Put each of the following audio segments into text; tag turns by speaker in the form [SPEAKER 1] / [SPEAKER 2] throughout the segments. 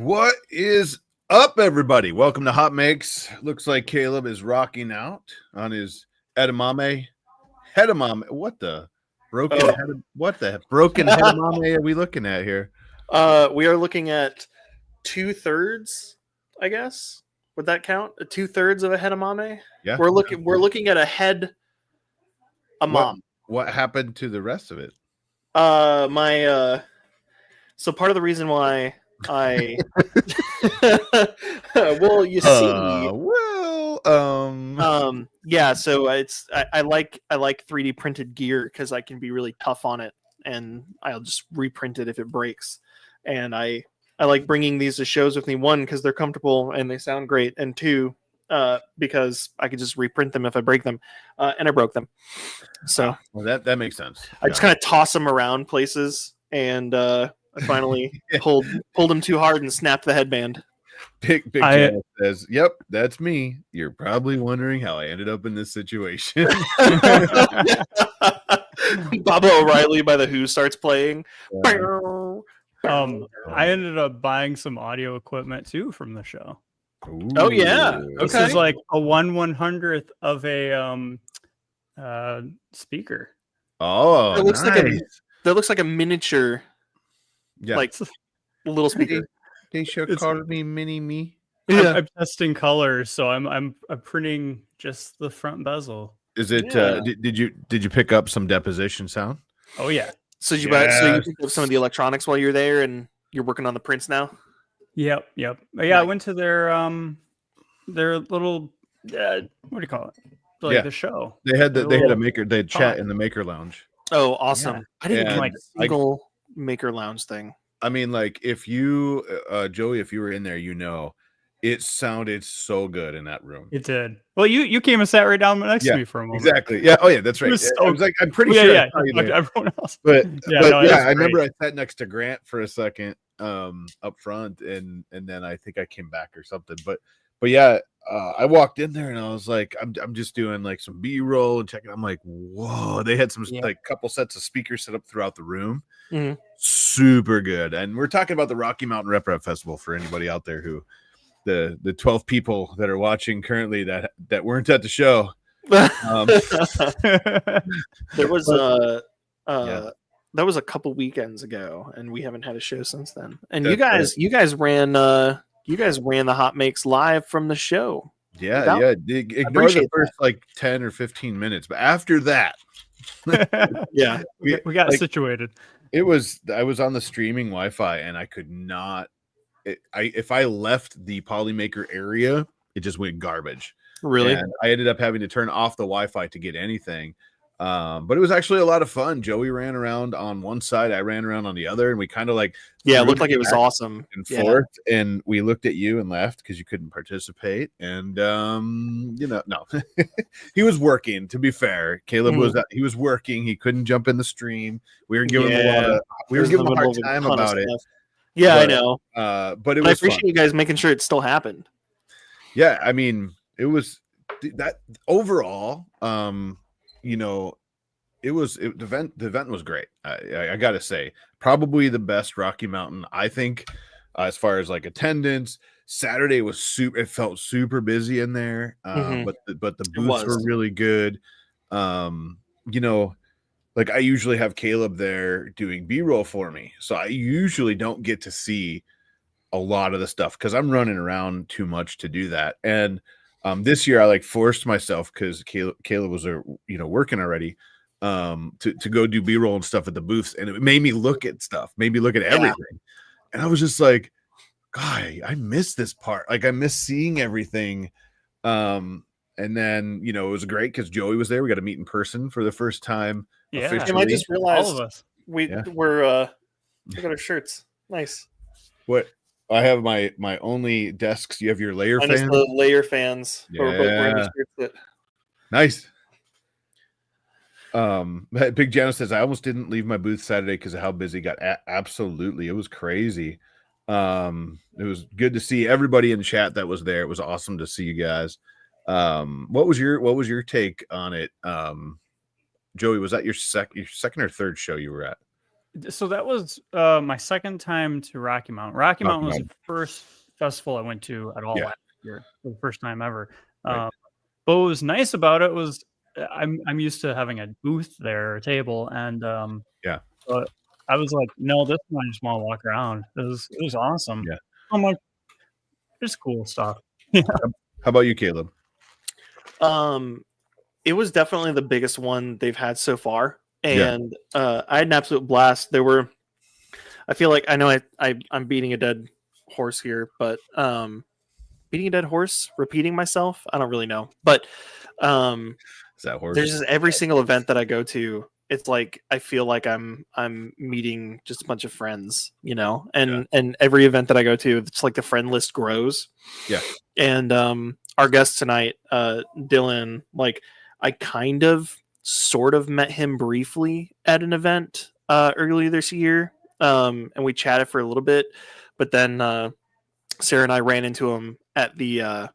[SPEAKER 1] What is up, everybody? Welcome to Hot Makes. Looks like Caleb is rocking out on his edamame. What the broken edamame are we looking at here?
[SPEAKER 2] We are looking at 2/3, I guess. Would that count? 2/3 of a edamame?
[SPEAKER 1] Yeah.
[SPEAKER 2] We're looking at a head, a mom.
[SPEAKER 1] What happened to the rest of it?
[SPEAKER 2] So part of the reason why I well, you see, yeah, so I like 3D printed gear because I can be really tough on it, and I'll just reprint it if it breaks. And I like bringing these to shows with me, one, because they're comfortable and they sound great, and two, because I could just reprint them if I break them, and I broke them. So
[SPEAKER 1] well, that makes sense.
[SPEAKER 2] I just kind of toss them around places, and I finally pulled them too hard and snapped the headband.
[SPEAKER 1] Big Janet says, "Yep, that's me. You're probably wondering how I ended up in this situation."
[SPEAKER 2] Baba O'Reilly by The Who starts playing.
[SPEAKER 3] I ended up buying some audio equipment too from the show.
[SPEAKER 1] Ooh.
[SPEAKER 2] Oh yeah,
[SPEAKER 3] This is like a 1/100th of a speaker.
[SPEAKER 1] Oh,
[SPEAKER 2] it looks
[SPEAKER 1] nice.
[SPEAKER 2] that looks like a miniature, like little speaker.
[SPEAKER 1] They should call me Mini Me.
[SPEAKER 3] Yeah. I'm testing colors, so I'm printing just the front bezel.
[SPEAKER 1] Is it?
[SPEAKER 2] Yeah.
[SPEAKER 1] Did you pick up some deposition sound?
[SPEAKER 3] Oh yeah.
[SPEAKER 2] So you picked up some of the electronics while you're there, and you're working on the prints now.
[SPEAKER 3] Yep. Yeah, I went to their little what do you call it? Like the show.
[SPEAKER 1] They had a maker. They had chat in the maker lounge.
[SPEAKER 2] Oh, awesome!
[SPEAKER 3] Yeah.
[SPEAKER 2] I didn't get like a single maker lounge thing.
[SPEAKER 1] I mean, like if you, Joey, if you were in there, it sounded so good in that room.
[SPEAKER 3] It did. Well, you came and sat right down next to me for a moment.
[SPEAKER 1] Exactly. Yeah. Oh yeah, that's right. I was like, I'm pretty sure.
[SPEAKER 3] Yeah. Everyone else.
[SPEAKER 1] But I remember I sat next to Grant for a second, up front, and then I think I came back or something. But yeah, I walked in there and I was like, I'm just doing like some B-roll and checking. I'm like, whoa! They had some like couple sets of speakers set up throughout the room.
[SPEAKER 2] Mm-hmm.
[SPEAKER 1] Super good. And we're talking about the Rocky Mountain Rep Rap Festival for anybody out there who the 12 people that are watching currently that weren't at the show.
[SPEAKER 2] There was that was a couple weekends ago, and we haven't had a show since then. And you guys ran the Hot Makes live from the show.
[SPEAKER 1] Yeah. Ignore the first like 10 or 15 minutes, but after that,
[SPEAKER 3] yeah, we got situated.
[SPEAKER 1] I was on the streaming Wi-Fi and I could not. If I left the Polymaker area, it just went garbage.
[SPEAKER 2] Really?
[SPEAKER 1] And I ended up having to turn off the Wi-Fi to get anything. But it was actually a lot of fun. Joey ran around on one side, I ran around on the other, and we kind of like
[SPEAKER 2] it looked like it was awesome
[SPEAKER 1] and forth. And we looked at you and left because you couldn't participate. And no, he was working. To be fair, Caleb he was working. He couldn't jump in the stream. We were giving him a hard time about it.
[SPEAKER 2] Yeah, I know.
[SPEAKER 1] But I appreciate
[SPEAKER 2] fun. You guys making sure it still happened.
[SPEAKER 1] Yeah, I mean, it was that overall. The event was great. I gotta say, probably the best Rocky Mountain, I think, as far as like attendance. Saturday was it felt super busy in there, but the booths were really good. Like I usually have Caleb there doing B-roll for me, so I usually don't get to see a lot of the stuff because I'm running around too much to do that. And this year I like forced myself because Caleb was working already to go do B-roll and stuff at the booths, and it made me look at stuff, made me look at everything. And I was just like, God, I miss this part. Like I miss seeing everything. And then it was great because Joey was there. We got to meet in person for the first time.
[SPEAKER 2] Yeah, I just realized
[SPEAKER 3] all of us.
[SPEAKER 2] we got our shirts. Nice.
[SPEAKER 1] What? I have my only desks. You have your layer fans.
[SPEAKER 2] The layer fans.
[SPEAKER 1] Yeah. Nice. Big Jano says I almost didn't leave my booth Saturday because of how busy it got. Absolutely, it was crazy. It was good to see everybody in chat that was there. It was awesome to see you guys. What was your take on it? Joey, was that your second or third show you were at?
[SPEAKER 3] So that was my second time to Rocky Mountain. Rocky Mountain was the first festival I went to at all last year. For the first time ever.
[SPEAKER 1] Right.
[SPEAKER 3] But what was nice about it was I'm used to having a booth there, a table, and but I was like, no, this one I just want to walk around. It was awesome.
[SPEAKER 1] Yeah.
[SPEAKER 3] I'm like, there's cool stuff. Yeah.
[SPEAKER 1] How about you, Caleb?
[SPEAKER 2] It was definitely the biggest one they've had so far, and I had an absolute blast. I feel like I know I'm beating a dead horse here, but beating a dead horse, repeating myself, I don't really know, but
[SPEAKER 1] Is that horse?
[SPEAKER 2] there's just every single event that I go to, it's like I feel like I'm meeting just a bunch of friends, you know, and every event that I go to, it's like the friend list grows.
[SPEAKER 1] Yeah.
[SPEAKER 2] And our guest tonight, Dylan, like I kind of sort of met him briefly at an event earlier this year, and we chatted for a little bit, but then Sarah and I ran into him at the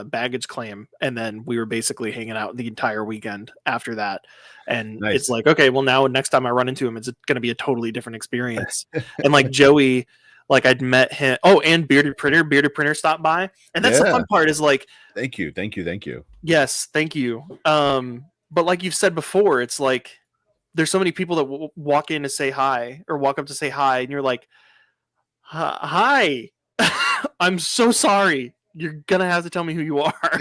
[SPEAKER 2] baggage claim, and then we were basically hanging out the entire weekend after that. And it's like, okay, well, now next time I run into him, it's going to be a totally different experience. And like Joey, like I'd met him. Oh, and Bearded Printer stopped by, and that's the fun part. Is like,
[SPEAKER 1] thank you.
[SPEAKER 2] Yes, thank you. But like you've said before, it's like there's so many people that walk in to say hi or walk up to say hi, and you're like, hi. I'm so sorry. You're gonna have to tell me who you are.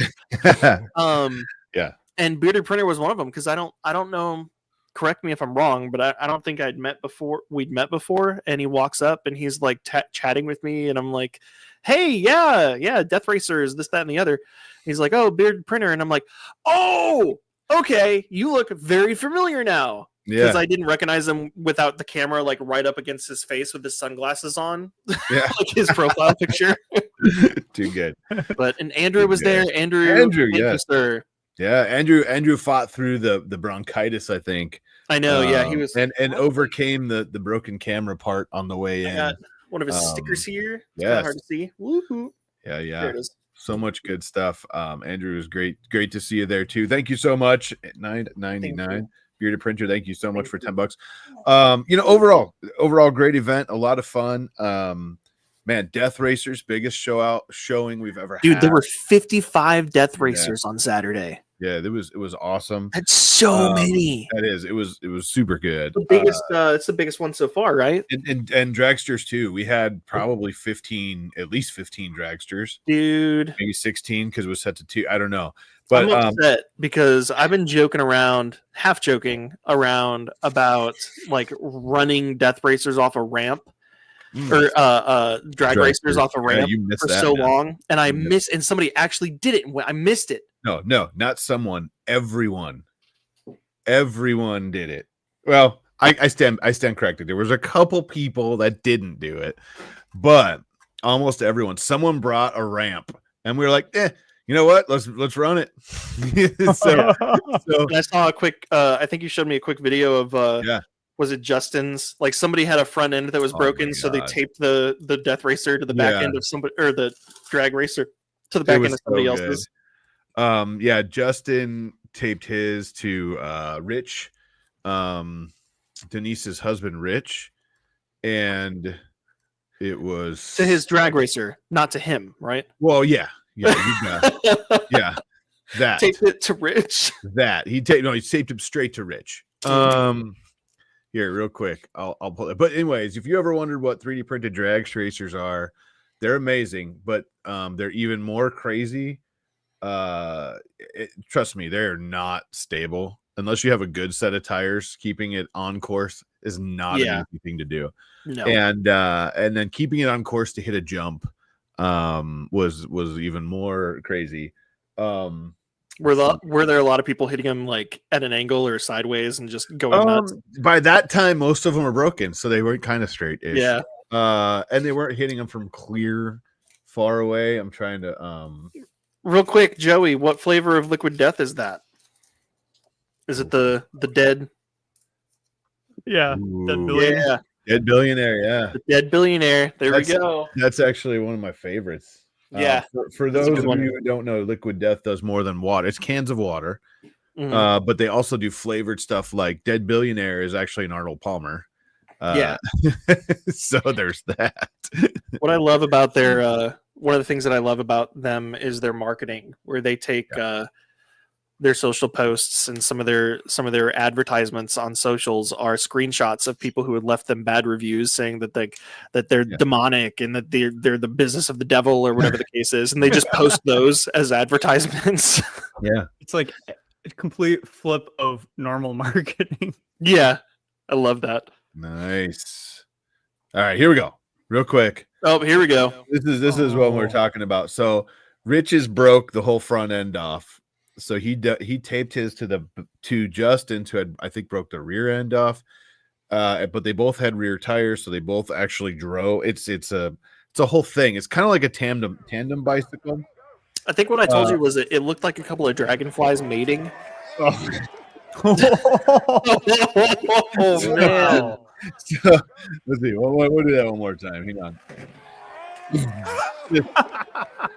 [SPEAKER 1] Yeah.
[SPEAKER 2] And Bearded Printer was one of them, because I don't know. Correct me if I'm wrong, but I don't think I'd met before. We'd met before, and he walks up and he's like chatting with me, and I'm like, "Hey, yeah, Death Racers, this, that, and the other." He's like, "Oh, Bearded Printer," and I'm like, "Oh, okay, you look very familiar now." Because I didn't recognize him without the camera like right up against his face with his sunglasses on, like his profile picture.
[SPEAKER 1] Too good.
[SPEAKER 2] But and Andrew was there. Andrew,
[SPEAKER 1] yes,
[SPEAKER 2] sir.
[SPEAKER 1] Yeah, Andrew fought through the bronchitis, I think.
[SPEAKER 2] I know. Yeah, he was
[SPEAKER 1] and overcame the broken camera part on the way in.
[SPEAKER 2] Got one of his stickers here. It's
[SPEAKER 1] kind
[SPEAKER 2] of hard to see. Woohoo!
[SPEAKER 1] Yeah.
[SPEAKER 2] There it is.
[SPEAKER 1] So much good stuff. Andrew, is great to see you there too. Thank you so much. At $9.99. Bearded Printer, thank you so much for $10. Overall great event, a lot of fun. Man, Death Racers, biggest showing we've ever had.
[SPEAKER 2] Dude, there were 55 Death Racers on Saturday.
[SPEAKER 1] Yeah, it was awesome.
[SPEAKER 2] That's so many.
[SPEAKER 1] That is, it was super good.
[SPEAKER 2] The biggest, it's the biggest one so far, right?
[SPEAKER 1] And dragsters too. We had probably at least 15 dragsters.
[SPEAKER 2] Dude,
[SPEAKER 1] maybe 16 because it was set to 2. I don't know. But
[SPEAKER 2] I'm upset because I've been half joking around about like running Death Racers off a ramp. Or drag racers off a ramp for so long, and and somebody actually did it, and I missed it.
[SPEAKER 1] No, not someone. Everyone did it. Well, I stand corrected. There was a couple people that didn't do it, but almost everyone. Someone brought a ramp, and we were like, you know what? Let's run it. so
[SPEAKER 2] I saw a quick. I think you showed me a quick video of. Was it Justin's? Like somebody had a front end that was broken, so they taped the Death Racer to the back end of somebody, or the drag racer to the back end of somebody else's.
[SPEAKER 1] Justin taped his to Rich, Denise's husband, Rich, and it was
[SPEAKER 2] to his drag racer, not to him, right?
[SPEAKER 1] Well, yeah, that
[SPEAKER 2] taped it to Rich.
[SPEAKER 1] That he taped him straight to Rich. Here, real quick, I'll pull it. But anyways, if you ever wondered what 3D printed drag racers are, they're amazing, but they're even more crazy. Trust me, they're not stable unless you have a good set of tires. Keeping it on course is not an easy thing to do.
[SPEAKER 2] No.
[SPEAKER 1] And then keeping it on course to hit a jump was even more crazy.
[SPEAKER 2] Were there a lot of people hitting him like at an angle or sideways and just going nuts?
[SPEAKER 1] By that time, most of them were broken, so they weren't kind of straight-ish.
[SPEAKER 2] Yeah.
[SPEAKER 1] And they weren't hitting them from clear, far away. I'm trying to.
[SPEAKER 2] Real quick, Joey, what flavor of Liquid Death is that? Is it the dead?
[SPEAKER 3] Yeah,
[SPEAKER 1] Dead Billionaire. Dead Billionaire. Yeah,
[SPEAKER 2] the Dead Billionaire. There we go.
[SPEAKER 1] That's actually one of my favorites.
[SPEAKER 2] Yeah.
[SPEAKER 1] For those of you who don't know, Liquid Death does more than water. It's cans of water, but they also do flavored stuff. Like Dead Billionaire is actually an Arnold Palmer.
[SPEAKER 2] Yeah.
[SPEAKER 1] So there's that.
[SPEAKER 2] What I love about their one of the things that I love about them is their marketing, where they take their social posts and some of their advertisements on socials are screenshots of people who had left them bad reviews saying that they're demonic and that they're the business of the devil or whatever the case is, and they just post those as advertisements.
[SPEAKER 1] Yeah,
[SPEAKER 3] it's like a complete flip of normal marketing.
[SPEAKER 2] Yeah, I love that.
[SPEAKER 1] Nice. All right, here we go. Real quick.
[SPEAKER 2] Oh, here we go.
[SPEAKER 1] This is what we're talking about. So Rich's broke the whole front end off. So he taped his to Justin, who had, I think, broke the rear end off. But they both had rear tires, so they both actually drove. It's a whole thing. It's kind of like a tandem bicycle.
[SPEAKER 2] I think what I told you was it looked like a couple of dragonflies mating.
[SPEAKER 1] Oh,
[SPEAKER 2] Oh man.
[SPEAKER 1] So, let's see. We'll do that one more time. Hang on.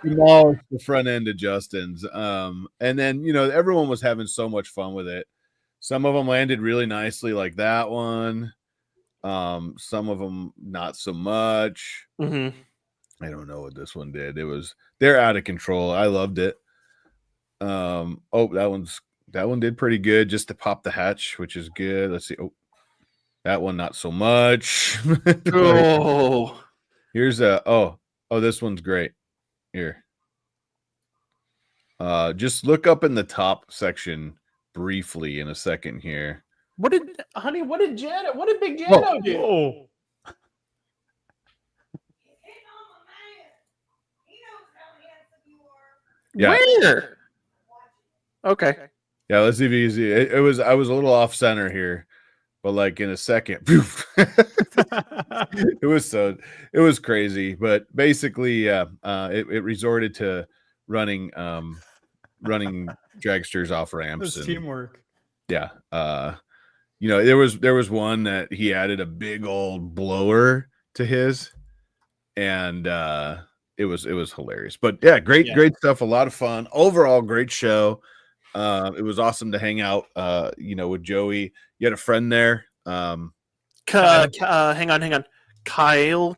[SPEAKER 1] Demolished the front end of Justin's. And then, everyone was having so much fun with it. Some of them landed really nicely, like that one. Some of them not so much.
[SPEAKER 2] Mm-hmm.
[SPEAKER 1] I don't know what this one did. They're out of control. I loved it. That one did pretty good just to pop the hatch, which is good. Let's see. Oh, that one not so much.
[SPEAKER 2] Oh,
[SPEAKER 1] here's this one's great. Here. Just look up in the top section briefly in a second here.
[SPEAKER 2] What did Big Jano do?
[SPEAKER 3] Oh.
[SPEAKER 1] Yeah.
[SPEAKER 2] Where? Okay.
[SPEAKER 1] Yeah, let's see if you see it. I was a little off center here, but like in a second, poof. it was crazy. But basically, it resorted to running dragsters off ramps.
[SPEAKER 3] It's teamwork.
[SPEAKER 1] Yeah. There was one that he added a big old blower to his, and it was hilarious. But yeah, great stuff. A lot of fun. Overall, great show. It was awesome to hang out, with Joey. You had a friend there.
[SPEAKER 2] Hang on. Kyle,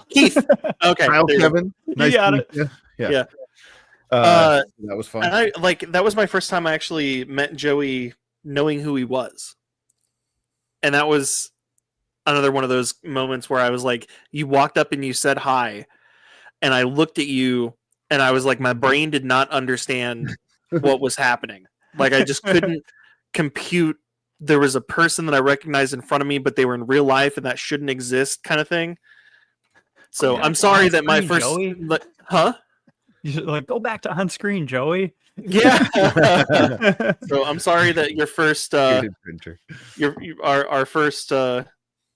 [SPEAKER 2] Keith. Okay.
[SPEAKER 1] Kyle, Kevin. Nice
[SPEAKER 2] got it.
[SPEAKER 1] Yeah.
[SPEAKER 2] That
[SPEAKER 1] was fun.
[SPEAKER 2] And that was my first time I actually met Joey knowing who he was. And that was another one of those moments where I was like, you walked up and you said hi, and I looked at you and I was like, my brain did not understand what was happening. Like, I just couldn't compute. There was a person that I recognized in front of me, but they were in real life and that shouldn't exist, kind of thing. So I'm sorry that my first,
[SPEAKER 3] You should go back to on screen, Joey.
[SPEAKER 2] Yeah. So I'm sorry that your first our first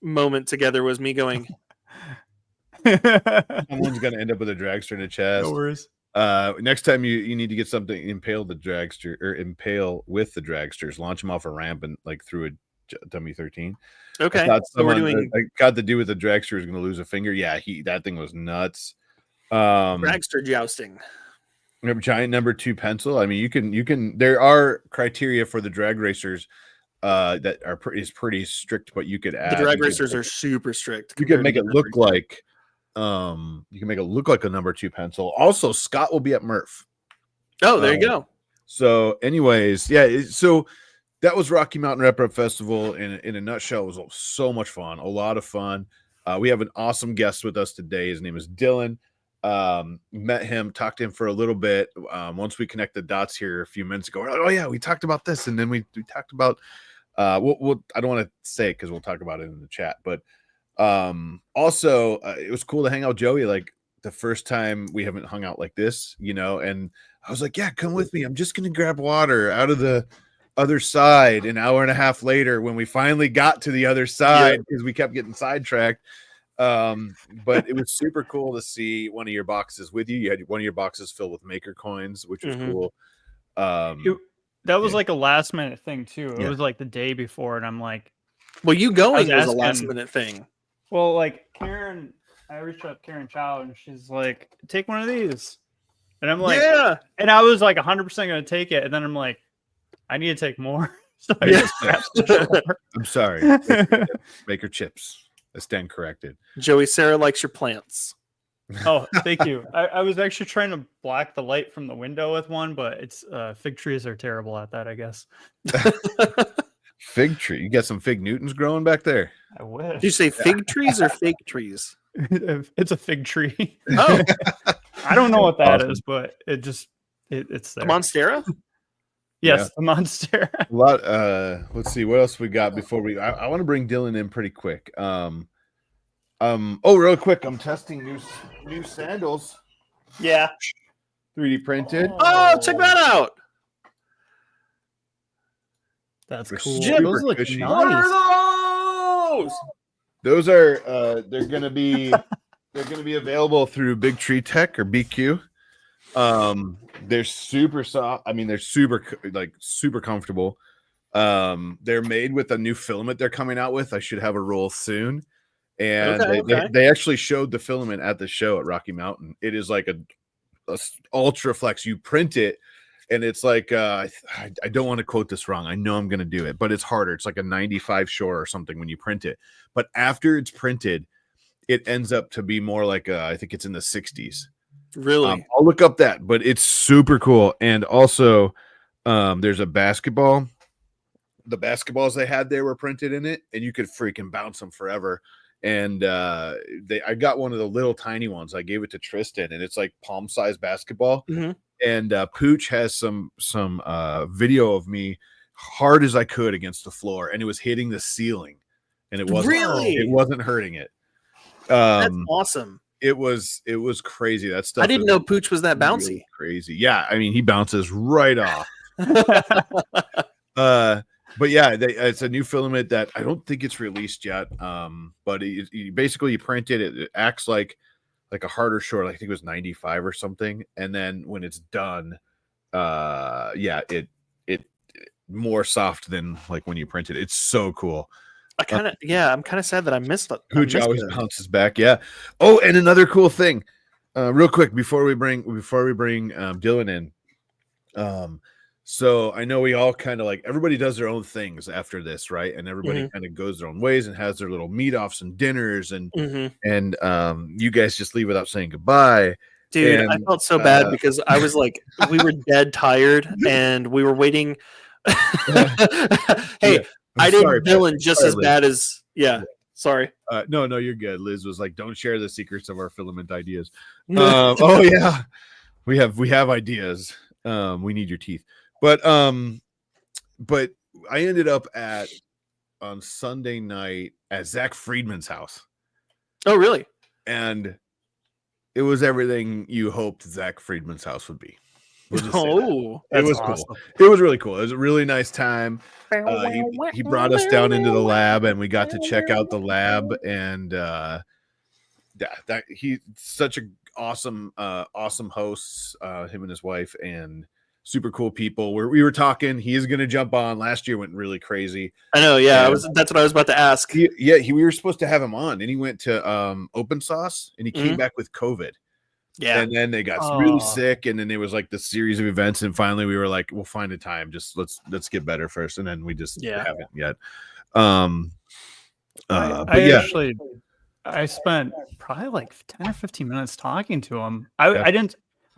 [SPEAKER 2] moment together was me going.
[SPEAKER 1] Someone's gonna end up with a dragster in a chest.
[SPEAKER 3] No worries.
[SPEAKER 1] Next time you need to get something, impale with the dragsters, launch them off a ramp and through a dummy 13.
[SPEAKER 2] Okay.
[SPEAKER 1] So we're doing. I got the dude with the dragster is going to lose a finger. Yeah, that thing was nuts.
[SPEAKER 2] Dragster jousting.
[SPEAKER 1] Giant number 2 pencil. I mean, you can. There are criteria for the drag racers that is pretty strict, but you could add.
[SPEAKER 2] The drag racers are super strict.
[SPEAKER 1] You can make it look like. You can make it look like a number 2 pencil. Also, Scott will be at Murph.
[SPEAKER 2] Oh, there you go.
[SPEAKER 1] So, anyways, yeah. So that was Rocky Mountain Rep Festival in a nutshell. It was so much fun, a lot of fun. We have an awesome guest with us today. His name is Dylan. Met him, talked to him for a little bit. Once we connect the dots here a few minutes ago, oh yeah, we talked about this, and then we talked about. I don't want to say it because we'll talk about it in the chat, but also it was cool to hang out with Joey. Like the first time we haven't hung out like this, and I was like, yeah, come with me. I'm just gonna grab water out of the other side. An hour and a half later, when we finally got to the other side, because we kept getting sidetracked. But it was super cool to see one of your boxes with you. You had one of your boxes filled with maker coins, which was cool.
[SPEAKER 3] That was like a last minute thing too. It was like the day before, and I'm like,
[SPEAKER 2] well, you going was a last minute thing.
[SPEAKER 3] Well, like Karen, I reached out to Karen Chow, and she's like, take one of these. And I'm like, yeah. And I was like 100% going to take it. And then I'm like, I need to take more. Sorry,
[SPEAKER 1] Yeah.
[SPEAKER 3] just scraps the floor.
[SPEAKER 1] I'm sorry. Maker chips. I stand corrected.
[SPEAKER 2] Joey, Sarah likes your plants.
[SPEAKER 3] Oh, thank you. I was actually trying to block the light from the window with one, but it's fig trees are terrible at that, I guess.
[SPEAKER 1] Fig tree. You got some fig Newtons growing back there?
[SPEAKER 3] I wish.
[SPEAKER 2] Did you say fig trees or fake trees?
[SPEAKER 3] It's a fig tree.
[SPEAKER 2] Oh,
[SPEAKER 3] I don't know what that
[SPEAKER 1] Awesome.
[SPEAKER 3] is, but it's there.
[SPEAKER 2] a monstera?
[SPEAKER 3] Yes, a monster.
[SPEAKER 1] A lot. Let's see what else we got before we. I want to bring Dylan in pretty quick. Real quick. I'm testing new sandals.
[SPEAKER 2] Yeah.
[SPEAKER 1] 3D printed.
[SPEAKER 2] Oh, check that out.
[SPEAKER 3] That's
[SPEAKER 1] They're
[SPEAKER 3] cool.
[SPEAKER 1] super
[SPEAKER 3] Those look
[SPEAKER 1] cushy.
[SPEAKER 2] What
[SPEAKER 3] nice.
[SPEAKER 2] are those?
[SPEAKER 1] Those are they're gonna be available through Big Tree Tech or BQ. They're super soft. I mean, they're super comfortable. They're made with a new filament they're coming out with. I should have a roll soon. And they actually showed the filament at the show at Rocky Mountain. It is like a ultra flex. You print it, and it's like I don't want to quote this wrong. I know I'm going to do it, but it's harder. It's like a 95 shore or something when you print it. But after it's printed, it ends up to be more like I think it's in the 60s.
[SPEAKER 2] Really?
[SPEAKER 1] I'll look up that, but it's super cool. And also, there's a basketball. The basketballs they had there were printed in it, and you could freaking bounce them forever. And I got one of the little tiny ones. I gave it to Tristan, and it's like palm-sized basketball.
[SPEAKER 2] Mm-hmm.
[SPEAKER 1] And Pooch has some video of me hard as I could against the floor, and it was hitting the ceiling, and it wasn't hurting it.
[SPEAKER 2] That's awesome.
[SPEAKER 1] It was crazy. That stuff.
[SPEAKER 2] I didn't know Pooch was that bouncy.
[SPEAKER 1] Really crazy. Yeah, I mean, he bounces right off. But yeah, it's a new filament that I don't think it's released yet. But you basically print it. It acts like a harder short. I think it was 95 or something. And then when it's done, it more soft than like when you print it. It's so cool.
[SPEAKER 2] I'm kind of sad that I missed it.
[SPEAKER 1] Pooch always bounces back. Yeah. Oh, and another cool thing, real quick before we bring Dylan in. So I know we all kind of like everybody does their own things after this, right? And everybody kind of goes their own ways and has their little meet offs and dinners and you guys just leave without saying goodbye.
[SPEAKER 2] Dude,
[SPEAKER 1] and,
[SPEAKER 2] I felt so bad because I was like, we were dead tired and we were waiting. Hey, I did Dylan just as bad as sorry.
[SPEAKER 1] No, you're good. Liz was like, don't share the secrets of our filament ideas. Oh yeah, we have ideas. We need your teeth. But I ended up on Sunday night at Zach Friedman's house.
[SPEAKER 2] Oh, really?
[SPEAKER 1] And it was everything you hoped Zach Friedman's house would be.
[SPEAKER 2] It was
[SPEAKER 1] awesome. Cool. It was really cool. It was a really nice time. He brought us down into the lab, and we got to check out the lab. And he's such an awesome host. Him and his wife, and super cool people. We were talking. He is going to jump on. Last year went really crazy.
[SPEAKER 2] I know. Yeah, that's what I was about to ask.
[SPEAKER 1] We were supposed to have him on, and he went to Open Sauce, and he came back with COVID.
[SPEAKER 2] Yeah,
[SPEAKER 1] and then they got really sick, and then it was like the series of events, and finally we were like, we'll find a time. Just let's get better first, and then we just haven't yet.
[SPEAKER 3] I spent probably like 10 or 15 minutes talking to him. I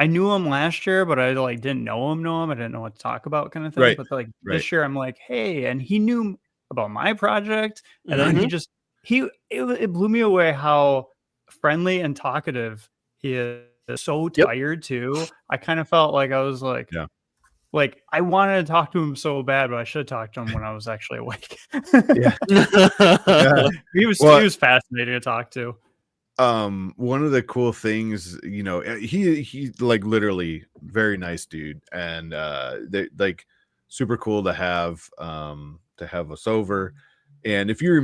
[SPEAKER 3] knew him last year, but I like didn't know him. I didn't know what to talk about, kind of thing. But like this year, I'm like, hey, and he knew about my project, and then it blew me away how friendly and talkative he is. So tired too. I kind of felt like I was like, I wanted to talk to him so bad, but I should have talked to him when I was actually awake. He was fascinating to talk to.
[SPEAKER 1] One of the cool things, he like literally very nice dude, and they like super cool to have us over. And if you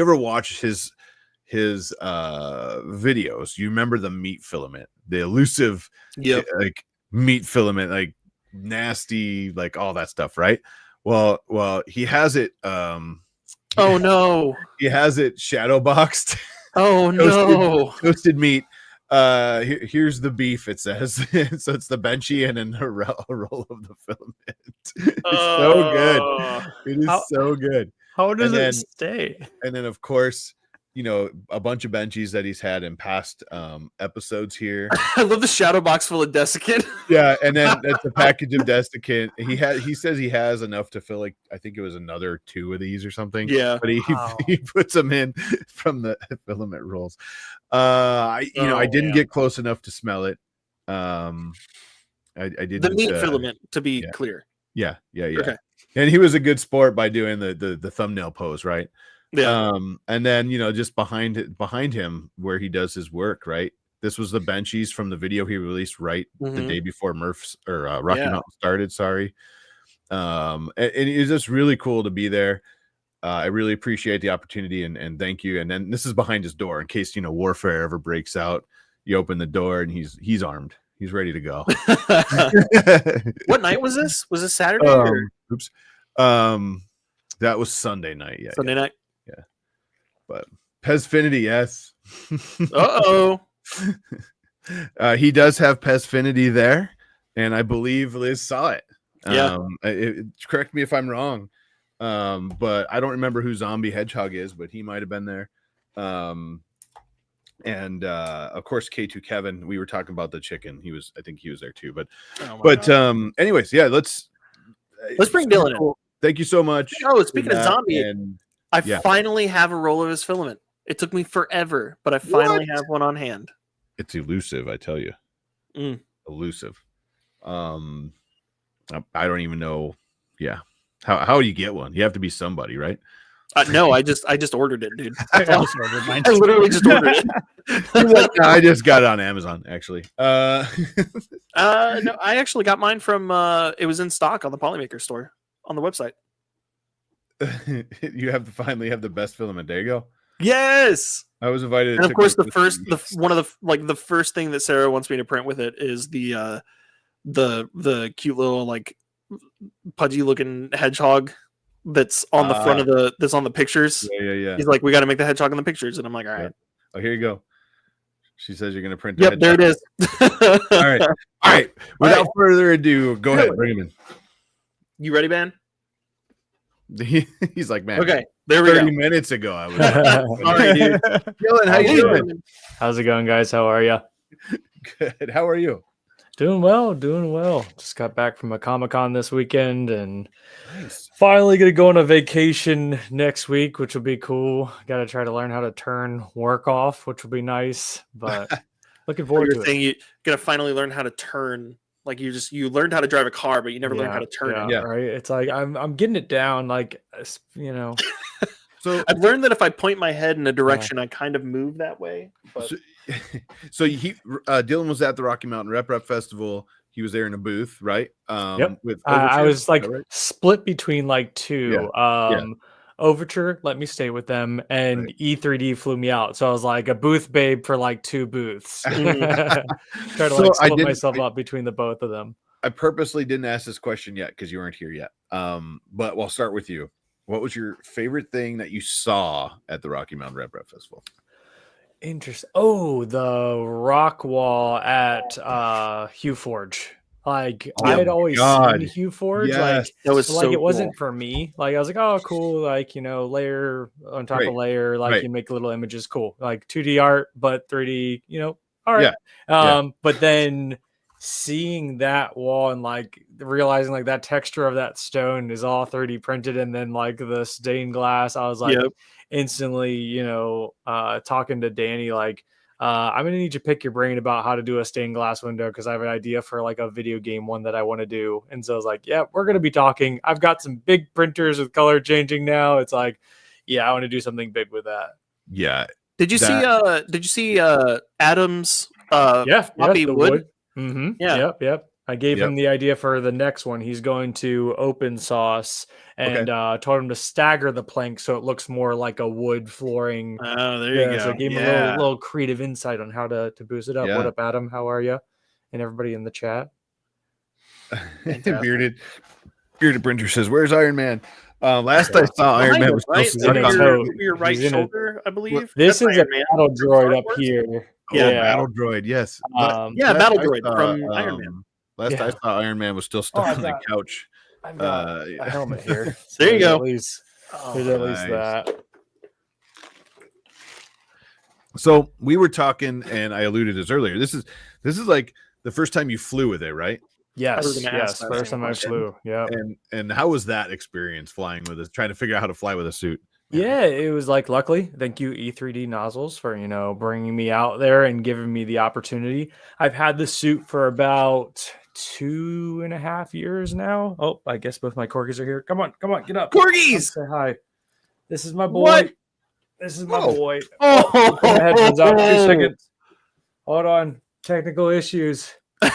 [SPEAKER 1] ever watch his videos, you remember the meat filament, the elusive like meat filament, like nasty, like all that stuff, right? Well, he has it he has it shadow boxed.
[SPEAKER 2] Oh no,
[SPEAKER 1] toasted meat, Here's the beef. It says so. It's the benchy and then a roll of the filament. It's so good. It is so good.
[SPEAKER 3] How does it stay?
[SPEAKER 1] And then, of course, a bunch of benchies that he's had in past episodes here.
[SPEAKER 2] I love the shadow box full of desiccant.
[SPEAKER 1] Yeah, and then it's a package of desiccant. He says he has enough to fill, like, I think it was another 2 of these or something.
[SPEAKER 2] Yeah,
[SPEAKER 1] but he puts them in from the filament rolls. I didn't get close enough to smell it. I didn't.
[SPEAKER 2] The meat filament, to be clear.
[SPEAKER 1] Yeah.
[SPEAKER 2] Okay.
[SPEAKER 1] And he was a good sport by doing the thumbnail pose, right?
[SPEAKER 2] Yeah.
[SPEAKER 1] And then just behind him where he does his work, right? This was the benchies from the video he released the day before Murph's or Rocky Mountain started. Sorry. And it's just really cool to be there. I really appreciate the opportunity and thank you. And then this is behind his door in case warfare ever breaks out. You open the door and he's armed. He's ready to go.
[SPEAKER 2] What night was this? Was it Saturday?
[SPEAKER 1] Oops. That was Sunday night. Yeah.
[SPEAKER 2] Sunday night.
[SPEAKER 1] Yeah. But Pezfinity, yes. He does have Pezfinity there, and I believe Liz saw it.
[SPEAKER 2] Yeah.
[SPEAKER 1] Correct me if I'm wrong. But I don't remember who Zombie Hedgehog is, but he might have been there. And of course K2 Kevin, we were talking about the chicken. I think he was there too. But anyways, yeah, let's
[SPEAKER 2] bring Dylan in.
[SPEAKER 1] Thank you so much.
[SPEAKER 2] Oh, speaking of Zombie, I finally have a roll of his filament. It took me forever, but I finally have one on hand.
[SPEAKER 1] It's elusive, I tell you. Elusive. I don't even know. Yeah. How do you get one? You have to be somebody, right?
[SPEAKER 2] No, I just ordered it, dude. I literally just ordered it.
[SPEAKER 1] I just got it on Amazon, actually.
[SPEAKER 2] No, I actually got mine from it was in stock on the Polymaker store on the website.
[SPEAKER 1] You finally have the best filament. There you go.
[SPEAKER 2] Yes.
[SPEAKER 1] I was invited.
[SPEAKER 2] And of course, the first thing that Sarah wants me to print with it is the cute little like pudgy looking hedgehog that's on the front of that's on the pictures.
[SPEAKER 1] Yeah.
[SPEAKER 2] He's like, we got to make the hedgehog in the pictures, and I'm like, all right.
[SPEAKER 1] Yeah. Oh, here you go. She says you're going to print.
[SPEAKER 2] Yep, there it is.
[SPEAKER 1] All right. Without further ado, go ahead, bring him in.
[SPEAKER 2] You ready, man?
[SPEAKER 1] He's like, man.
[SPEAKER 2] Okay, there we go.
[SPEAKER 1] 30 minutes ago, I was.
[SPEAKER 2] Sorry, dude.
[SPEAKER 1] Dylan, how you doing?
[SPEAKER 4] How's it going, guys? How are you?
[SPEAKER 1] Good. How are you?
[SPEAKER 4] Doing well. Just got back from a Comic-Con this weekend and finally going to go on a vacation next week, which will be cool. Got to try to learn how to turn work off, which will be nice, but looking forward to it.
[SPEAKER 2] You're going to finally learn how to turn. Like you learned how to drive a car, but you never learned how to turn it.
[SPEAKER 4] Yeah, right. It's like I'm getting it down, like
[SPEAKER 2] So I've learned that if I point my head in a direction, I kind of move that way. But
[SPEAKER 1] so Dylan was at the Rocky Mountain Rep Festival. He was there in a booth, right?
[SPEAKER 4] Yep.
[SPEAKER 1] With
[SPEAKER 4] I was like split between like two. Overture let me stay with them, and E3D flew me out, so I was like a booth babe for like 2 booths. Try to split myself up between the both of them.
[SPEAKER 1] I purposely didn't ask this question yet because you weren't here yet, but we'll start with you. What was your favorite thing that you saw at the Rocky Mountain Rep Festival?
[SPEAKER 4] Interesting. Oh, the rock wall at Hugh Forge. Like I had always seen Hugh Forge. Yes. Like
[SPEAKER 2] that was
[SPEAKER 4] like
[SPEAKER 2] so
[SPEAKER 4] it wasn't for me. Like I was like, oh, cool. Like layer on top of layer. Like you make little images. Cool. Like 2D art, but 3D. All right. But then seeing that wall and like realizing like that texture of that stone is all 3D printed, and then like the stained glass, I was like instantly, talking to Danny like. I'm gonna need you to pick your brain about how to do a stained glass window because I have an idea for like a video game one that I want to do. And so I was like, yeah, we're gonna be talking. I've got some big printers with color changing now. It's like, yeah, I want to do something big with that.
[SPEAKER 1] Yeah.
[SPEAKER 2] Did you see Adam's floppy wood?
[SPEAKER 4] Mm-hmm. Yeah. Yep. I gave him the idea for the next one. He's going to open sauce and told him to stagger the plank so it looks more like a wood flooring.
[SPEAKER 2] Oh, there you go.
[SPEAKER 4] So I gave him a little creative insight on how to boost it up. What up, Adam? How are you? And everybody in the chat.
[SPEAKER 1] Bearded Printer says, "Where's Iron Man?" Last I saw Iron Man was
[SPEAKER 2] right?
[SPEAKER 1] supposed to
[SPEAKER 2] your right shoulder, I believe.
[SPEAKER 4] This is a battle droid up here.
[SPEAKER 2] Yeah.
[SPEAKER 1] Battle Droid. Yes.
[SPEAKER 2] Battle Droid from Iron Man.
[SPEAKER 1] Last I saw, Iron Man was still stuck on the couch.
[SPEAKER 4] I've got a helmet here.
[SPEAKER 2] So there you go.
[SPEAKER 4] There's at least that.
[SPEAKER 1] So we were talking, and I alluded to this earlier. This is like the first time you flew with it, right?
[SPEAKER 4] Yes. First time I flew. Yeah.
[SPEAKER 1] And how was that experience flying with it? Trying to figure out how to fly with a suit.
[SPEAKER 4] Yeah, it was like, luckily, thank you E3D Nozzles for, bringing me out there and giving me the opportunity. I've had the suit for about 2.5 years now. Oh, I guess both my corgis are here. Come on, get up.
[SPEAKER 2] Corgis!
[SPEAKER 4] Say hi. This is my boy.
[SPEAKER 2] What?
[SPEAKER 4] This is my boy.
[SPEAKER 2] Oh,
[SPEAKER 4] my headphones out. 2 seconds. Hold on. Technical issues. All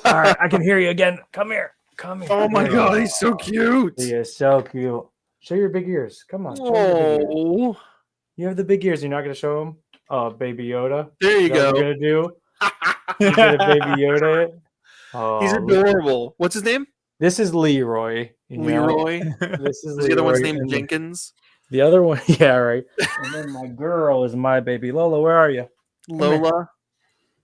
[SPEAKER 4] right, I can hear you again. Come here.
[SPEAKER 2] Oh my God, he's so cute.
[SPEAKER 4] He is so cute. Show your big ears. Come on.
[SPEAKER 2] Oh,
[SPEAKER 4] you have the big ears. You're not going to show them? Oh, Baby Yoda.
[SPEAKER 2] There you go.
[SPEAKER 4] What you're going to do? You're going to Baby Yoda it? Oh,
[SPEAKER 2] he's adorable. What's his name?
[SPEAKER 4] This is Leroy.
[SPEAKER 2] Leroy.
[SPEAKER 4] This is
[SPEAKER 2] the other one's named
[SPEAKER 4] and
[SPEAKER 2] Jenkins.
[SPEAKER 4] The other one, yeah, right. And then my girl is my baby. Lola, where are you?
[SPEAKER 2] Lola.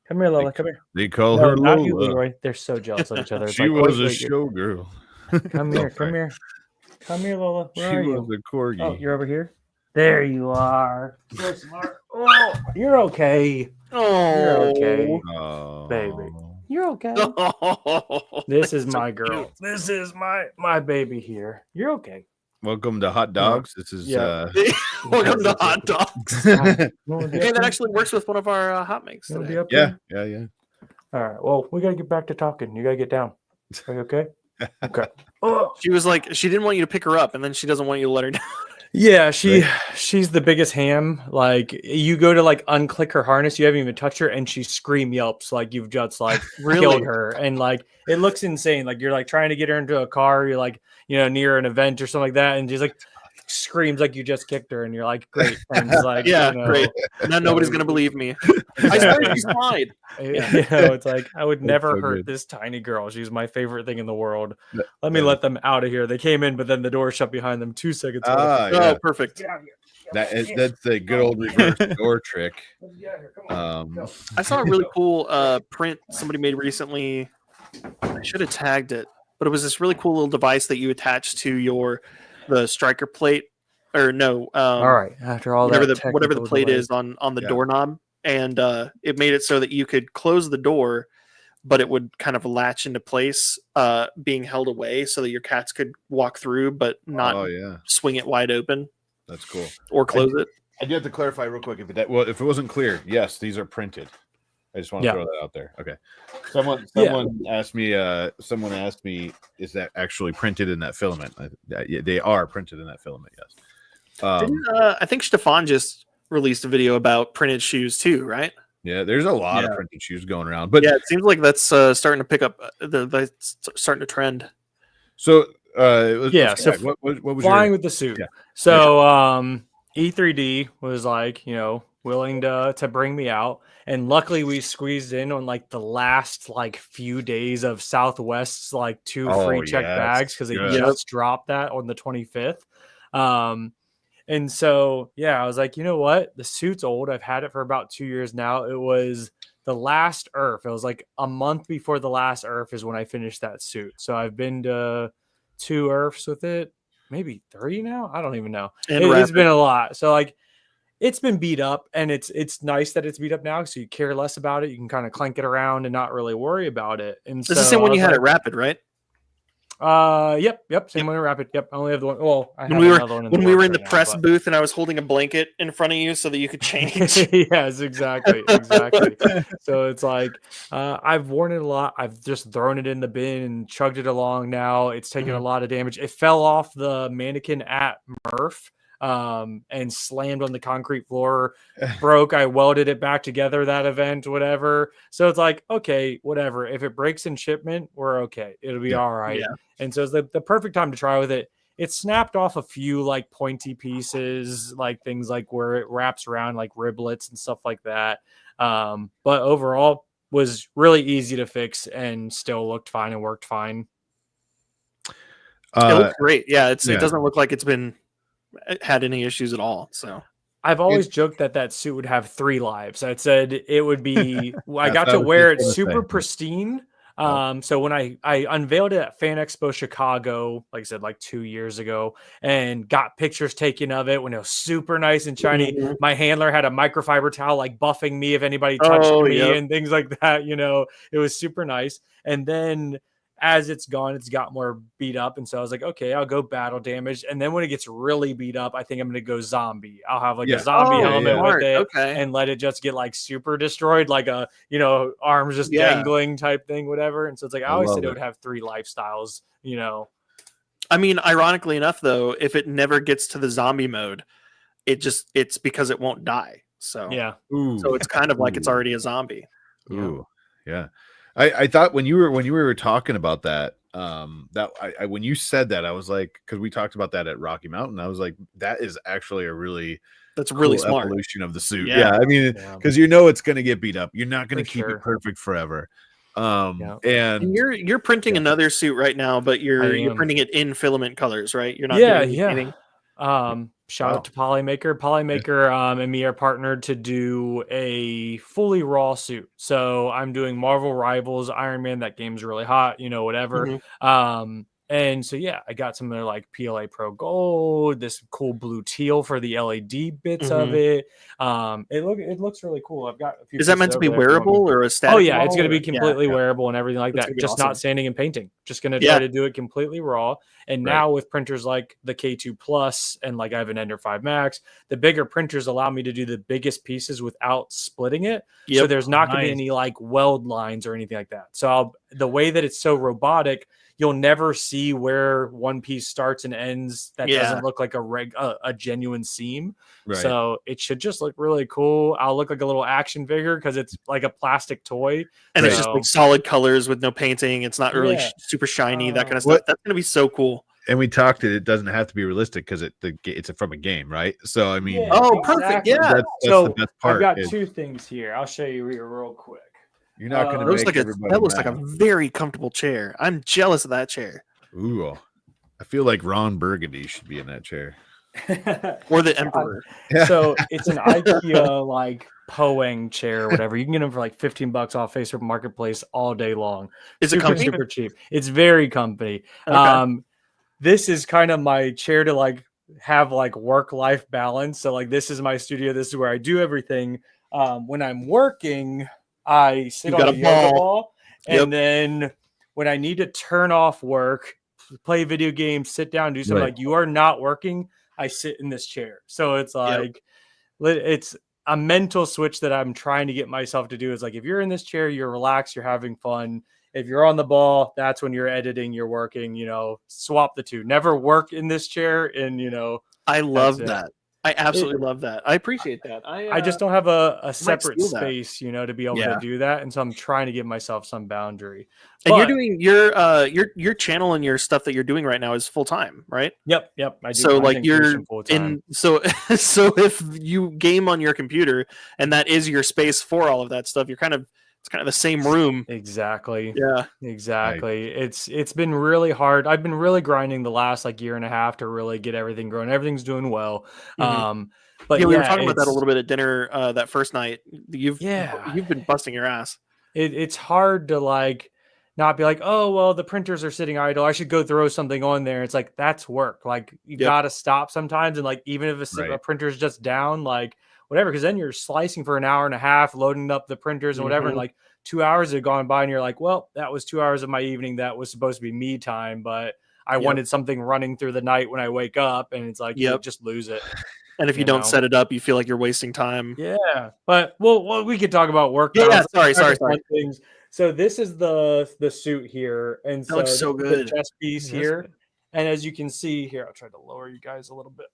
[SPEAKER 4] Come here, Lola. Come here.
[SPEAKER 1] They call her
[SPEAKER 4] not
[SPEAKER 1] Lola.
[SPEAKER 4] You, Leroy. They're so jealous of each other.
[SPEAKER 1] She was a showgirl.
[SPEAKER 4] Come here. Come here. Come here, Lola. Where are you?
[SPEAKER 1] Was a corgi.
[SPEAKER 4] Oh, you're over here? There you are. So smart. Oh, you're okay.
[SPEAKER 2] Oh,
[SPEAKER 4] you're okay,
[SPEAKER 1] Oh.
[SPEAKER 4] baby. You're okay. This is my girl. This is my baby here. You're okay.
[SPEAKER 1] Welcome to Hot Dogs. This is
[SPEAKER 2] welcome to Hot Dogs. Hey, that actually works with one of our hot makes.
[SPEAKER 1] Yeah.
[SPEAKER 4] All right. Well, we gotta get back to talking. You gotta get down. Are you okay? Okay.
[SPEAKER 2] She was like, she didn't want you to pick her up, and then she doesn't want you to let her down.
[SPEAKER 4] Yeah, she's the biggest ham. Like, you go to like unclick her harness, you haven't even touched her, and she yelps like you've just like killed her, and like it looks insane. Like you're like trying to get her into a car, you're like near an event or something like that, and she's like screams like you just kicked her, and you're like, great. And it's like,
[SPEAKER 2] great. Now nobody's gonna believe me. I started to slide.
[SPEAKER 4] It's like I would never hurt this tiny girl. She's my favorite thing in the world. Let me let them out of here. They came in, but then the door shut behind them 2 seconds.
[SPEAKER 2] Oh, perfect.
[SPEAKER 1] That's a good old reverse door trick.
[SPEAKER 2] I saw a really cool print somebody made recently. I should have tagged it, but it was this really cool little device that you attach to the striker plate, or no.
[SPEAKER 4] All right. After all
[SPEAKER 2] whatever
[SPEAKER 4] that,
[SPEAKER 2] whatever the plate is on the doorknob, and it made it so that you could close the door, but it would kind of latch into place, being held away, so that your cats could walk through, but not swing it wide open.
[SPEAKER 1] That's cool.
[SPEAKER 2] Or close it.
[SPEAKER 1] I do have to clarify real quick if it wasn't clear. Yes, these are printed. I just want to throw that out there. Okay. Someone asked me. Someone asked me, "Is that actually printed in that filament?" They are printed in that filament. Yes.
[SPEAKER 2] I think Stefan just released a video about printed shoes too, right?
[SPEAKER 1] Yeah, there's a lot of printed shoes going around, but
[SPEAKER 2] it seems like that's starting to pick up. That's starting to trend.
[SPEAKER 1] So,
[SPEAKER 4] So
[SPEAKER 1] what was
[SPEAKER 4] flying with the suit? Yeah. So, E3D was like, willing to bring me out, and luckily we squeezed in on like the last like few days of Southwest's like 2 free check bags, because they just dropped that on the 25th. And so I was like, you know what, the suit's old. I've had it for about 2 years now. It was the last ERF. It was like a month before the last ERF is when I finished that suit. So I've been to 2 ERFs with it, maybe 3 now. I don't even know. It's been a lot. So like, it's been beat up, and it's nice that it's beat up now, so you care less about it. You can kind of clank it around and not really worry about it. And
[SPEAKER 2] this is the same one you had at Rapid, right?
[SPEAKER 4] Yep. Same one at Rapid. Yep. I only have the one. Well,
[SPEAKER 2] when we were in the press booth, and I was holding a blanket in front of you so that you could change.
[SPEAKER 4] Yes, exactly. So it's like I've worn it a lot. I've just thrown it in the bin and chugged it along. Now it's taken a lot of damage. It fell off the mannequin at Murph. And slammed on the concrete floor, broke. I welded it back together that event, whatever. So it's like, okay, whatever. If it breaks in shipment, we're okay. It'll be all right. Yeah. And so it's the perfect time to try with it. It snapped off a few like pointy pieces, like things like where it wraps around like riblets and stuff like that. But overall was really easy to fix and still looked fine and worked fine.
[SPEAKER 2] It looks great. Yeah. It doesn't look like it's been had any issues at all. So
[SPEAKER 4] I've always joked that suit would have 3 lives. I said it would be. I got to
[SPEAKER 1] was
[SPEAKER 4] wear
[SPEAKER 1] just
[SPEAKER 4] it
[SPEAKER 1] gonna
[SPEAKER 4] super
[SPEAKER 1] say.
[SPEAKER 4] pristine. So when I unveiled it at Fan Expo Chicago, like I said, like 2 years ago, and got pictures taken of it when it was super nice and shiny.
[SPEAKER 2] Mhm.
[SPEAKER 4] My handler had a microfiber towel like buffing me if anybody touched me and things like that. You know, it was super nice. And then as it's gone, it's got more beat up. And so I was like, okay, I'll go battle damage. And then when it gets really beat up, I think I'm going to go zombie. I'll have like a zombie helmet with it and let it just get like super destroyed, like a, you know, arms just dangling type thing, whatever. And so it's like, I always said it would have 3 lifestyles, you know.
[SPEAKER 2] I mean, ironically enough, though, if it never gets to the zombie mode, it's because it won't die. So
[SPEAKER 4] yeah.
[SPEAKER 2] So it's kind of like it's already a zombie.
[SPEAKER 1] Ooh, yeah. I thought when you were talking about that, when you said that, I was like, because we talked about that at Rocky Mountain, I was like, that is actually a really
[SPEAKER 2] really smart
[SPEAKER 1] evolution of the suit. Yeah, I mean, because it's going to get beat up. You're not going to keep it perfect forever. And
[SPEAKER 2] you're printing another suit right now, but you're printing it in filament colors, right? You're not doing anything.
[SPEAKER 4] Shout out to Polymaker. Polymaker and me are partnered to do a fully raw suit. So I'm doing Marvel Rivals, Iron Man. That game's really hot, you know, whatever. And so I got some of their like PLA Pro Gold, this cool blue teal for the LED bits of it. It looks really cool. I've got a few.
[SPEAKER 2] Is that meant to be wearable or a static?
[SPEAKER 4] Oh yeah, it's going to be completely wearable and everything like that. Just not sanding and painting. Just going to try to do it completely raw. And now with printers like the K2 Plus and like I have an Ender 5 Max, the bigger printers allow me to do the biggest pieces without splitting it. So there's not going to be any like weld lines or anything like that. So the way that it's so robotic, you'll never see where one piece starts and ends. That doesn't look like a genuine seam. Right. So it should just look really cool. I'll look like a little action figure because it's like a plastic toy.
[SPEAKER 2] And it's just like solid colors with no painting. It's not really super shiny, that kind of stuff. That's going to be so cool.
[SPEAKER 1] And we talked it doesn't have to be realistic because it's from a game, right? So I mean,
[SPEAKER 2] perfect. Yeah.
[SPEAKER 1] That's the best part.
[SPEAKER 4] I've got 2 things here. I'll show you real quick.
[SPEAKER 1] You're not going to make everybody
[SPEAKER 2] that looks like a very comfortable chair. I'm jealous of that chair.
[SPEAKER 1] Ooh, I feel like Ron Burgundy should be in that chair.
[SPEAKER 2] Or the Emperor.
[SPEAKER 4] So it's an IKEA like Poeng chair or whatever. You can get them for like $15 off Facebook Marketplace all day long.
[SPEAKER 2] Is it comfy?
[SPEAKER 4] Super cheap. It's very comfy. Okay. This is kind of my chair to like have like work-life balance. So like this is my studio. This is where I do everything. When I'm working, I sit on a yoga ball, and then when I need to turn off work, play video games, sit down, do something like you are not working, I sit in this chair. So it's like it's a mental switch that I'm trying to get myself to do. Is like if you're in this chair, you're relaxed, you're having fun. If you're on the ball, that's when you're editing, you're working. You know, swap the two. Never work in this chair, and you know.
[SPEAKER 2] I love that. I absolutely love that. I appreciate that.
[SPEAKER 4] I just don't have a separate space, you know, to be able to do that, and so I'm trying to give myself some boundary.
[SPEAKER 2] And you're doing your channel and your stuff that you're doing right now is full time, right?
[SPEAKER 4] Yep. I do
[SPEAKER 2] so like you're in so if you game on your computer and that is your space for all of that stuff, it's kind of the same room.
[SPEAKER 4] Exactly.
[SPEAKER 2] Yeah.
[SPEAKER 4] Exactly. Right. It's been really hard. I've been really grinding the last like year and a half to really get everything growing. Everything's doing well. But
[SPEAKER 2] we were talking about that a little bit at dinner that first night. You've been busting your ass.
[SPEAKER 4] It's hard to like not be like, oh well, the printers are sitting idle, I should go throw something on there. It's like that's work. Like you gotta stop sometimes, and like even if a printer's just down, like whatever, because then you're slicing for an hour and a half, loading up the printers and whatever, and like 2 hours have gone by, and you're like, well, that was 2 hours of my evening that was supposed to be me time, but I wanted something running through the night when I wake up, and it's like you just lose it.
[SPEAKER 2] And if you don't set it up, you feel like you're wasting time.
[SPEAKER 4] Yeah, but well we could talk about work.
[SPEAKER 2] Yeah, sorry.
[SPEAKER 4] Things. So this is the suit here, and so
[SPEAKER 2] looks so good.
[SPEAKER 4] The chest piece here, and as you can see here, I'll try to lower you guys a little bit.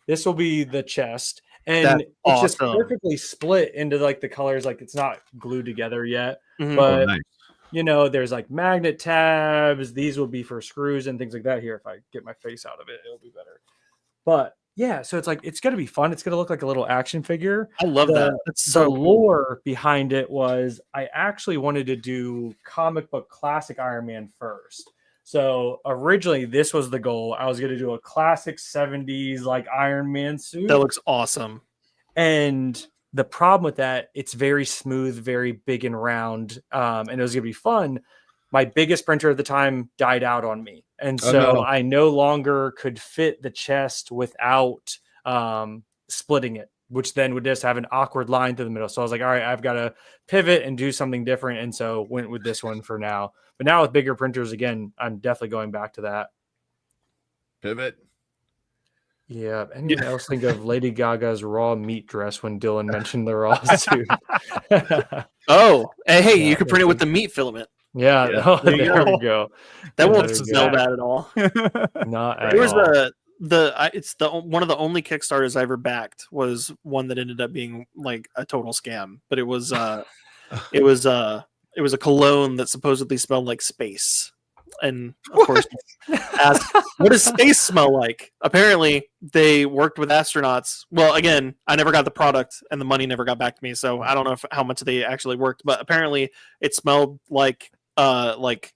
[SPEAKER 4] This will be the chest, and it's just perfectly split into like the colors. Like it's not glued together yet, but you know, there's like magnet tabs. These will be for screws and things like that. Here, if I get my face out of it, it'll be better. But yeah, so it's like it's gonna be fun. It's gonna look like a little action figure.
[SPEAKER 2] I love that. That's so
[SPEAKER 4] the lore behind it was I actually wanted to do comic book classic Iron Man first. So originally this was the goal. I was going to do a classic 70s like Iron Man suit.
[SPEAKER 2] That looks awesome.
[SPEAKER 4] And the problem with that, it's very smooth, very big and round. And it was going to be fun. My biggest printer at the time died out on me. And so I no longer could fit the chest without splitting it, which then would just have an awkward line through the middle. So I was like, all right, I've got to pivot and do something different. And so went with this one for now. But now with bigger printers, again, I'm definitely going back to that.
[SPEAKER 1] Pivot.
[SPEAKER 4] Yeah. Anyone else think of Lady Gaga's raw meat dress when Dylan mentioned the raw suit?
[SPEAKER 2] Oh, hey, you could print it with the meat filament.
[SPEAKER 4] Yeah. Oh, there we go.
[SPEAKER 2] That won't smell bad at all.
[SPEAKER 4] Not at
[SPEAKER 2] it was
[SPEAKER 4] all.
[SPEAKER 2] It's one of the only Kickstarters I ever backed was one that ended up being like a total scam, but it was it was a cologne that supposedly smelled like space. And of course, asked, what does space smell like? Apparently, they worked with astronauts. Well, again, I never got the product, and the money never got back to me, so I don't know how much they actually worked. But apparently, it smelled like tech,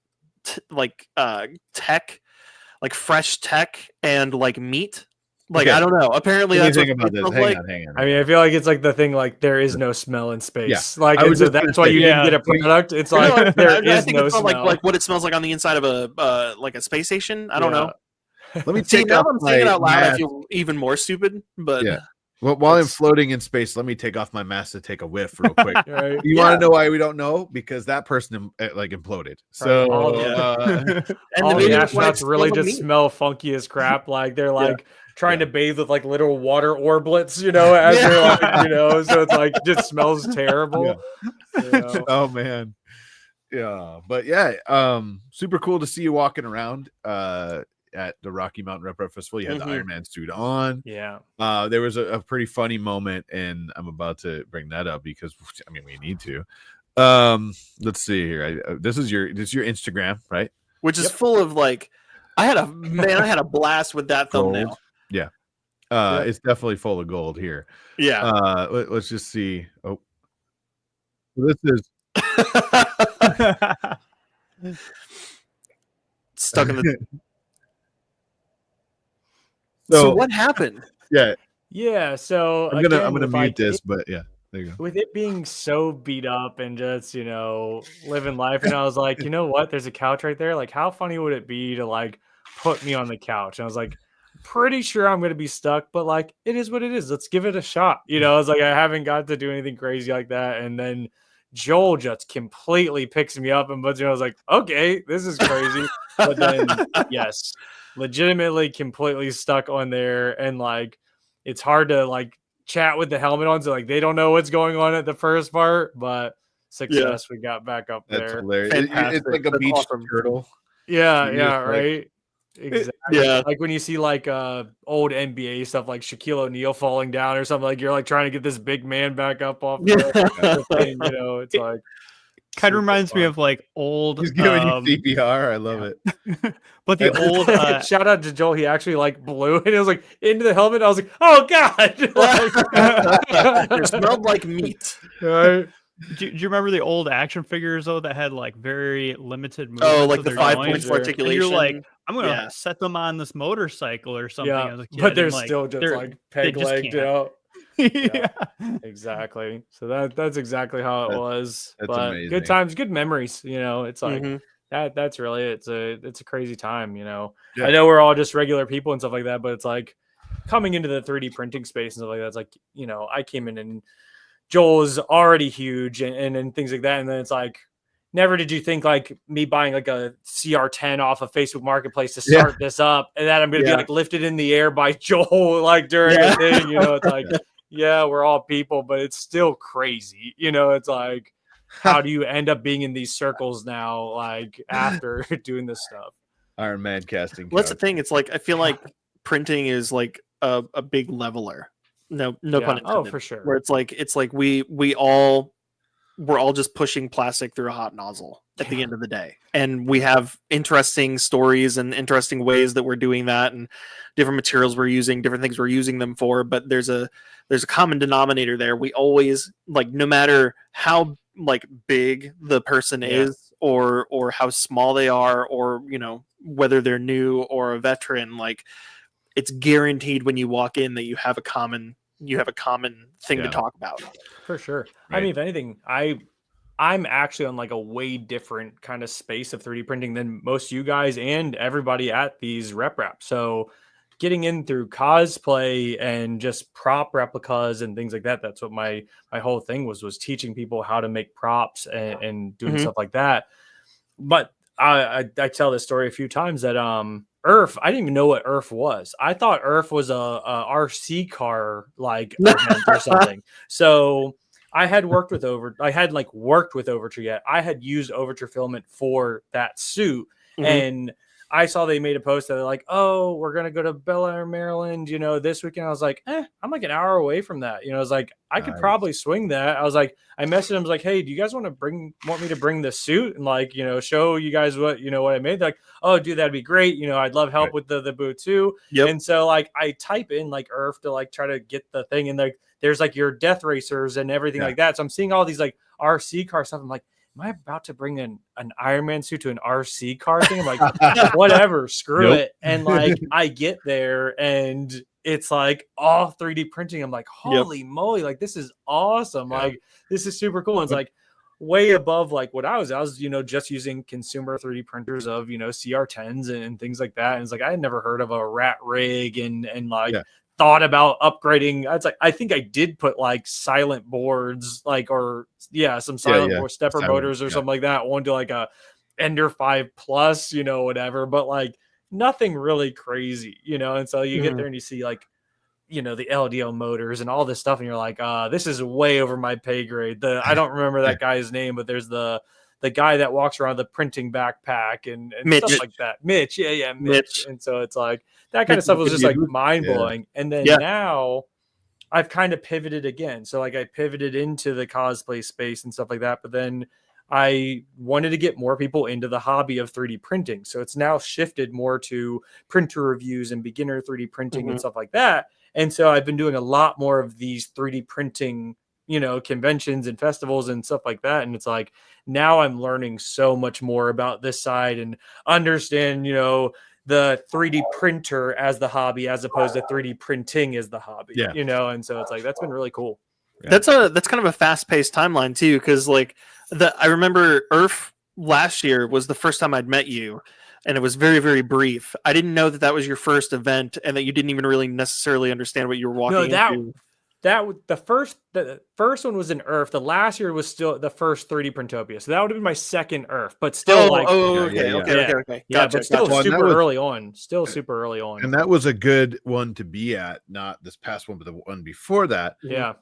[SPEAKER 2] like fresh tech, and like meat. Like, I don't know. Apparently, that's what
[SPEAKER 1] about this. Hang on.
[SPEAKER 4] I mean, I feel like it's like the thing, like there is no smell in space.
[SPEAKER 1] Yeah.
[SPEAKER 4] Like, so that's why you didn't get a product. It's like there is no smell.
[SPEAKER 2] Like what it smells like on the inside of a like a space station. I don't know.
[SPEAKER 1] Let me take
[SPEAKER 2] now
[SPEAKER 1] off
[SPEAKER 2] I'm saying it out loud.
[SPEAKER 1] mask.
[SPEAKER 2] I feel even more stupid. But
[SPEAKER 1] yeah. Well, while I'm floating in space, let me take off my mask to take a whiff real quick.
[SPEAKER 4] Right.
[SPEAKER 1] You want to know why we don't know? Because that person like imploded. So
[SPEAKER 4] and all the astronauts really just smell funky as crap. Like they're like trying to bathe with like little water orblets, you know, as they're like, you know, so it's like just smells terrible.
[SPEAKER 1] You know? Oh man. Yeah. But yeah, super cool to see you walking around at the Rocky Mountain Rep Festival. You had the Iron Man suit on.
[SPEAKER 4] Yeah.
[SPEAKER 1] There was a pretty funny moment, and I'm about to bring that up because I mean we need to. Let's see here. This is your Instagram, right?
[SPEAKER 2] Which is full of like I had a blast with that thumbnail.
[SPEAKER 1] Yeah. It's definitely full of gold here.
[SPEAKER 2] Yeah.
[SPEAKER 1] Let's just see. Oh. This is
[SPEAKER 2] stuck in the So what happened?
[SPEAKER 4] Yeah, so
[SPEAKER 1] I'm gonna mute this, but yeah, there you go.
[SPEAKER 4] With it being so beat up and just, you know, living life, and I was like, you know what? There's a couch right there. Like, how funny would it be to like put me on the couch? And I was like, pretty sure I'm gonna be stuck, but like it is what it is. Let's give it a shot. You know, I was like, I haven't got to do anything crazy like that. And then Joel just completely picks me up and puts me. I was like, okay, this is crazy. But then yes, legitimately completely stuck on there, and like it's hard to like chat with the helmet on, so like they don't know what's going on at the first part, but success, we got back up there.
[SPEAKER 1] That's hilarious. It's like a beach turtle.
[SPEAKER 4] Yeah, right. Exactly.
[SPEAKER 2] Yeah,
[SPEAKER 4] like when you see like old NBA stuff, like Shaquille O'Neal falling down or something, like you're like trying to get this big man back up off the thing, you know. It's like
[SPEAKER 3] kind of reminds me of like old.
[SPEAKER 1] He's giving you CPR. I love it.
[SPEAKER 3] But the old
[SPEAKER 4] shout out to Joel. He actually like blew and it was like into the helmet. I was like, oh god,
[SPEAKER 2] it smelled like meat.
[SPEAKER 4] Right.
[SPEAKER 3] Do you remember the old action figures though that had like very limited movement?
[SPEAKER 2] Oh, like the 5 points for articulation.
[SPEAKER 3] And you're like, I'm gonna set them on this motorcycle or something.
[SPEAKER 4] Yeah,
[SPEAKER 3] as a kid,
[SPEAKER 4] but they're still just like peg-legged out.
[SPEAKER 3] Yeah,
[SPEAKER 4] exactly. So that's exactly how it was.
[SPEAKER 1] That's
[SPEAKER 4] but
[SPEAKER 1] amazing.
[SPEAKER 4] Good times, good memories. You know, it's like that's really it's a crazy time. You know, I know we're all just regular people and stuff like that, but it's like coming into the 3D printing space and stuff like that. It's like, you know, I came in and Joel is already huge and things like that, and then it's like, never did you think like me buying like a CR10 off of Facebook Marketplace to start this up, and that I'm going to be like lifted in the air by Joel like during a thing, you know. It's like, we're all people, but it's still crazy, you know. It's like, how do you end up being in these circles now, like after doing this stuff?
[SPEAKER 1] Iron Man casting.
[SPEAKER 2] What's the thing? It's like I feel like printing is like a big leveler. No pun intended.
[SPEAKER 4] Oh, for sure.
[SPEAKER 2] Where it's like we're all just pushing plastic through a hot nozzle at the end of the day, and we have interesting stories and interesting ways that we're doing that, and different materials we're using, different things we're using them for. But there's a common denominator there. We always, like, no matter how like big the person is or how small they are, or, you know, whether they're new or a veteran, like it's guaranteed when you walk in that you have a common thing to talk about.
[SPEAKER 4] For sure.
[SPEAKER 1] Right.
[SPEAKER 4] I mean, if anything, I'm actually on like a way different kind of space of 3D printing than most of you guys and everybody at these rep. So getting in through cosplay and just prop replicas and things like that. That's what my whole thing was teaching people how to make props and doing stuff like that. But I tell this story a few times that Earth, I didn't even know what Earth was. I thought Earth was a RC car like event or something. So I had worked with Overture yet. I had used Overture filament for that suit, and I saw they made a post that they're like, "Oh, we're gonna go to Bel Air, Maryland, this weekend." I was like, I'm like an hour away from that. I was like, I could probably swing that. I was like, I messaged them, I was like, "Hey, do you guys want me to bring the suit and like, show you guys what what I made?" They're like, "Oh, dude, that'd be great. I'd love help with the boot too." Yep. And so like I type in like Earth to like try to get the thing, and like there's like your death racers and everything like that. So I'm seeing all these like RC car stuff. I'm like, am I about to bring an Iron Man suit to an RC car thing? I'm like, whatever, screw it. And like, I get there and it's like all 3D printing. I'm like, holy moly, like this is awesome. Like this is super cool. And it's like way above like what I was, just using consumer 3D printers of, CR10s and ththings like that. And it's like, I had never heard of a rat rig and like, thought about upgrading. I think I did put like silent boards, like, or some silent board stepper motors or something like that. One to like a Ender 5 Plus, whatever, but like nothing really crazy, and so you get there and you see like, the LDO motors and all this stuff, and you're like, this is way over my pay grade. I don't remember that guy's name, but there's the guy that walks around the printing backpack and stuff like that. Mitch. Mitch. And so it's like that kind of stuff was just like mind blowing. And then now I've kind of pivoted again. So like I pivoted into the cosplay space and stuff like that. But then I wanted to get more people into the hobby of 3D printing. So it's now shifted more to printer reviews and beginner 3D printing and stuff like that. And so I've been doing a lot more of these 3D printing conventions and festivals and stuff like that. And it's like, now I'm learning so much more about this side and understand, the 3D printer as the hobby, as opposed to 3D printing as the hobby, and so it's like, that's been really cool.
[SPEAKER 2] Yeah. That's kind of a fast paced timeline too. Cause like I remember Earth last year was the first time I'd met you, and it was very, very brief. I didn't know that was your first event and that you didn't even really necessarily understand what you were walking into.
[SPEAKER 4] The first one was in Earth. The last year was still the first 3D Printopia. So that would have been my second Earth, but still
[SPEAKER 2] okay.
[SPEAKER 4] Yeah, but still super early on. Still super early on.
[SPEAKER 1] And that was a good one to be at, not this past one, but the one before that.
[SPEAKER 4] Yeah.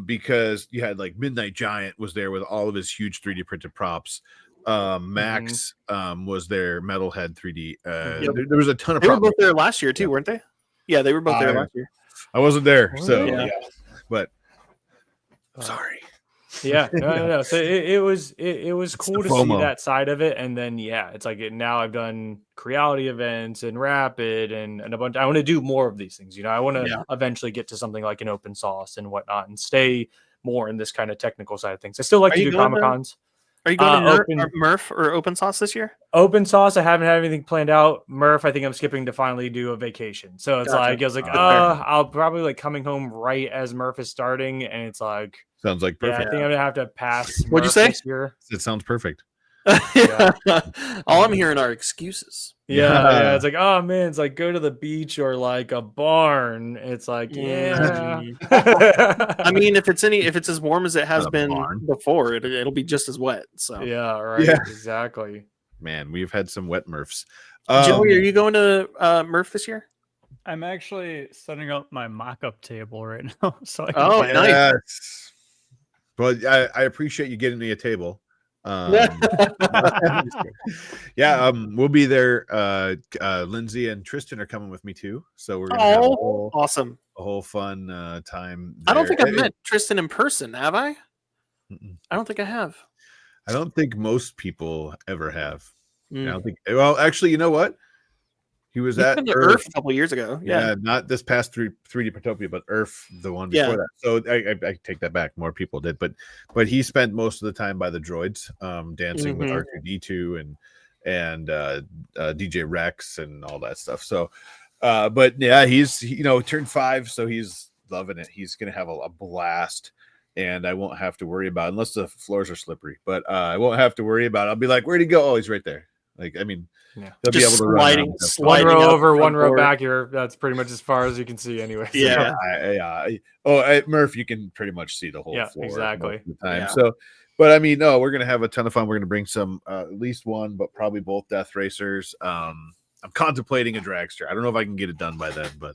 [SPEAKER 1] Because you had like Midnight Giant was there with all of his huge 3D printed props. Max was there, Metalhead 3D. There was a ton of
[SPEAKER 2] props. They were both there last year too, weren't they? Yeah, they were both there last year.
[SPEAKER 1] I wasn't there, so but sorry.
[SPEAKER 4] No. So it was cool to see that side of it, and then it's like now I've done Creality events and Rapid and a bunch. I want to do more of these things. I want to eventually get to something like an open source and whatnot, and stay more in this kind of technical side of things. I still like to do Comic Cons.
[SPEAKER 2] Are you going to Murph or Open Sauce this year?
[SPEAKER 4] Open Sauce, I haven't had anything planned out. Murph, I think I'm skipping to finally do a vacation. So it's like, I was like, I'll probably like coming home right as Murph is starting. And it's like,
[SPEAKER 1] sounds like perfect.
[SPEAKER 4] I think I'm going to have to pass.
[SPEAKER 1] What'd you say? This year. It sounds perfect.
[SPEAKER 2] All I'm hearing are excuses.
[SPEAKER 4] Yeah. It's like, oh man, it's like go to the beach or like a barn. It's like,
[SPEAKER 2] I mean, if it's as warm as it has been before, it'll be just as wet. So
[SPEAKER 4] exactly.
[SPEAKER 1] Man, we've had some wet Murphs.
[SPEAKER 2] Joey, are you going to Murph this year?
[SPEAKER 3] I'm actually setting up my mock-up table right now. So
[SPEAKER 2] nice.
[SPEAKER 1] Well, I appreciate you getting me a table. We'll be there. Lindsay and Tristan are coming with me too, so we're gonna have a whole fun time there.
[SPEAKER 2] I don't think I've met Tristan in person, have I? I don't think I have.
[SPEAKER 1] I don't think most people ever have. I don't think. Well, actually, you know what? He was at
[SPEAKER 2] Earth a couple years ago.
[SPEAKER 1] Yeah, not this past 3D Printopia, but Earth, the one before that. So I take that back. More people did, but he spent most of the time by the droids, dancing with R2D2 and DJ Rex and all that stuff. So, but yeah, he's turned 5, so he's loving it. He's gonna have a blast, and I won't have to worry about, unless the floors are slippery. But I won't have to worry about it. I'll be like, where'd he go? Oh, he's right there. Like, I mean, they'll be able to run
[SPEAKER 4] one row over, one row back. That's pretty much as far as you can see, anyway.
[SPEAKER 2] Yeah.
[SPEAKER 1] Murph, you can pretty much see the whole floor
[SPEAKER 4] exactly.
[SPEAKER 1] most of the time. Yeah. So, but I mean, no, we're gonna have a ton of fun. We're gonna bring some, at least one, but probably both death racers. I'm contemplating a dragster. I don't know if I can get it done by then, but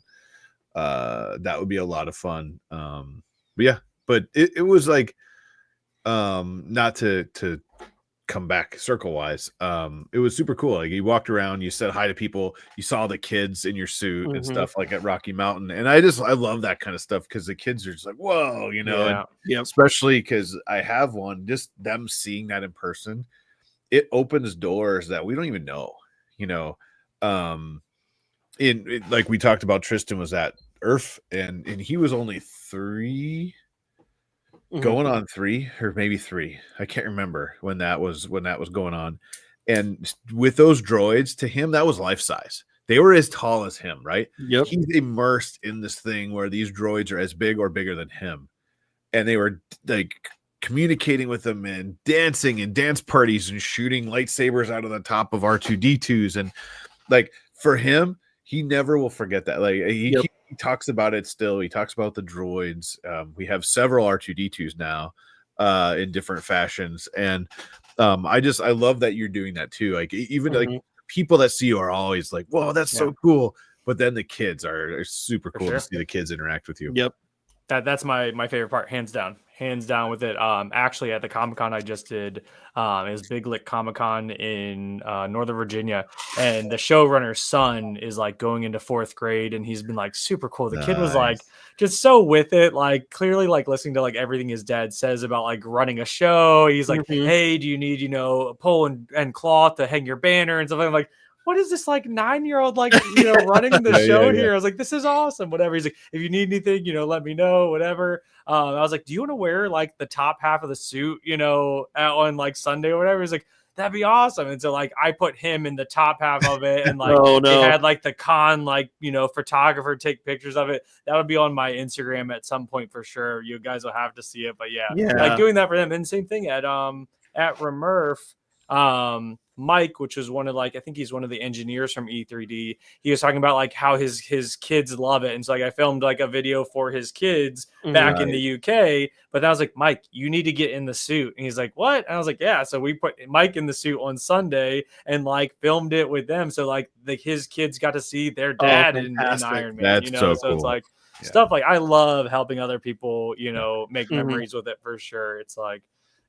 [SPEAKER 1] that would be a lot of fun. But yeah, but it was like, not to come back circle wise, it was super cool. Like, you walked around, you said hi to people, you saw the kids in your suit and stuff, like at Rocky Mountain, and I love that kind of stuff, because the kids are just like, whoa, and especially because I have one, just them seeing that in person, it opens doors that we don't even know, in like we talked about, Tristan was at IRF, and he was only 3, going on 3, or maybe 3. I can't remember when that was going on. And with those droids, to him, that was life size. They were as tall as him, right?
[SPEAKER 2] Yep.
[SPEAKER 1] He's immersed in this thing where these droids are as big or bigger than him. And they were like communicating with them and dancing in dance parties and shooting lightsabers out of the top of R2D2s. And like, for him, he never will forget that. Like, he talks about it still. He talks about the droids. We have several R2D2s now, in different fashions, and I love that you're doing that too. Like, even like people that see you are always like, "Whoa, that's so cool!" But then the kids are super cool to see the kids interact with you.
[SPEAKER 2] Yep,
[SPEAKER 4] that's my favorite part, hands down with it. Actually, at the Comic-Con I just did, it was Big Lick Comic-Con in Northern Virginia, and the showrunner's son is like going into 4th grade, and he's been like super cool. The kid was like just so with it, like clearly like listening to like everything his dad says about like running a show. He's like, hey, do you need a pole and cloth to hang your banner and stuff? I'm like, what is this like 9-year-old like running the show here? I was like, this is awesome. Whatever. He's like, if you need anything, let me know. Whatever. I was like, do you want to wear like the top half of the suit, on like Sunday or whatever? He's like, that'd be awesome. And so like I put him in the top half of it, and like they had like the con photographer take pictures of it. That would be on my Instagram at some point for sure. You guys will have to see it. But yeah. Like doing that for them. And same thing at Remurf. Mike, which was one of I think he's one of the engineers from E3D. He was talking about like how his kids love it. And so like I filmed like a video for his kids back in the UK, but I was like, Mike, you need to get in the suit. And he's like, what? And I was like, yeah. So we put Mike in the suit on Sunday and like filmed it with them. So like his kids got to see their dad in Iron Man,
[SPEAKER 1] That's so cool.
[SPEAKER 4] It's like stuff like I love helping other people, make memories with it for sure. It's like,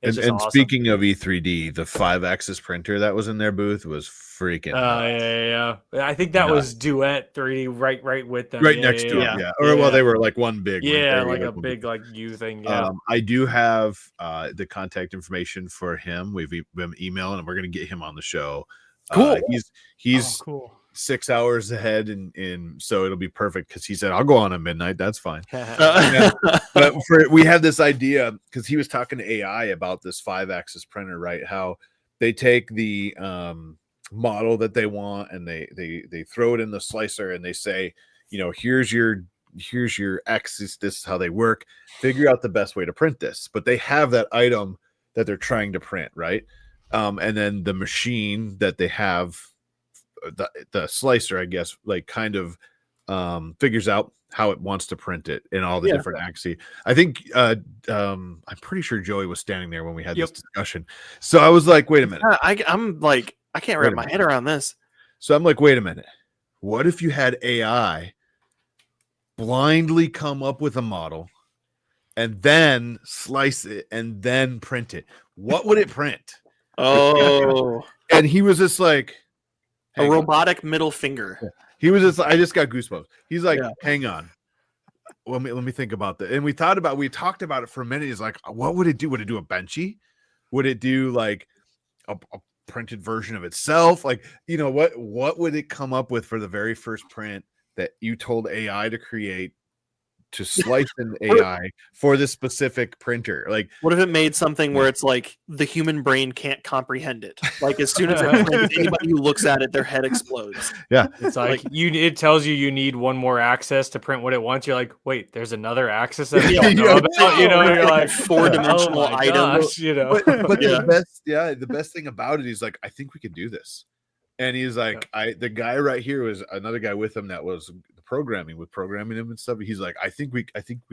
[SPEAKER 4] and
[SPEAKER 1] awesome. Speaking of E3D, the 5-axis printer that was in their booth was freaking.
[SPEAKER 4] Yeah. I think that was Duet 3D right with them.
[SPEAKER 1] Right next to them. Yeah. Or well, they were like one big.
[SPEAKER 4] Yeah, like a big like U thing. Yeah.
[SPEAKER 1] I do have the contact information for him. We've been emailing, and we're gonna get him on the show.
[SPEAKER 2] Cool.
[SPEAKER 1] He's
[SPEAKER 4] cool.
[SPEAKER 1] 6 hours ahead, and so it'll be perfect, because he said, I'll go on at midnight, that's fine. But we had this idea, because he was talking to AI about this 5-axis printer, right? How they take the model that they want, and they throw it in the slicer, and they say, here's your axis, this is how they work, figure out the best way to print this. But they have that item that they're trying to print, right? And then the machine that they have, the slicer, I guess, like kind of figures out how it wants to print it in all the different axes. I think I'm pretty sure Joey was standing there when we had this discussion. So I was like, wait a minute.
[SPEAKER 2] I'm like, I can't wrap my head around this.
[SPEAKER 1] So I'm like, wait a minute. What if you had AI blindly come up with a model and then slice it and then print it? What would it print?
[SPEAKER 2] Oh.
[SPEAKER 1] And he was just like,
[SPEAKER 2] a robotic middle finger.
[SPEAKER 1] Yeah. He was just, I just got goosebumps. He's like, hang on. Let me think about that. And we talked about it for a minute. He's like, what would it do? Would it do a benchy? Would it do like a printed version of itself? Like, what would it come up with for the very first print that you told AI to create to slice in AI for this specific printer. Like,
[SPEAKER 2] what if it made something where it's like the human brain can't comprehend it? Like as soon as it prints, anybody who looks at it, their head explodes.
[SPEAKER 1] Yeah,
[SPEAKER 4] it's like it tells you need one more access to print what it wants. You're like, wait, there's another access that you don't know about. You know, you're like
[SPEAKER 2] 4-dimensional items.
[SPEAKER 4] Gosh, you know,
[SPEAKER 1] but the best thing about it, he's like, I think we could do this. And he's like, the guy right here was another guy with him that was programming him and stuff. He's like, I think we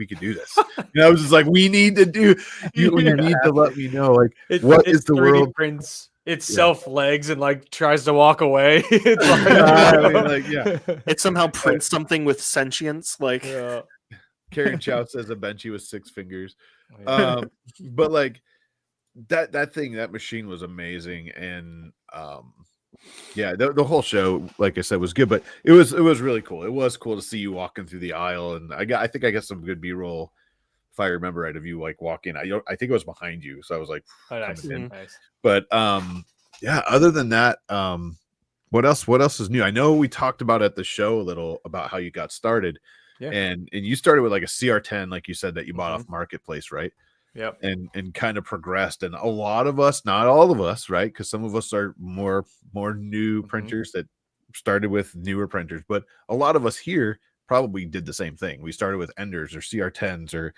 [SPEAKER 1] could do this. And I was just like, we need to do. You need to let me know, like, what is the
[SPEAKER 4] 3D
[SPEAKER 1] world
[SPEAKER 4] prints itself legs and like tries to walk away. It's like,
[SPEAKER 2] it somehow prints something with sentience. Like
[SPEAKER 1] Karen Chow says a benchy with 6 fingers. But like that machine was amazing, and the whole show, like I said, was good, but it was really cool. It was cool to see you walking through the aisle, and I think I got some good B-roll, if I remember right, of you like walking. I think it was behind you, so I was like,
[SPEAKER 4] nice.
[SPEAKER 1] But other than that, what else is new? I know we talked about at the show a little about how you got started, and you started with like a CR10, like you said, that you bought off Marketplace, right?
[SPEAKER 4] Yep.
[SPEAKER 1] And kind of progressed, and a lot of us, not all of us, right? Because some of us are more new printers that started with newer printers, but a lot of us here probably did the same thing. We started with Enders or CR10s or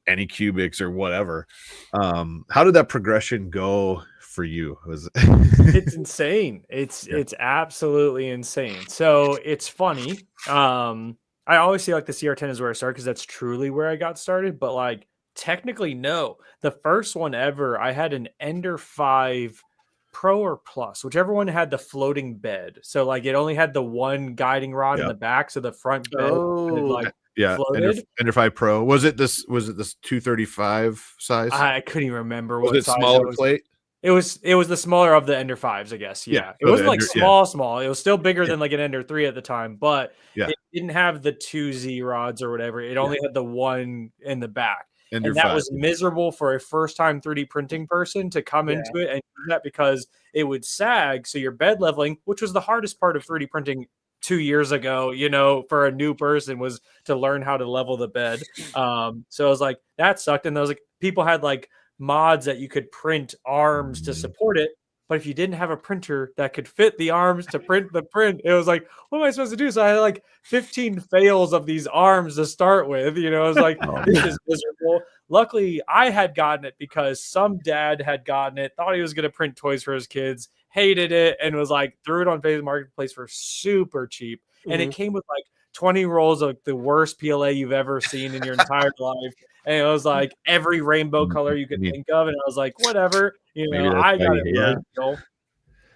[SPEAKER 1] Anycubics or whatever. How did that progression go for you?
[SPEAKER 4] It's insane. It's absolutely insane. So it's funny. I always say like the CR10 is where I started because that's truly where I got started, but like technically no. The first one ever, I had an Ender 5 Pro or Plus, whichever one had the floating bed. So like it only had the one guiding rod in the back, so the front bed floated.
[SPEAKER 1] Ender 5 Pro. Was it this 235 size?
[SPEAKER 4] I couldn't even remember.
[SPEAKER 1] Was it smaller plate?
[SPEAKER 4] It was the smaller of the Ender 5s, I guess. Yeah. It wasn't like small. It was still bigger than like an Ender 3 at the time, but it didn't have the 2Z rods or whatever. It only had the one in the back. And that was miserable for a first-time 3D printing person to come into it and do that because it would sag. So your bed leveling, which was the hardest part of 3D printing 2 years ago, you know, for a new person, was to learn how to level the bed. So I was like, that sucked. And there was like, people had like mods that you could print arms to support it. But if you didn't have a printer that could fit the arms to print the print, it was like, what am I supposed to do? So I had like 15 fails of these arms to start with. You know, I was like, this is miserable. Luckily, I had gotten it because some dad had gotten it, thought he was going to print toys for his kids, hated it, and was like, threw it on Facebook Marketplace for super cheap. And it came with like 20 rolls of the worst PLA you've ever seen in your entire life. And it was like every rainbow color you could think of. And I was like, whatever, you know, I got it.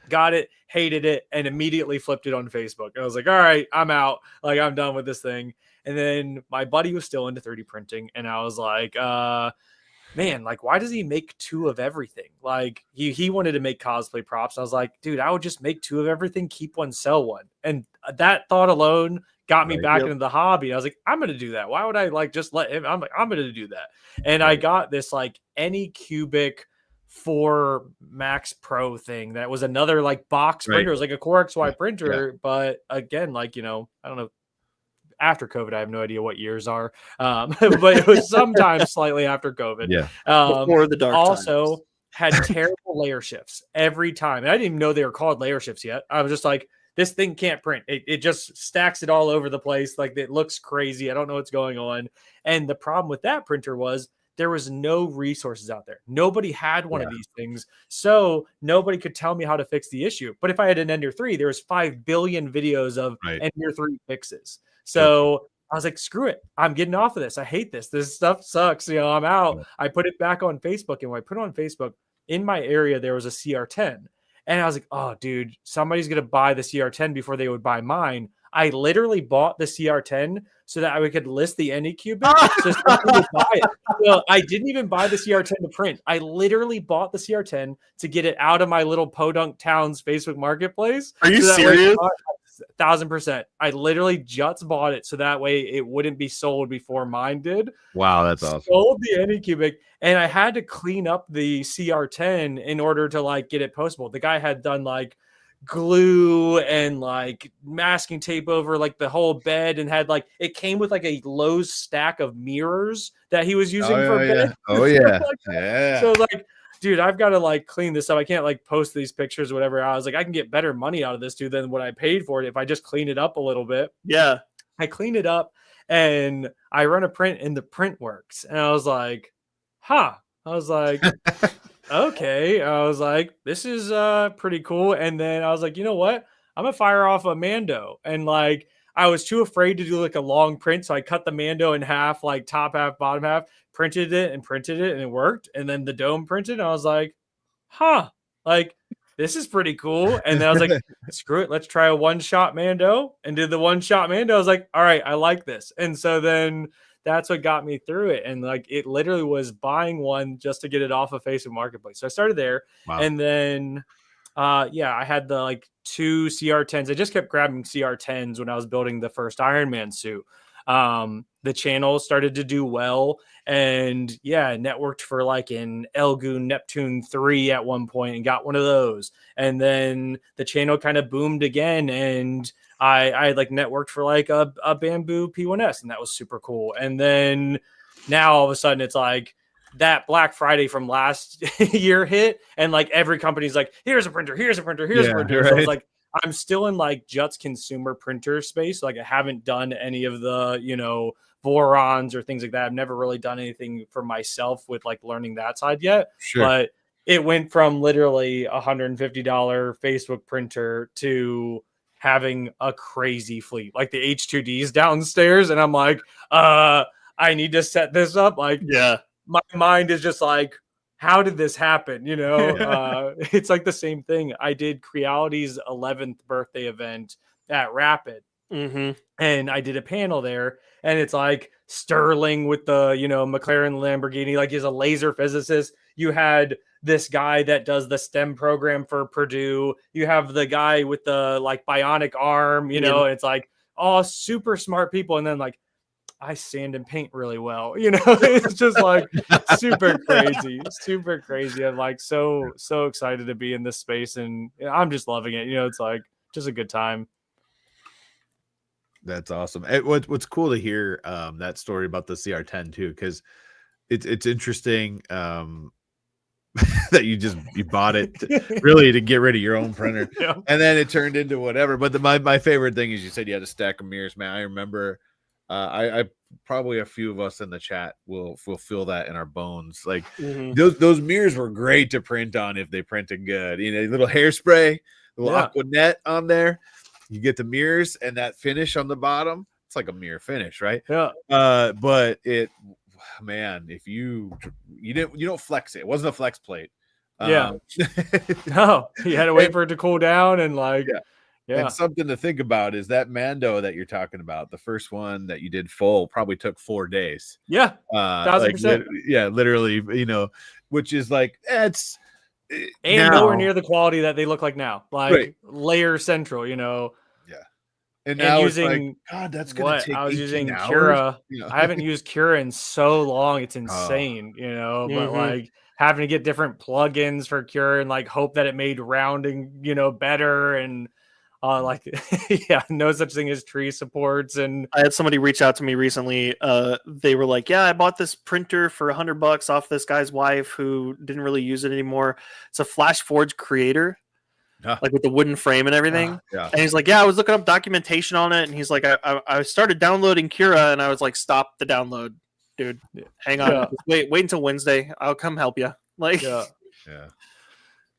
[SPEAKER 4] Got it, hated it, and immediately flipped it on Facebook. I was like, all right, I'm out. Like, I'm done with this thing. And then my buddy was still into 3D printing. And I was like, man, like, why does he make 2 of everything? Like, he wanted to make cosplay props. I was like, dude, I would just make 2 of everything, keep one, sell one. And that thought alone got me back into the hobby. I was like, I'm going to do that. Why would I like just let him? I'm like, I'm going to do that. And I got this like Anycubic 4 Max Pro thing that was another like box printer. It was like a Core XY printer. But again, like, you know, I don't know. After COVID, I have no idea what years are, but it was sometime slightly after COVID.
[SPEAKER 2] Before the dark
[SPEAKER 4] also had terrible layer shifts every time. And I didn't even know they were called layer shifts yet. I was just like, this thing can't print. It just stacks it all over the place. Like, it looks crazy. I don't know what's going on. And the problem with that printer was there was no resources out there. Nobody had one of these things. So nobody could tell me how to fix the issue. But if I had an Ender 3, there was 5 billion videos of Ender 3 fixes. So I was like, screw it. I'm getting off of this. I hate this. This stuff sucks. You know, I'm out. I put it back on Facebook. And when I put it on Facebook, in my area, there was a CR10. And I was like, oh, dude, somebody's going to buy the CR10 before they would buy mine. I literally bought the CR10 so that I could list the Anycubic so somebody would buy it. So I didn't even buy the CR10 to print. I literally bought the CR10 to get it out of my little Podunk Towns Facebook Marketplace.
[SPEAKER 2] Are you serious?
[SPEAKER 4] 1,000%. I literally just bought it so that way it wouldn't be sold before mine did.
[SPEAKER 1] Wow, that's awesome.
[SPEAKER 4] Sold the Anycubic, and I had to clean up the CR10 in order to like get it postable. The guy had done like glue and like masking tape over like the whole bed, and had like it came with like a Lowe's stack of mirrors that he was using for bed.
[SPEAKER 1] Oh yeah, yeah.
[SPEAKER 4] So like, dude, I've got to like clean this up. I can't like post these pictures or whatever. I was like, I can get better money out of this dude than what I paid for it if I just clean it up a little bit.
[SPEAKER 2] Yeah.
[SPEAKER 4] I cleaned it up and I run a print and the print works. And I was like, huh. I was like, okay. I was like, this is pretty cool. And then I was like, you know what? I'm gonna fire off a Mando. And like I was too afraid to do like a long print. So I cut the Mando in half, like top half, bottom half, printed it and it worked. And then the dome printed. And I was like, huh, like this is pretty cool. And then I was like, screw it, let's try a one-shot Mando, and did the one-shot Mando. I was like, all right, I like this. And so then that's what got me through it. And like it literally was buying one just to get it off of Facebook Marketplace. So I started there. Wow. And then I had the like 2 CR10s. I just kept grabbing CR10s when I was building the first Iron Man suit. The channel started to do well, and networked for like an Elgoon Neptune 3 at one point and got one of those. And then the channel kind of boomed again, and I like networked for like a Bamboo P1S, and that was super cool. And then now all of a sudden it's like that Black Friday from last year hit, and like every company's like, here's a printer, here's a printer, here's a printer. Right. So it's like I'm still in like Jut's consumer printer space. Like I haven't done any of the, Vorons or things like that. I've never really done anything for myself with like learning that side yet. Sure. But it went from literally $150 Facebook printer to having a crazy fleet, like the H2Ds downstairs. And I'm like, I need to set this up. Like, my mind is just like, how did this happen? It's like the same thing. I did Creality's 11th birthday event at Rapid. Mm-hmm. And I did a panel there, and it's like Sterling with the, McLaren Lamborghini, like he's a laser physicist. You had this guy that does the STEM program for Purdue. You have the guy with the like bionic arm, and it's like all super smart people. And then like, I sand and paint really well, it's just like super crazy. I'm like so excited to be in this space, and I'm just loving it. It's like just a good time.
[SPEAKER 1] That's awesome. What's cool to hear that story about the CR10 too, because it's interesting that you bought it really to get rid of your own printer, and then it turned into whatever. But my favorite thing is you said you had a stack of mirrors, man. I remember. I probably a few of us in the chat will feel that in our bones. Like those mirrors were great to print on if they printed good. Little hairspray, little aqua net on there. You get the mirrors and that finish on the bottom. It's like a mirror finish, right?
[SPEAKER 4] Yeah.
[SPEAKER 1] But if you don't flex it. It wasn't a flex plate.
[SPEAKER 4] No, you had to wait for it to cool down and like. Yeah.
[SPEAKER 1] And something to think about is that Mando that you're talking about, the first one that you did full probably took 4 days.
[SPEAKER 4] Yeah. 1,000%.
[SPEAKER 1] Literally, which is like, it's
[SPEAKER 4] nowhere near the quality that they look like now. Like Layer Central, Yeah.
[SPEAKER 1] And now using, it's like, God, that's going to take
[SPEAKER 4] I was using
[SPEAKER 1] hours.
[SPEAKER 4] Cura. I haven't used Cura in so long. It's insane, but like having to get different plugins for Cura and like hope that it made rounding, better. And no such thing as tree supports. And
[SPEAKER 2] I had somebody reach out to me recently. They were like, I bought this printer for $100 off this guy's wife who didn't really use it anymore. It's a Flash Forge Creator, like with the wooden frame and everything. And he's like, I was looking up documentation on it, and he's like, I started downloading Cura, and I was like, stop the download, dude. Hang on, wait until Wednesday. I'll come help you. Like,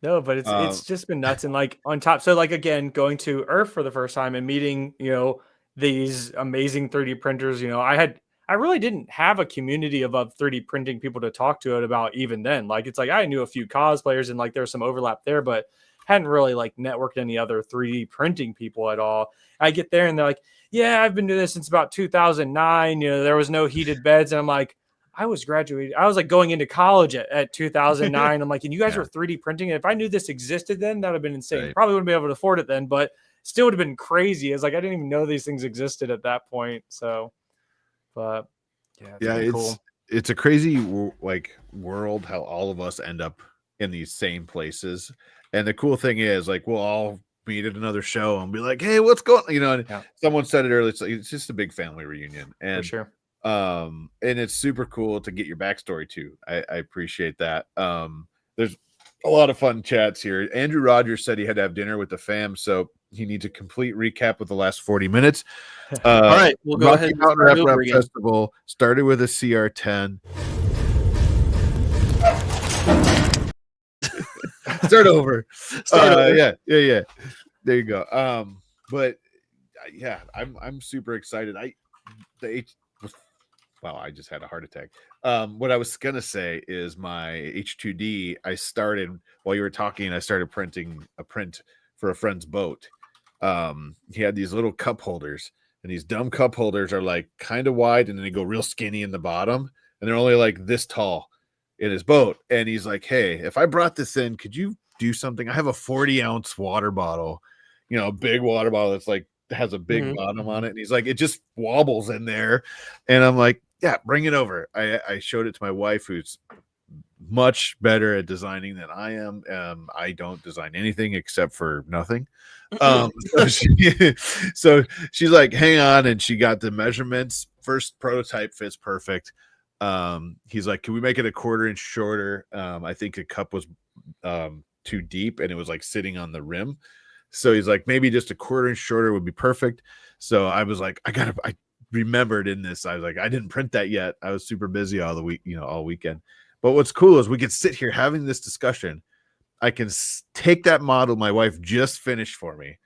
[SPEAKER 4] No, but it's just been nuts. And like on top, so like again, going to Earth for the first time and meeting, these amazing 3D printers, I really didn't have a community of 3D printing people to talk to it about even then. Like it's like I knew a few cosplayers and like there's some overlap there, but hadn't really like networked any other 3D printing people at all. I get there and they're like, I've been doing this since about 2009. There was no heated beds. And I'm like, I was graduating. I was like going into college at 2009. I'm like, and you guys were 3D printing. And if I knew this existed then, that would have been insane. Right. Probably wouldn't be able to afford it then, but still would have been crazy. It's like, I didn't even know these things existed at that point. So, but it's cool.
[SPEAKER 1] It's a crazy world how all of us end up in these same places. And the cool thing is like, we'll all meet at another show and be like, hey, what's going on? You know, and someone said it earlier. It's just a big family reunion. And
[SPEAKER 4] for sure.
[SPEAKER 1] And it's super cool to get your backstory too. I appreciate that. There's a lot of fun chats here. Andrew Rogers said he had to have dinner with the fam, so he needs a complete recap of the last 40 minutes.
[SPEAKER 2] All right, we'll go ahead and
[SPEAKER 1] start Rap Festival started with a CR10. Start over. Yeah. There you go. But yeah, I'm super excited. Wow, I just had a heart attack. What I was gonna say is my H2D. I started while you were talking. I started printing a print for a friend's boat. He had these little cup holders, and these dumb cup holders are like kind of wide, and then they go real skinny in the bottom, and they're only like this tall in his boat. And he's like, "Hey, if I brought this in, could you do something? I have a 40-ounce water bottle, a big water bottle that's like has a big bottom on it." And he's like, "It just wobbles in there," and I'm like, "Yeah, bring it over." I showed it to my wife, who's much better at designing than I am. I don't design anything except for nothing. So she's like, "Hang on," and she got the measurements. First prototype fits perfect. He's like, "Can we make it a 1/4 inch shorter?" I think the cup was too deep and it was like sitting on the rim. So he's like, maybe just a 1/4 inch shorter would be perfect. So I was like, I remembered in this. I was like, I didn't print that yet. I was super busy all the week, all weekend. But what's cool is we could sit here having this discussion. I can take that model my wife just finished for me,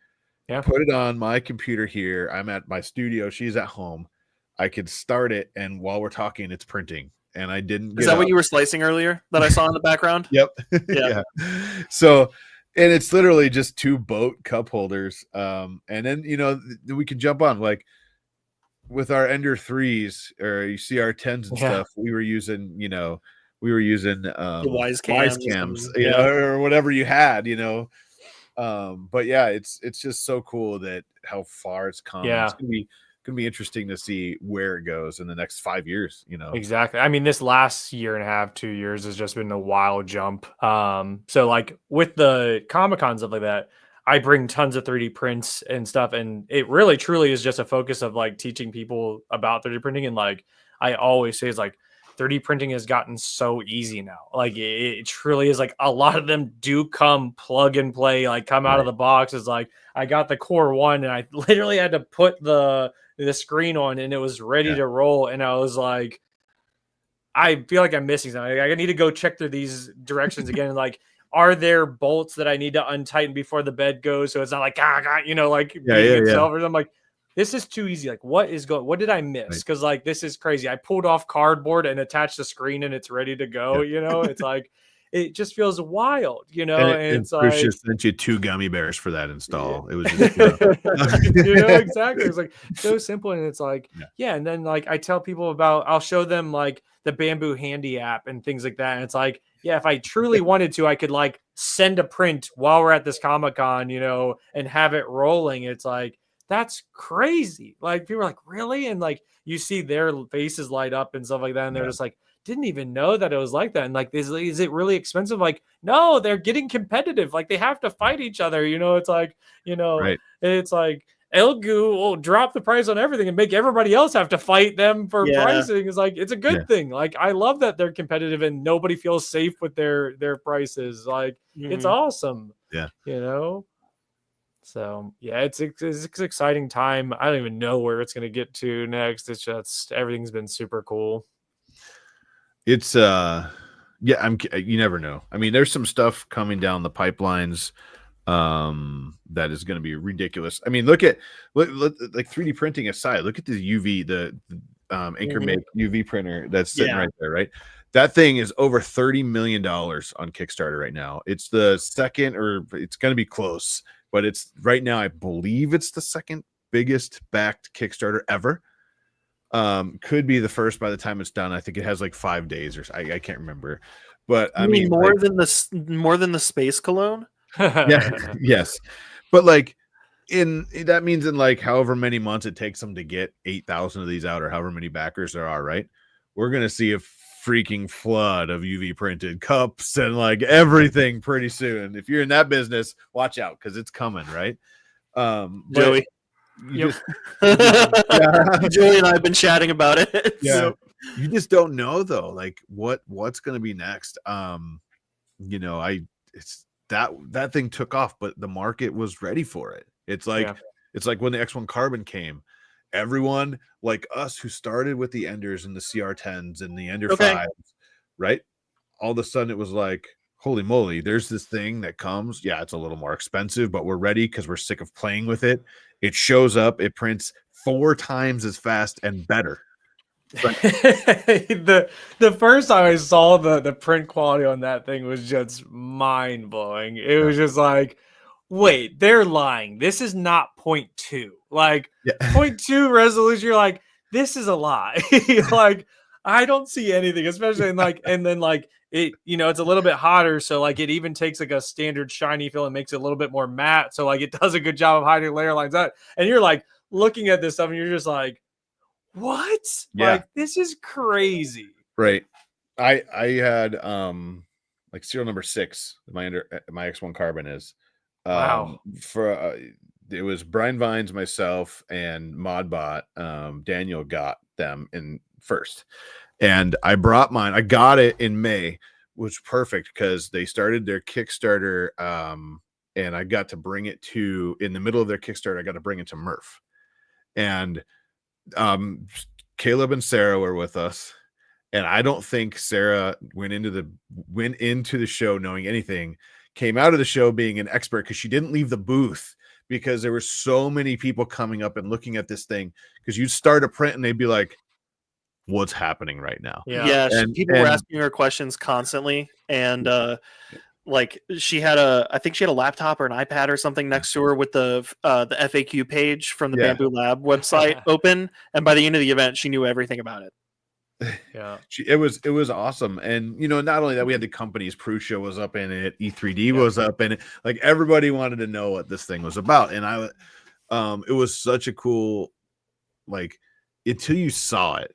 [SPEAKER 1] put it on my computer here. I'm at my studio. She's at home. I could start it, and while we're talking, it's printing. And I didn't.
[SPEAKER 2] Is that what you were slicing earlier that I saw in the background?
[SPEAKER 1] Yep. Yeah. So, and it's literally just 2 boat cup holders. And then we can jump on like with our Ender 3s or CR10s and stuff. We were using the wise cams, or whatever you had, but yeah, it's just so cool that how far it's come. It's gonna be interesting to see where it goes in the next 5 years.
[SPEAKER 4] Exactly. I mean, this last 1.5, 2 years has just been a wild jump. So like with the Comic-Con stuff like that, I bring tons of 3D prints and stuff, and it really truly is just a focus of like teaching people about 3D printing. And like I always say, is like 3D printing has gotten so easy now. Like it truly is. Like a lot of them do come plug and play, like come out of the box. It's like I got the core one and I literally had to put the screen on and it was ready to roll. And I was like, I feel like I'm missing something. I need to go check through these directions again. And like, are there bolts that I need to untighten before the bed goes? So it's not like, itself. Or I'm like, this is too easy. Like, what did I miss? Because like, this is crazy. I pulled off cardboard and attached the screen and it's ready to go. It's like, it just feels wild, and it's like
[SPEAKER 1] just sent you 2 gummy bears for that install. It was just,
[SPEAKER 4] exactly. It's like so simple. And it's like, and then like I tell people I'll show them like the Bamboo Handy app and things like that. And it's like, if I truly wanted to, I could like send a print while we're at this Comic-Con, and have it rolling. It's like, that's crazy. Like people are like, really? And like you see their faces light up and stuff like that. And they're just like, didn't even know that it was like that. And like, is it really expensive? Like, no, they're getting competitive. Like they have to fight each other. It's like, it's like Elgu will drop the price on everything and make everybody else have to fight them for pricing. It's like, it's a good thing. Like, I love that they're competitive and nobody feels safe with their prices. Like it's awesome.
[SPEAKER 1] Yeah.
[SPEAKER 4] So it's an exciting time. I don't even know where it's going to get to next. It's just, everything's been super cool.
[SPEAKER 1] It's you never know. I mean, there's some stuff coming down the pipelines that is going to be ridiculous. I mean, look like 3D printing aside, look at the UV, the Anchor Make UV printer that's sitting right there, right? That thing is over $30 million on Kickstarter right now. It's the second, or it's going to be close, but it's right now, I believe it's the second biggest backed Kickstarter ever. Could be the first by the time it's done. I think it has like 5 days or I can't remember, but I mean
[SPEAKER 2] more than the Space Cologne.
[SPEAKER 1] Yes, but like that means in like however many months it takes them to get 8,000 of these out, or however many backers there are, right? We're gonna see a freaking flood of UV printed cups and like everything pretty soon. If you're in that business, watch out because it's coming, right?
[SPEAKER 2] Joey.
[SPEAKER 1] You
[SPEAKER 2] Joey and I have been chatting about it.
[SPEAKER 1] Yeah. You just don't know though, like what's gonna be next. It's that thing took off, but the market was ready for it. It's like when the X1 Carbon came. Everyone like us who started with the Enders and the CR10s and the Ender 5s, right? All of a sudden it was like, holy moly, there's this thing that comes. Yeah, it's a little more expensive, but we're ready because we're sick of playing with it. It shows up, it prints 4 times as fast and better.
[SPEAKER 4] the first time I saw the print quality on that thing was just mind blowing. It was just like, wait, they're lying. This is not 0.2. Like 0.2 resolution. You're like, this is a lie. Like, I don't see anything, especially in like, and then like it, it's a little bit hotter. So like it even takes like a standard shiny fill and makes it a little bit more matte. So like it does a good job of hiding layer lines out. And you're like looking at this stuff and you're just like, what?
[SPEAKER 1] Yeah.
[SPEAKER 4] Like, this is crazy.
[SPEAKER 1] Right. I had like serial number 6, my X1 Carbon is.
[SPEAKER 4] Wow.
[SPEAKER 1] For it was Brian Vines, myself, and Modbot. Daniel got them in first. And I brought mine. I got it in May, which was perfect because they started their Kickstarter. And I got to bring it in the middle of their Kickstarter, I got to bring it to Murph. And Caleb and Sarah were with us, and I don't think Sarah went into the show knowing anything, came out of the show being an expert because she didn't leave the booth because there were so many people coming up and looking at this thing because you'd start a print and they'd be like, what's happening right now?
[SPEAKER 2] People were asking her questions constantly, and like I think she had a laptop or an iPad or something next to her with the FAQ page from the Bamboo Lab website open, and by the end of the event she knew everything about it.
[SPEAKER 4] Yeah,
[SPEAKER 1] it was awesome. And not only that, we had the company's Pru show was up in it, E3D was up in it, like everybody wanted to know what this thing was about. And it was such a cool, like, until you saw it,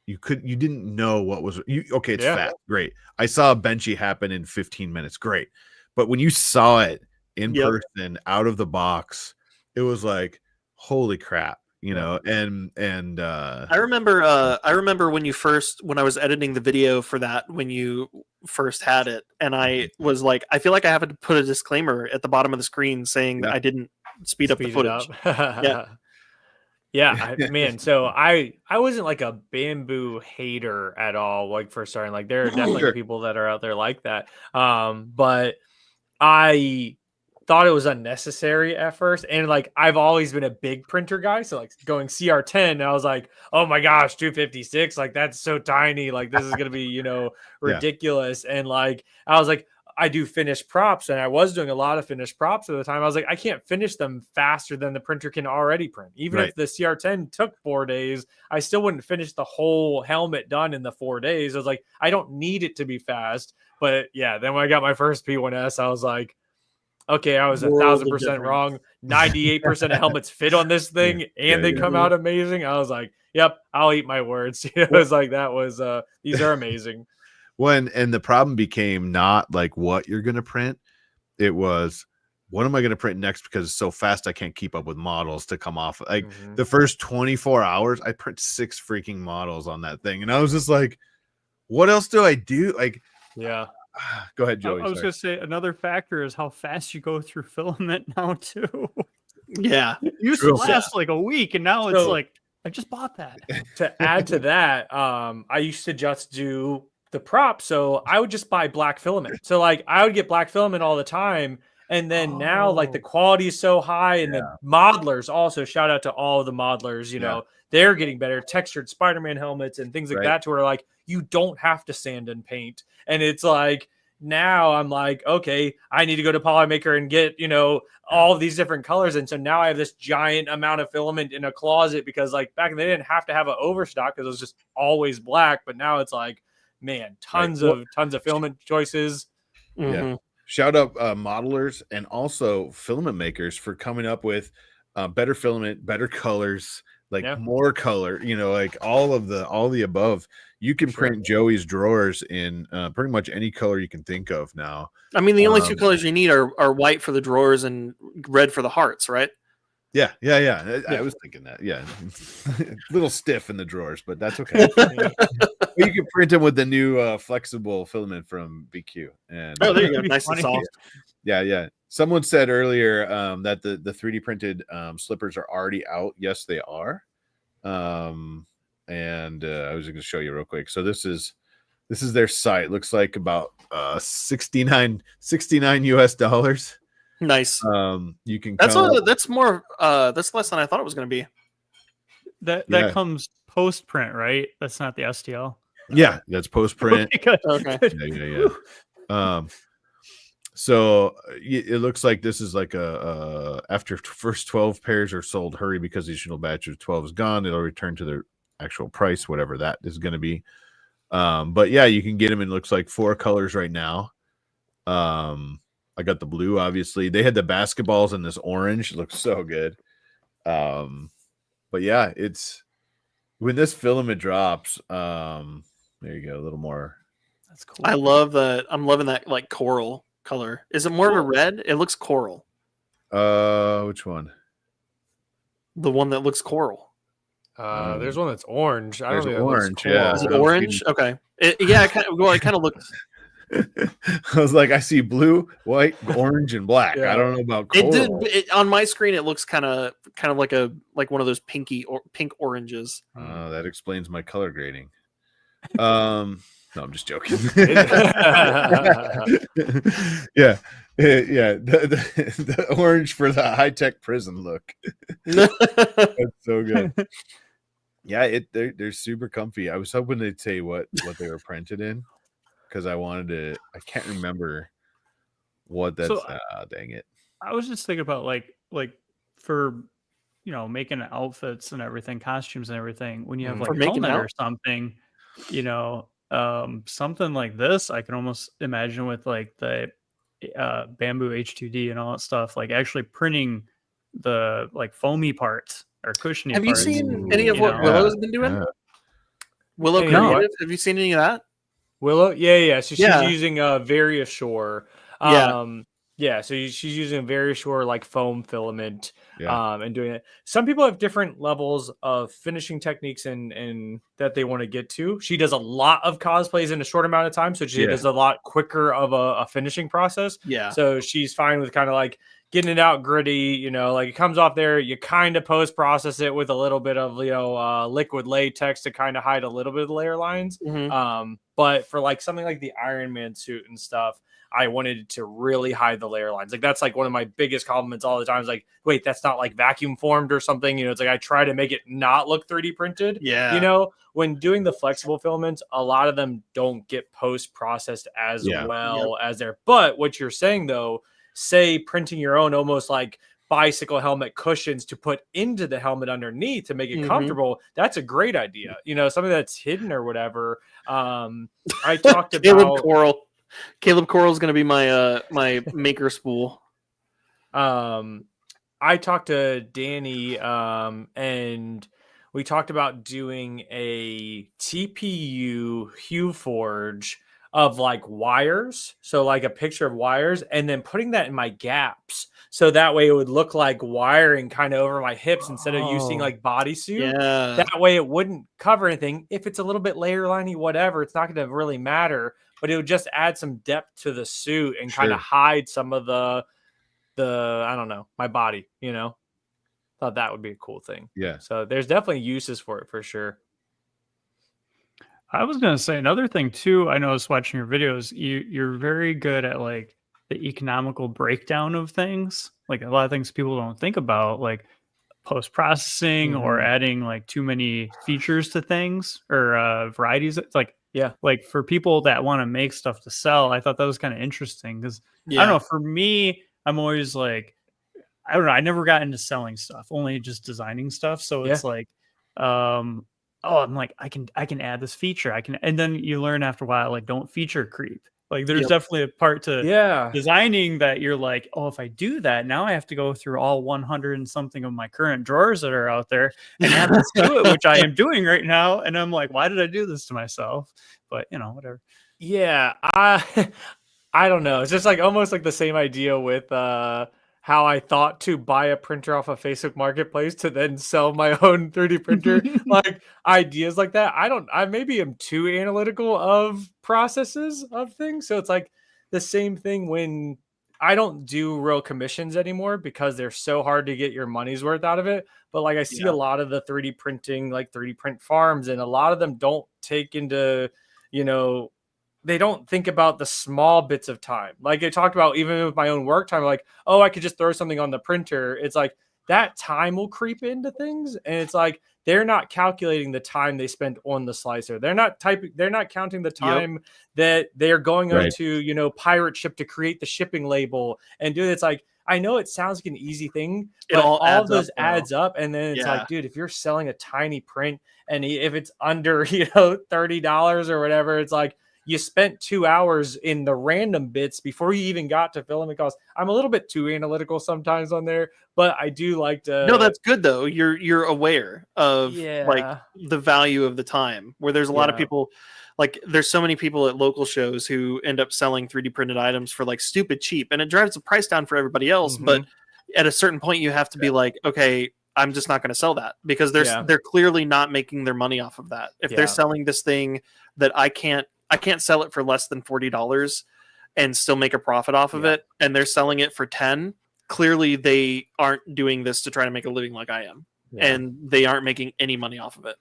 [SPEAKER 1] you didn't know what was it's fast, great. I saw a Benchy happen in 15 minutes, great. But when you saw it in person, out of the box, it was like, holy crap, and
[SPEAKER 2] I remember when I was editing the video for that, when you first had it, and I was like, I feel like I have to put a disclaimer at the bottom of the screen saying that I didn't speed up the footage.
[SPEAKER 4] Man, so I wasn't like a Bamboo hater at all, like for starting. Like there are definitely people that are out there like that. But I thought it was unnecessary at first. And like I've always been a big printer guy. So like going CR10, I was like, oh my gosh, 256, like that's so tiny. Like this is gonna be, ridiculous. And like I was like, I do finished props, and I was doing a lot of finished props at the time. I was like, I can't finish them faster than the printer can already print. Even if the CR10 took 4 days, I still wouldn't finish the whole helmet done in the 4 days. I was like, I don't need it to be fast. But yeah, then when I got my first P1S, I was like, okay, I was 1,000% wrong. 98% of helmets fit on this thing, and they come out amazing. I was like, yep, I'll eat my words. It was like, that was, these are amazing.
[SPEAKER 1] And the problem became not like what you're going to print. It was, what am I going to print next? Because it's so fast, I can't keep up with models to come off. Like the first 24 hours, I print 6 freaking models on that thing. And I was just like, what else do I do? Like, go ahead, Joey.
[SPEAKER 3] I was going to say another factor is how fast you go through filament now too.
[SPEAKER 2] Yeah.
[SPEAKER 3] It used to last like a week, and now it's like, I just bought that.
[SPEAKER 4] To add to that, I used to just do the prop, so I would just buy black filament. So like I would get black filament all the time, and then now like the quality is so high, and the modelers also, shout out to all of the modelers, they're getting better, textured Spider-Man helmets and things like that, to where like you don't have to sand and paint. And it's like, now I'm like, okay, I need to go to Polymaker and get, all of these different colors. And so now I have this giant amount of filament in a closet, because like back then they didn't have to have an overstock because it was just always black. But now it's like, man, tons of filament choices.
[SPEAKER 1] Shout out modelers and also filament makers for coming up with better filament, better colors, like more color, like all the above. You can print Joey's drawers in pretty much any color you can think of now.
[SPEAKER 2] I mean, the only two colors you need are white for the drawers and red for the hearts, right?
[SPEAKER 1] Yeah. I was thinking that. Yeah, a little stiff in the drawers, but that's okay. You can print them with the new flexible filament from BQ. And
[SPEAKER 2] there you go, nice and soft.
[SPEAKER 1] Yeah. Someone said earlier that the 3D printed slippers are already out. Yes, they are. And I was going to show you real quick. So this is their site. Looks like about $69 US.
[SPEAKER 2] Nice.
[SPEAKER 1] You can
[SPEAKER 2] that's more that's less than I thought it was going to be.
[SPEAKER 3] That comes post print, right? That's not the STL.
[SPEAKER 1] Yeah, that's post print.
[SPEAKER 2] Okay.
[SPEAKER 1] Yeah. So it looks like this is like a after first 12 pairs are sold, hurry because the additional batch of 12 is gone. It'll return to their actual price, whatever that is going to be. But yeah, you can get them in looks like 4 colors right now. I got the blue, obviously. They had the basketballs in this orange. It looks so good. But yeah, it's when this filament drops. There you go, a little more.
[SPEAKER 3] That's cool.
[SPEAKER 2] I love that. I'm loving that like coral color. Is it more of a red? It looks coral.
[SPEAKER 1] Which one?
[SPEAKER 2] The one that looks coral.
[SPEAKER 4] There's one that's orange. I
[SPEAKER 1] don't
[SPEAKER 4] think
[SPEAKER 1] orange. Yeah,
[SPEAKER 2] is it orange? Okay. It kind of looks.
[SPEAKER 1] I was like, I see blue, white, orange, and black. Yeah. I don't know about coral.
[SPEAKER 2] On my screen. It looks kind of like one of those pink oranges.
[SPEAKER 1] That explains my color grading. No, I'm just joking. Yeah. The orange for the high-tech prison look. That's so good. Yeah, they're super comfy. I was hoping they'd say what they were printed in, because I can't remember what that's. Dang it!
[SPEAKER 3] I was just thinking about like for making outfits and everything, costumes and everything. When you have like a helmet or something, something like this, I can almost imagine with like the bamboo H2D and all that stuff, like actually printing the like foamy parts or cushiony
[SPEAKER 2] parts.
[SPEAKER 3] Have
[SPEAKER 2] you seen any of what Willow's been doing? Yeah. Willow Creative? Have you seen any of that?
[SPEAKER 4] Willow? Yeah. So she's using VariaSure. So she's using VariaSure like foam filament and doing it. Some people have different levels of finishing techniques and that they want to get to. She does a lot of cosplays in a short amount of time, so she does a lot quicker of a finishing process.
[SPEAKER 2] Yeah.
[SPEAKER 4] So she's fine with kind of like getting it out gritty, like it comes off there, you kind of post-process it with a little bit of, liquid latex to kind of hide a little bit of the layer lines.
[SPEAKER 2] Mm-hmm.
[SPEAKER 4] But for like something like the Iron Man suit and stuff, I wanted to really hide the layer lines. Like that's like one of my biggest compliments all the time. Is like, wait, that's not like vacuum formed or something. It's like I try to make it not look 3D printed.
[SPEAKER 2] Yeah.
[SPEAKER 4] When doing the flexible filaments, a lot of them don't get post-processed as well as there. But what you're saying though, say printing your own almost like bicycle helmet cushions to put into the helmet underneath to make it comfortable. That's a great idea. Something that's hidden or whatever. I talked about
[SPEAKER 2] Caleb Coral is going to be my my maker spool.
[SPEAKER 4] I talked to Danny and we talked about doing a TPU Hue Forge of like wires, so like a picture of wires, and then putting that in my gaps, so that way it would look like wiring kind of over my hips instead of using like bodysuit.
[SPEAKER 2] Yeah,
[SPEAKER 4] that way it wouldn't cover anything. If it's a little bit layer liney, whatever, it's not going to really matter, but it would just add some depth to the suit and kind of hide some of the I don't know, my body. Thought that would be a cool thing.
[SPEAKER 1] Yeah,
[SPEAKER 4] so there's definitely uses for it for sure.
[SPEAKER 3] I was going to say another thing too. I noticed watching your videos, you're very good at like the economical breakdown of things. Like a lot of things people don't think about, like post-processing or adding like too many features to things or varieties. It's like, like for people that want to make stuff to sell, I thought that was kind of interesting because I don't know, for me, I'm always like, I don't know. I never got into selling stuff, only just designing stuff. So it's like, I'm like, I can add this feature. And then you learn after a while, like don't feature creep. Like there's definitely a part to designing that you're like, oh, if I do that, now I have to go through all 100 and something of my current drawers that are out there and add this to it, which I am doing right now. And I'm like, why did I do this to myself? But whatever.
[SPEAKER 4] Yeah, I don't know. It's just like almost like the same idea with how I thought to buy a printer off of Facebook Marketplace to then sell my own 3D printer. Like ideas like that. I maybe am too analytical of processes of things. So it's like the same thing when I don't do real commissions anymore because they're so hard to get your money's worth out of it. But like I see a lot of the 3D printing, like 3D print farms, and a lot of them don't take into, they don't think about the small bits of time. Like I talked about, even with my own work time, like, oh, I could just throw something on the printer. It's like that time will creep into things. And it's like, they're not calculating the time they spent on the slicer. They're not counting the time that they're going on to, pirate ship to create the shipping label and do it. It's like, I know it sounds like an easy thing, but all of those adds up. And then it's like, dude, if you're selling a tiny print and if it's under, $30 or whatever, it's like, you spent 2 hours in the random bits before you even got to filament costs. I'm a little bit too analytical sometimes on there, but I do like to.
[SPEAKER 2] No, that's good though. You're aware of like the value of the time. Where there's a lot of people, like there's so many people at local shows who end up selling 3D printed items for like stupid cheap, and it drives the price down for everybody else. Mm-hmm. But at a certain point, you have to be like, okay, I'm just not going to sell that because they're clearly not making their money off of that. If they're selling this thing that I can't sell it for less than $40 and still make a profit off of it, and they're selling it for 10. Clearly, they aren't doing this to try to make a living like I am, and they aren't making any money off of it.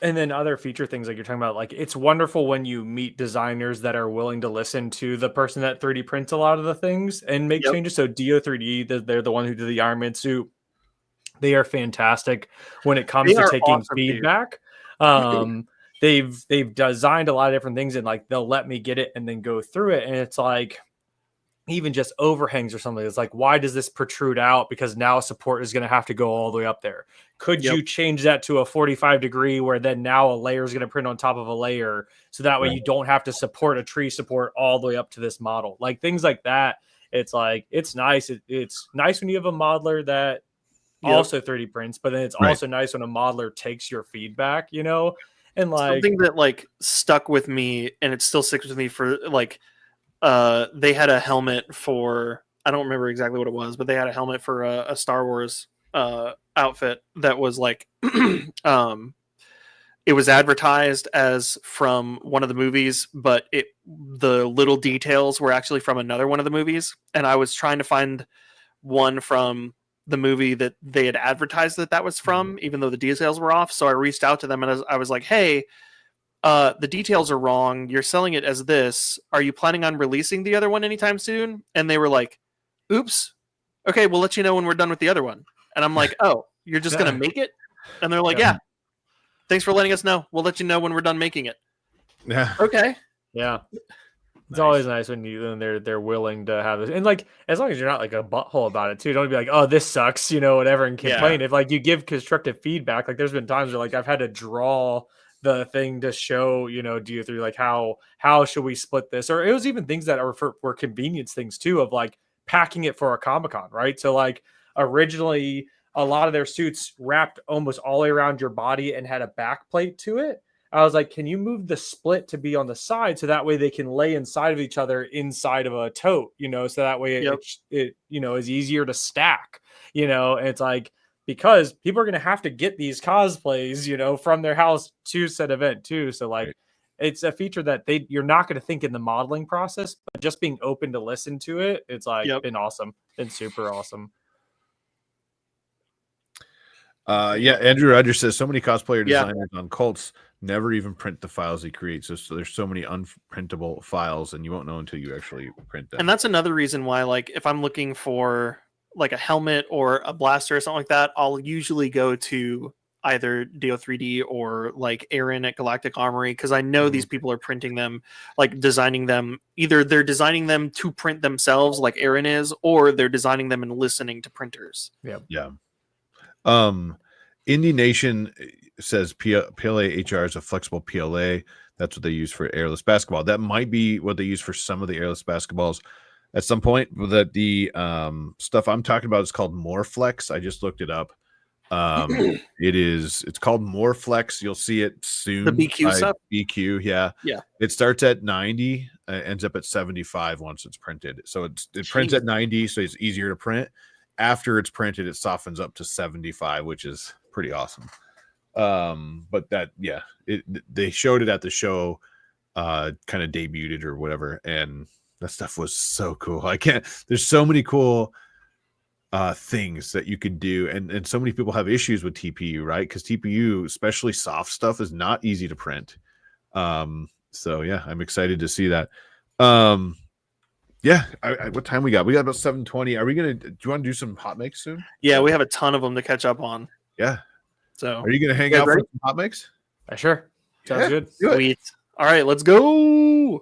[SPEAKER 4] And then other feature things like you're talking about, like it's wonderful when you meet designers that are willing to listen to the person that 3D prints a lot of the things and make changes. So Dio3D, they're the one who did the Iron Man suit. They are fantastic when it comes to taking feedback. They've designed a lot of different things and like they'll let me get it and then go through it. And it's like even just overhangs or something. It's like, why does this protrude out? Because now support is going to have to go all the way up there. Could you change that to a 45 degree where then now a layer is going to print on top of a layer? So that way you don't have to support a tree support all the way up to this model. Like things like that. It's like, it's nice. It's nice when you have a modeler that also 3D prints, but then it's also nice when a modeler takes your feedback, And like
[SPEAKER 2] something that like stuck with me and it still sticks with me for like they had a helmet for, I don't remember exactly what it was, but they had a helmet for a Star Wars outfit that was like it was advertised as from one of the movies, but the little details were actually from another one of the movies, and I was trying to find one from the movie that they had advertised that was from, even though the details were off. So I reached out to them and I was like, hey, the details are wrong. You're selling it as this. Are you planning on releasing the other one anytime soon? And they were like, oops. Okay, we'll let you know when we're done with the other one. And I'm like, oh, you're just going to make it? And they're like, yeah. Thanks for letting us know. We'll let you know when we're done making it.
[SPEAKER 1] Yeah.
[SPEAKER 2] Okay.
[SPEAKER 4] Yeah. It's always nice when they're willing to have this, and like as long as you're not like a butthole about it too. Don't be like, oh, this sucks, whatever, and complain. If like you give constructive feedback, like there's been times where like I've had to draw the thing to show Dio3 like how should we split this, or it was even things that were convenience things too of like packing it for a Comic-Con, right? So like originally a lot of their suits wrapped almost all the way around your body and had a back plate to it. I was like, can you move the split to be on the side so that way they can lay inside of each other inside of a tote, so that way it is easier to stack, and it's like, because people are going to have to get these cosplays, from their house to said event too. So like, it's a feature that you're not going to think in the modeling process, but just being open to listen to it. It's like been awesome. Been super awesome.
[SPEAKER 1] Andrew Rogers says so many cosplayer designers on cults never even print the files he creates. So there's so many unprintable files, and you won't know until you actually print them.
[SPEAKER 2] And that's another reason why, like, if I'm looking for like a helmet or a blaster or something like that, I'll usually go to either Dio3D or like Aaron at Galactic Armory, because I know these people are printing them, like designing them. Either they're designing them to print themselves, like Aaron is, or they're designing them and listening to printers.
[SPEAKER 1] Indie Nation says PLA HR is a flexible PLA. That's what they use for airless basketball. That might be what they use for some of the airless basketballs at some point. That the stuff I'm talking about is called Moreflex. I just looked it up. It's called Moreflex. You'll see it soon.
[SPEAKER 2] The BQ stuff.
[SPEAKER 1] BQ, yeah. It starts at 90, ends up at 75 once it's printed. So it prints at 90, so it's easier to print. After it's printed, it softens up to 75, which is pretty awesome. But that, yeah, they showed it at the show, kind of debuted it or whatever, and that stuff was so cool. There's so many cool things that you could do, and so many people have issues with TPU, right? Because TPU, especially soft stuff, is not easy to print. So yeah, I'm excited to see that. Yeah, what time we got? We got about 7:20. Do you want to do some hot makes soon?
[SPEAKER 2] Yeah, we have a ton of them to catch up on.
[SPEAKER 1] Yeah.
[SPEAKER 2] So
[SPEAKER 1] are you gonna hang out for some hot makes?
[SPEAKER 4] Sure. Sounds good.
[SPEAKER 2] Sweet. All right, let's go.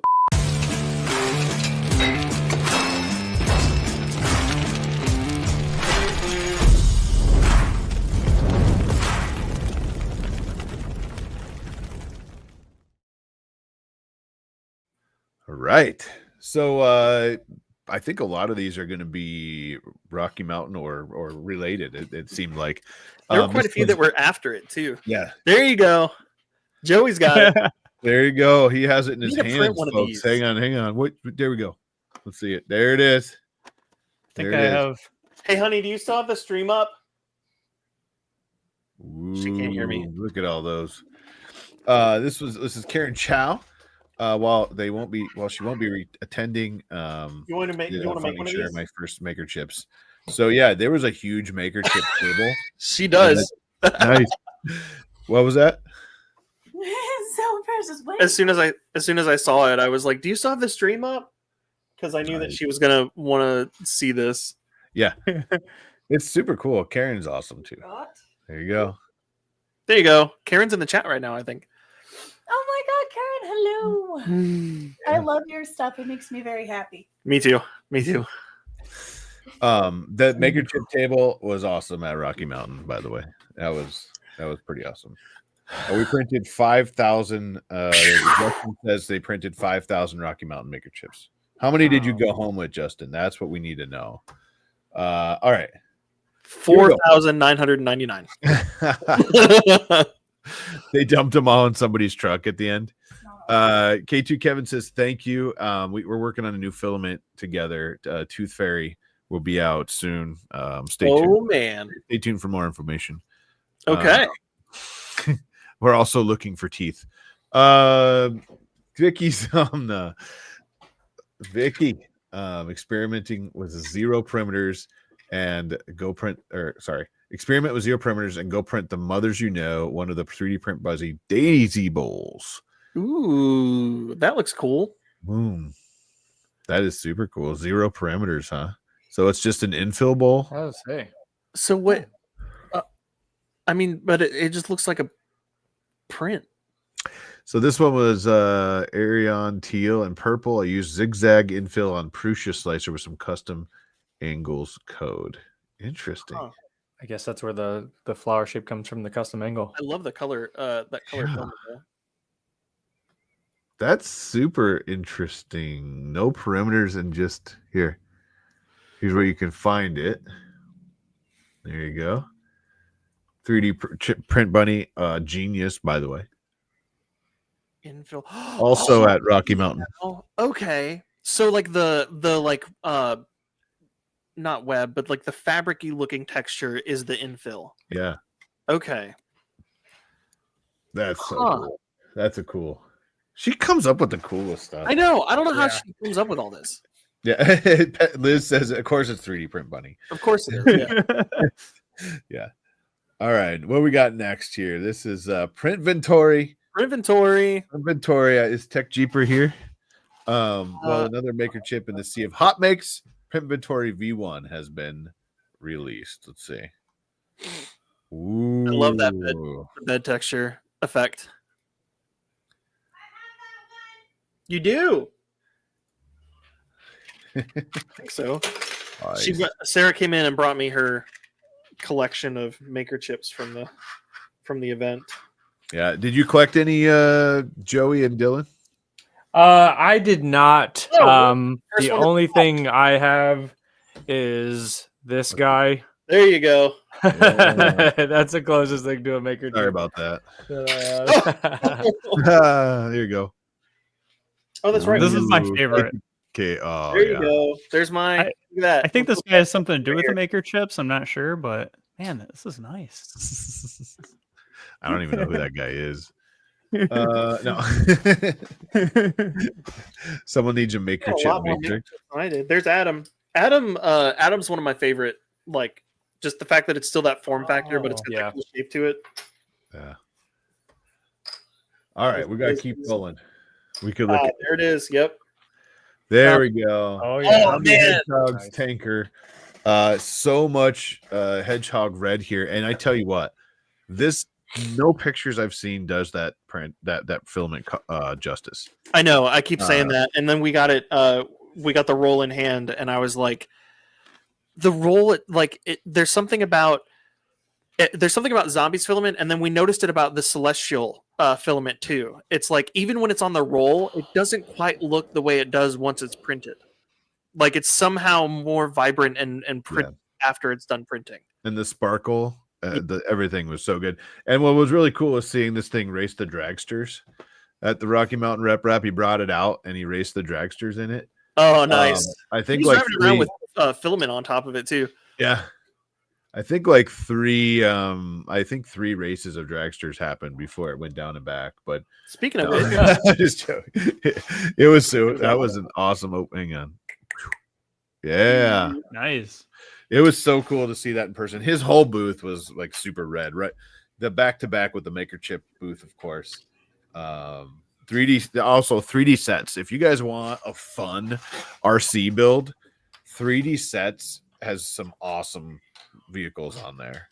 [SPEAKER 1] All right. So I think a lot of these are going to be Rocky Mountain or related. It seemed like
[SPEAKER 2] there were quite a few that were after it too.
[SPEAKER 1] Yeah.
[SPEAKER 2] There you go. Joey's got it.
[SPEAKER 1] There you go. He has it in his hands,
[SPEAKER 2] one
[SPEAKER 1] folks. Hang on. What? There we go. Let's see it. There it is.
[SPEAKER 3] I think I have.
[SPEAKER 2] Hey, honey, do you still have the stream up?
[SPEAKER 1] Ooh,
[SPEAKER 2] she can't hear me.
[SPEAKER 1] Look at all those. This is Karen Chow. While she won't be attending.
[SPEAKER 2] You want to make one of these?
[SPEAKER 1] My first maker chips. So yeah, there was a huge maker chip table.
[SPEAKER 2] She does.
[SPEAKER 1] Nice. What was that?
[SPEAKER 5] So precious.
[SPEAKER 2] As soon as I saw it, I was like, "Do you still have the stream up?" Because I knew that she was gonna want to see this.
[SPEAKER 1] Yeah, it's super cool. Karen's awesome too. There you go.
[SPEAKER 2] There you go. Karen's in the chat right now, I think.
[SPEAKER 5] Oh my God, Karen! Hello. I love your stuff. It makes me very happy.
[SPEAKER 2] Me too.
[SPEAKER 1] That maker chip table was awesome at Rocky Mountain. By the way, that was pretty awesome. We printed 5,000. Justin says they printed 5,000 Rocky Mountain maker chips. How many did you go home with, Justin? That's what we need to know. All right.
[SPEAKER 2] 4,999.
[SPEAKER 1] They dumped them all in somebody's truck at the end. K2 Kevin says thank you. We're working on a new filament together. Tooth Fairy will be out soon. Stay tuned.
[SPEAKER 2] Oh man.
[SPEAKER 1] Stay tuned for more information.
[SPEAKER 2] Okay.
[SPEAKER 1] We're also looking for teeth. Vicky's on the experimenting with zero perimeters and experiment with zero perimeters and go print the mothers one of the 3D print Buzzy Daisy Bowls.
[SPEAKER 2] Ooh, that looks cool.
[SPEAKER 1] Boom. That is super cool. Zero parameters, huh? So it's just an infill bowl.
[SPEAKER 4] I would say.
[SPEAKER 2] So what? I mean, but it just looks like a print.
[SPEAKER 1] So this one was Arion teal and purple. I used zigzag infill on Prusa slicer with some custom angles code. Interesting.
[SPEAKER 2] Huh.
[SPEAKER 4] I guess that's where the flower shape comes from, the custom angle.
[SPEAKER 2] I love the color. That color.
[SPEAKER 1] Yeah. That's super interesting. No perimeters and just here. Here's where you can find it. There you go. 3D print bunny, genius, by the way.
[SPEAKER 2] Infill.
[SPEAKER 1] Also at Rocky Mountain.
[SPEAKER 2] Okay. So like the not web, but like the fabric-y looking texture is the infill.
[SPEAKER 1] Yeah.
[SPEAKER 2] Okay.
[SPEAKER 1] That's so cool. That's a cool. She comes up with the coolest stuff.
[SPEAKER 2] I know. I don't know how she comes up with all this.
[SPEAKER 1] Yeah. Liz says, of course it's 3D print bunny.
[SPEAKER 2] Of course it is. Yeah.
[SPEAKER 1] Yeah. All right. What we got next here? This is Printventory. Printventory is Tech Jeeper here. Well, another maker chip in the sea of hot makes. Printventory V1 has been released. Let's see. Ooh.
[SPEAKER 2] I love that bed texture effect. You do. I think so. Nice. Sarah came in and brought me her collection of maker chips from the event.
[SPEAKER 1] Yeah. Did you collect any Joey and Dylan?
[SPEAKER 4] I did not. The
[SPEAKER 2] one
[SPEAKER 4] only thing I have is this guy.
[SPEAKER 2] There you go.
[SPEAKER 4] That's the closest thing to a maker.
[SPEAKER 1] Sorry about that.
[SPEAKER 4] That
[SPEAKER 1] There you go.
[SPEAKER 2] Oh, that's right.
[SPEAKER 3] This is my favorite.
[SPEAKER 1] Okay. Oh,
[SPEAKER 2] There you go. There's my. Look at that.
[SPEAKER 3] I think this guy has something to do with the maker chips. I'm not sure, but man, this is nice.
[SPEAKER 1] I don't even know who that guy is. No. Someone needs a maker chip matrix.
[SPEAKER 2] I did. There's Adam. Adam's one of my favorite. Like, just the fact that it's still that form factor, but it's got that cool shape to it.
[SPEAKER 1] Yeah. All right, we gotta keep going. We could look.
[SPEAKER 2] There it is. Yep.
[SPEAKER 1] There we go.
[SPEAKER 4] Oh yeah.
[SPEAKER 2] Oh man.
[SPEAKER 1] Nice. Tanker. So much hedgehog red here, and I tell you what, no pictures I've seen does that print that filament justice.
[SPEAKER 2] I know. I keep saying that, and then we got it. We got the roll in hand, and I was like, the roll. There's something about Zombies filament, and then we noticed it about the Celestial filament too. It's like even when it's on the roll, it doesn't quite look the way it does once it's printed. Like it's somehow more vibrant and print after it's done printing.
[SPEAKER 1] And the sparkle, everything was so good. And what was really cool is seeing this thing race the dragsters at the Rocky Mountain Rep Rap. He brought it out and he raced the dragsters in it.
[SPEAKER 2] Oh, nice!
[SPEAKER 1] I think
[SPEAKER 2] he was driving around with filament on top of it too.
[SPEAKER 1] Yeah. I think like three races of dragsters happened before it went down and back. But
[SPEAKER 2] speaking of it,
[SPEAKER 1] just joking. That was an awesome opening on. Yeah.
[SPEAKER 3] Nice.
[SPEAKER 1] It was so cool to see that in person. His whole booth was like super red, right? The back-to-back with the maker chip booth, of course. 3D sets. If you guys want a fun RC build, 3D sets has some awesome vehicles on there.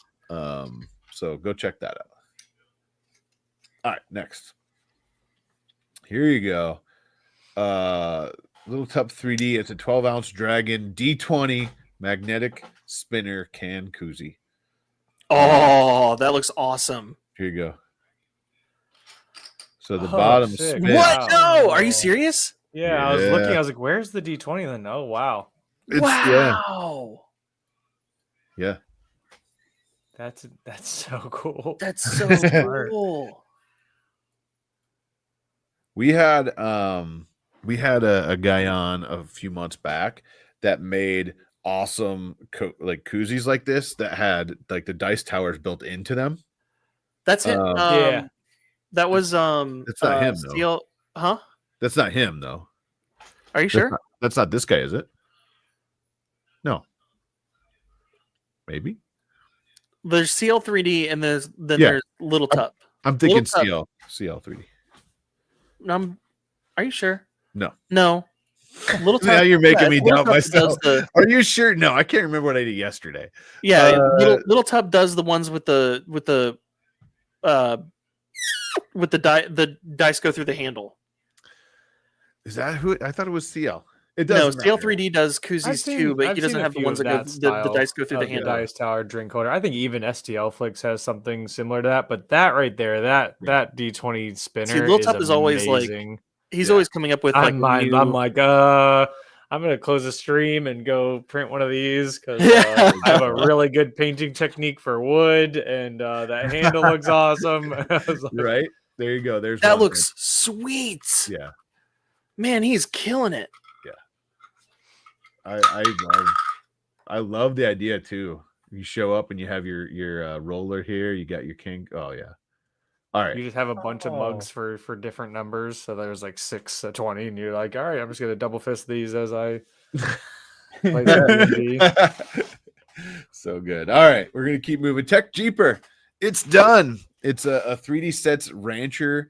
[SPEAKER 1] So go check that out. All right, next. Here you go. Little Tub 3D. It's a 12-ounce Dragon D20 magnetic spinner can koozie.
[SPEAKER 2] Oh, that looks awesome.
[SPEAKER 1] Here you go. So the bottom spins.
[SPEAKER 2] What? No, are you serious?
[SPEAKER 4] Yeah, I was looking. I was like, "Where's the D20?" Then, oh wow,
[SPEAKER 2] wow,
[SPEAKER 1] yeah.
[SPEAKER 4] That's so cool.
[SPEAKER 2] That's so cool.
[SPEAKER 1] We had a guy on a few months back that made awesome koozies like this that had like the dice towers built into them.
[SPEAKER 2] That's it.
[SPEAKER 4] Yeah.
[SPEAKER 2] That was
[SPEAKER 1] That's not him though.
[SPEAKER 2] Huh?
[SPEAKER 1] That's not him though.
[SPEAKER 2] Are you sure?
[SPEAKER 1] That's not this guy, is it? No. Maybe.
[SPEAKER 2] There's CL3D and there's Little Tub.
[SPEAKER 1] I'm thinking CL3D.
[SPEAKER 2] Are you sure?
[SPEAKER 1] No.
[SPEAKER 2] Little Tub.
[SPEAKER 1] Now you're making me doubt myself. Are you sure? No, I can't remember what I did yesterday.
[SPEAKER 2] Yeah, Little Tub does the ones with the dice go through the handle.
[SPEAKER 1] Is that who? I thought it was CL. It does.
[SPEAKER 2] No, CL3D does koozies too, but he doesn't have the ones that go the dice go through the handle.
[SPEAKER 4] Dice tower drink holder. I think even STL Flicks has something similar to that. But that right there, that D20 spinner. See,
[SPEAKER 2] Little Tub is always like he's always coming up with
[SPEAKER 4] I'm like I'm gonna close the stream and go print one of these because I have a really good painting technique for wood, and that handle looks awesome.
[SPEAKER 1] Right there, you go. There's
[SPEAKER 2] that looks sweet.
[SPEAKER 1] Yeah,
[SPEAKER 2] man, he's killing it.
[SPEAKER 1] I love the idea too. You show up and you have your roller here. You got your king. Oh yeah. All right.
[SPEAKER 4] You just have a bunch of mugs for different numbers. So there's like 6 to 20, and you're like, all right, I'm just gonna double fist these as I play
[SPEAKER 1] So good. All right, we're gonna keep moving. Tech Jeeper, it's done. It's a 3D sets Rancher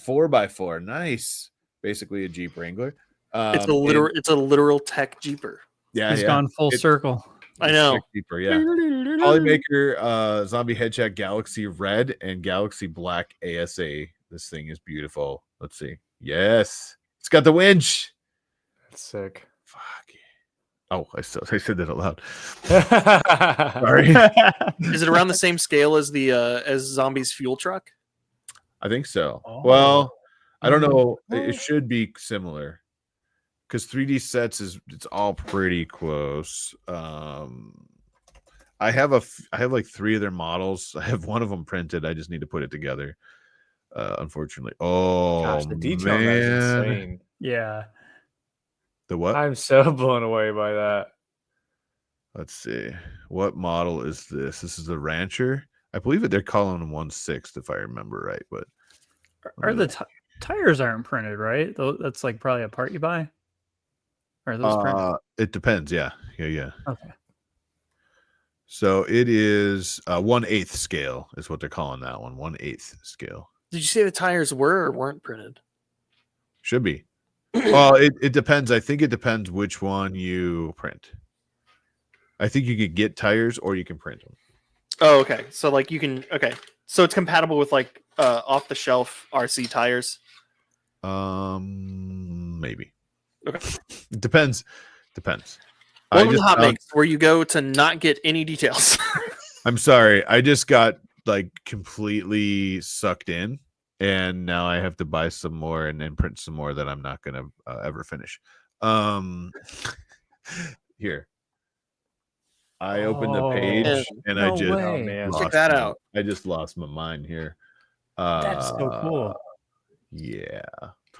[SPEAKER 1] 4x4. Nice. Basically a Jeep Wrangler.
[SPEAKER 2] It's a literal tech Jeeper.
[SPEAKER 1] Yeah,
[SPEAKER 3] he's gone full circle.
[SPEAKER 2] I know.
[SPEAKER 1] Jeeper, yeah. Polymaker Zombie Hedgehog Galaxy Red and Galaxy Black ASA. This thing is beautiful. Let's see. Yes, it's got the winch.
[SPEAKER 4] That's sick.
[SPEAKER 1] Fuck. Oh, I said that out loud. Sorry.
[SPEAKER 2] Is it around the same scale as the as Zombies fuel truck?
[SPEAKER 1] I think so.
[SPEAKER 3] Oh.
[SPEAKER 1] Well, I don't know.
[SPEAKER 5] Oh.
[SPEAKER 1] It should be similar because 3D sets it's all pretty close. I have like 3 of their models. I have one of them printed. I just need to put it together. Unfortunately. Oh,
[SPEAKER 4] Gosh, the detail on that is insane.
[SPEAKER 3] Yeah.
[SPEAKER 1] The what?
[SPEAKER 4] I'm so blown away by that.
[SPEAKER 1] Let's see. What model is this? This is the Rancher. I believe they're calling them 1/6 if I remember right. But
[SPEAKER 3] Are the tires aren't printed, right? That's like probably a part you buy. Or are those printed?
[SPEAKER 1] It depends. Yeah.
[SPEAKER 3] Okay.
[SPEAKER 1] So it is 1/8 scale is what they're calling that one. 1/8 scale.
[SPEAKER 2] Did you say the tires were or weren't printed?
[SPEAKER 1] Should be. Well, it depends. I think it depends which one you print. I think you could get tires or you can print them.
[SPEAKER 2] Oh, okay. So like you can so it's compatible with like off the shelf RC tires.
[SPEAKER 1] Maybe.
[SPEAKER 2] Okay.
[SPEAKER 1] It depends.
[SPEAKER 2] One of the hot makes where you go to not get any details.
[SPEAKER 1] I'm sorry. I just got like completely sucked in, and now I have to buy some more and then print some more that I'm not gonna ever finish. Here. I opened the page and I just
[SPEAKER 2] check that out.
[SPEAKER 1] I just lost my mind here.
[SPEAKER 3] That's so cool.
[SPEAKER 1] Yeah.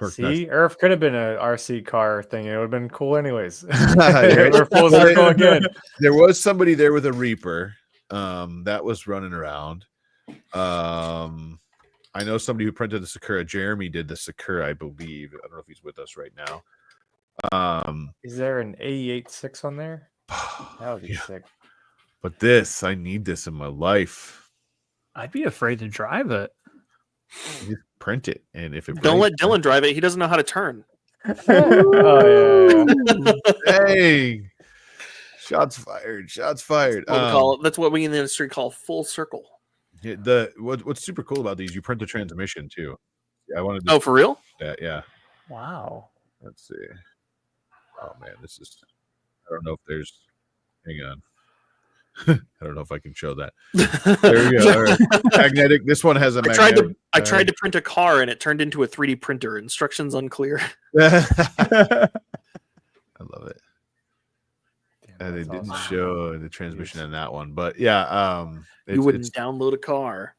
[SPEAKER 4] See, Earth could have been an RC car thing. It would have been cool anyways. We're full circle again.
[SPEAKER 1] There was somebody there with a Reaper that was running around. I know somebody who printed the Sakura. Jeremy did the Sakura, I believe. I don't know if he's with us right now.
[SPEAKER 4] Is there an AE86 on there? That would be sick.
[SPEAKER 1] But I need this in my life.
[SPEAKER 3] I'd be afraid to drive it.
[SPEAKER 1] Just print it, and if it
[SPEAKER 2] don't let Dylan drive it. He doesn't know how to turn.
[SPEAKER 4] Oh yeah.
[SPEAKER 1] Hey, shots fired! Shots fired.
[SPEAKER 2] That's what we in the industry call full circle.
[SPEAKER 1] Yeah, what's super cool about these? You print the transmission too. I wanted.
[SPEAKER 2] Oh, for real?
[SPEAKER 1] Yeah.
[SPEAKER 3] Wow.
[SPEAKER 1] Let's see. Oh man, this is. I don't know if there's. Hang on. I don't know if I can show that. There we go. All right. Magnetic. This one has a magnetic.
[SPEAKER 2] I tried to print a car and it turned into a 3D printer. Instructions unclear.
[SPEAKER 1] I love it.
[SPEAKER 4] Damn,
[SPEAKER 1] They didn't
[SPEAKER 4] awesome.
[SPEAKER 1] show the transmission in that one, but yeah.
[SPEAKER 2] You wouldn't download a car.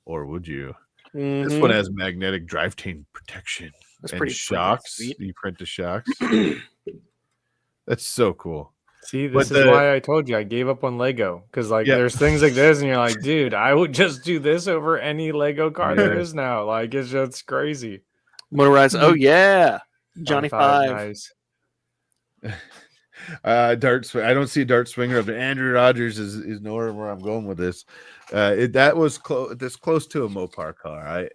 [SPEAKER 1] Or would you?
[SPEAKER 2] Mm-hmm.
[SPEAKER 1] This one has magnetic drivetrain protection.
[SPEAKER 2] That's
[SPEAKER 1] and
[SPEAKER 2] pretty
[SPEAKER 1] shocks.
[SPEAKER 2] sweet.
[SPEAKER 1] You print the shocks. That's so cool.
[SPEAKER 4] See, this is why I told you I gave up on Lego, because there's things like this, and you're like, dude, I would just do this over any Lego car there is now. Like it's just crazy.
[SPEAKER 2] Motorized. Oh yeah, Johnny 5.
[SPEAKER 4] Nice.
[SPEAKER 1] Dart. I don't see Dart Swinger up there. Andrew Rogers is nowhere where I'm going with this. That was close to a Mopar car.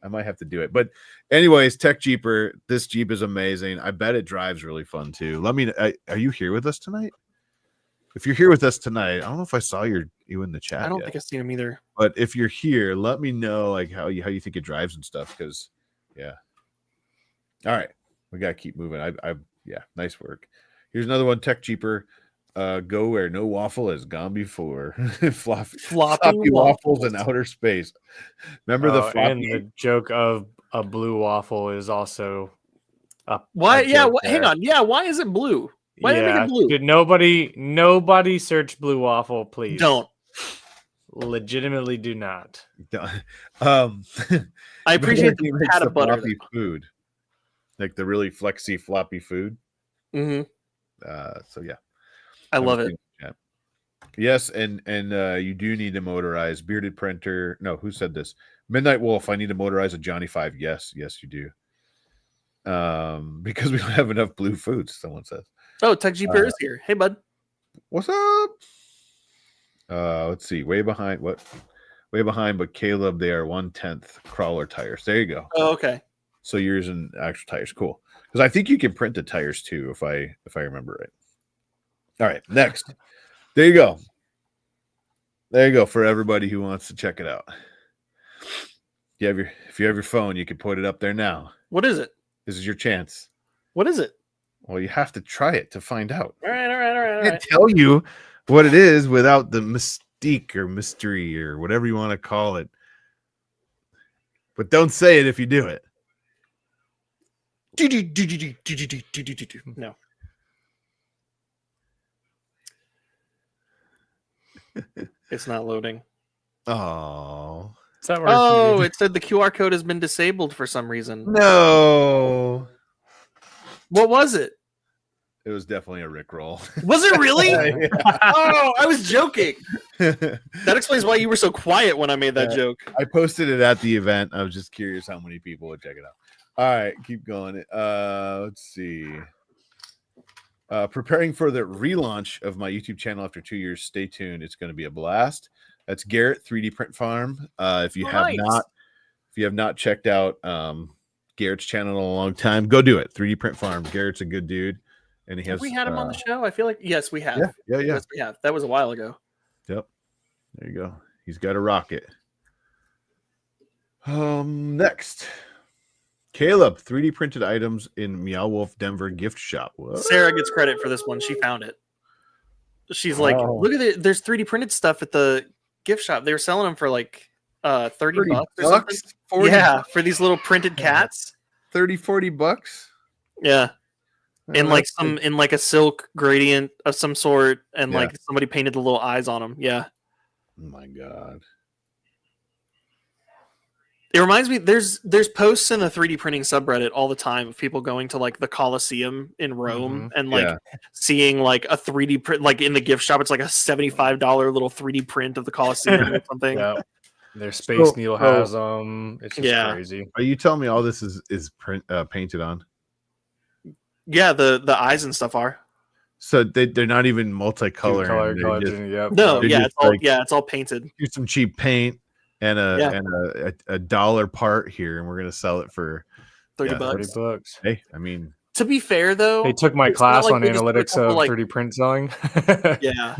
[SPEAKER 1] I might have to do it. But anyways, Tech Jeeper, this Jeep is amazing. I bet it drives really fun too. Are you here with us tonight? If you're here with us tonight, I don't know if I saw you in the chat.
[SPEAKER 2] I don't think I've seen him either.
[SPEAKER 1] But if you're here, let me know like how you think it drives and stuff. Because all right, we gotta keep moving. Nice work. Here's another one, Tech Jeeper. Go where no waffle has gone before. floppy waffles in outer space. Remember the floppy?
[SPEAKER 4] And the joke of a blue waffle is also
[SPEAKER 2] why? Hang on. Yeah, why is it blue? Why did they make it blue?
[SPEAKER 4] Dude, nobody search blue waffle, please.
[SPEAKER 2] Don't.
[SPEAKER 4] Legitimately do not.
[SPEAKER 2] I appreciate the pat of butter.
[SPEAKER 1] Food. Like the really flexy floppy food.
[SPEAKER 2] Mm-hmm.
[SPEAKER 1] So yeah.
[SPEAKER 2] I love it.
[SPEAKER 1] Yeah. Yes, and you do need to motorize bearded printer. No, who said this? Midnight Wolf. I need to motorize a Johnny 5. Yes, you do. Because we don't have enough blue foods. Someone says.
[SPEAKER 2] Oh, Tech Jeeper is here. Hey, bud.
[SPEAKER 1] What's up? Let's see. Way behind. What? Way behind. But Caleb, they are 1/10 crawler tires. There you go.
[SPEAKER 2] Oh, okay.
[SPEAKER 1] So you're using actual tires. Cool. Because I think you can print the tires too, if I remember right. All right, next. There you go. There you go for everybody who wants to check it out. If you have your phone, you can put it up there now.
[SPEAKER 2] What is it?
[SPEAKER 1] This is your chance.
[SPEAKER 2] What is it?
[SPEAKER 1] Well, you have to try it to find out.
[SPEAKER 2] All right.
[SPEAKER 1] I can't tell you what it is without the mystique or mystery or whatever you want to call it. but don't say it if you do it.
[SPEAKER 2] No. It's not loading.
[SPEAKER 1] Oh.
[SPEAKER 2] Oh, it said the QR code has been disabled for some reason.
[SPEAKER 1] No.
[SPEAKER 2] What was it?
[SPEAKER 1] It was definitely a Rickroll.
[SPEAKER 2] Was it really?
[SPEAKER 1] Yeah.
[SPEAKER 2] Oh, I was joking. That explains why you were so quiet when I made that joke.
[SPEAKER 1] I posted it at the event. I was just curious how many people would check it out. All right, keep going. Let's see. Preparing for the relaunch of my YouTube channel after 2 years. Stay tuned. It's going to be a blast. That's Garrett 3D Print Farm. If you have not checked out Garrett's channel in a long time, go do it. 3D Print Farm. Garrett's a good dude, and he has.
[SPEAKER 2] Have we had him on the show? I feel like yes, we have.
[SPEAKER 1] Yeah.
[SPEAKER 2] Yes, we have. That was a while ago.
[SPEAKER 1] Yep. There you go. He's got a rocket. Next. Caleb, 3D printed items in Meow Wolf Denver gift shop. What?
[SPEAKER 2] Sarah gets credit for this one. She found it. She's like, look at it. There's 3D printed stuff at the gift shop. They were selling them for like 30 bucks or something.
[SPEAKER 1] 40
[SPEAKER 2] yeah, for these little printed cats.
[SPEAKER 1] 30-40 bucks.
[SPEAKER 2] Yeah. In like
[SPEAKER 1] good.
[SPEAKER 2] in like a silk gradient of some sort, and like somebody painted the little eyes on them. Yeah.
[SPEAKER 1] Oh my god.
[SPEAKER 2] It reminds me, there's posts in the 3D printing subreddit all the time of people going to like the Colosseum in Rome and like seeing like a 3D print, like in the gift shop, it's like a $75 little 3D print of the Colosseum or something.
[SPEAKER 4] Yeah. Their Space Needle has them. It's just crazy.
[SPEAKER 1] Are you telling me all this is painted on?
[SPEAKER 2] Yeah, the eyes and stuff are.
[SPEAKER 1] So they're not even multicolored.
[SPEAKER 2] No, it's all painted.
[SPEAKER 1] Here's some cheap paint. And a dollar part here, and we're gonna sell it for
[SPEAKER 2] $30.
[SPEAKER 1] Hey, I mean,
[SPEAKER 2] to be fair though,
[SPEAKER 4] they took my class on analytics of 3D print selling.
[SPEAKER 2] Yeah.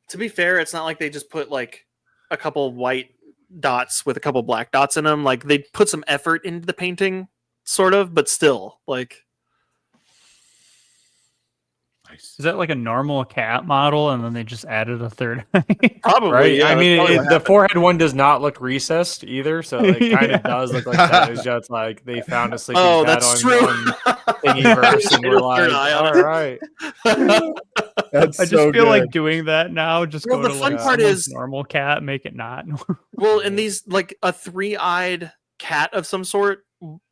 [SPEAKER 2] To be fair, it's not like they just put like a couple white dots with a couple black dots in them. Like they put some effort into the painting, sort of, but still, like.
[SPEAKER 3] Is that like a normal cat model, and then they just added a third eye?
[SPEAKER 2] Probably.
[SPEAKER 4] Right?
[SPEAKER 2] Yeah,
[SPEAKER 4] I mean, the forehead one does not look recessed either, so it kind of does look like that. It's just like they found a sleeping cat on Thingiverse, and we're like, all right.
[SPEAKER 3] I just feel like doing that now. Just go
[SPEAKER 2] the
[SPEAKER 3] to
[SPEAKER 2] fun
[SPEAKER 3] like
[SPEAKER 2] part is
[SPEAKER 3] normal cat, make it not.
[SPEAKER 2] Well, and these like a 3-eyed cat of some sort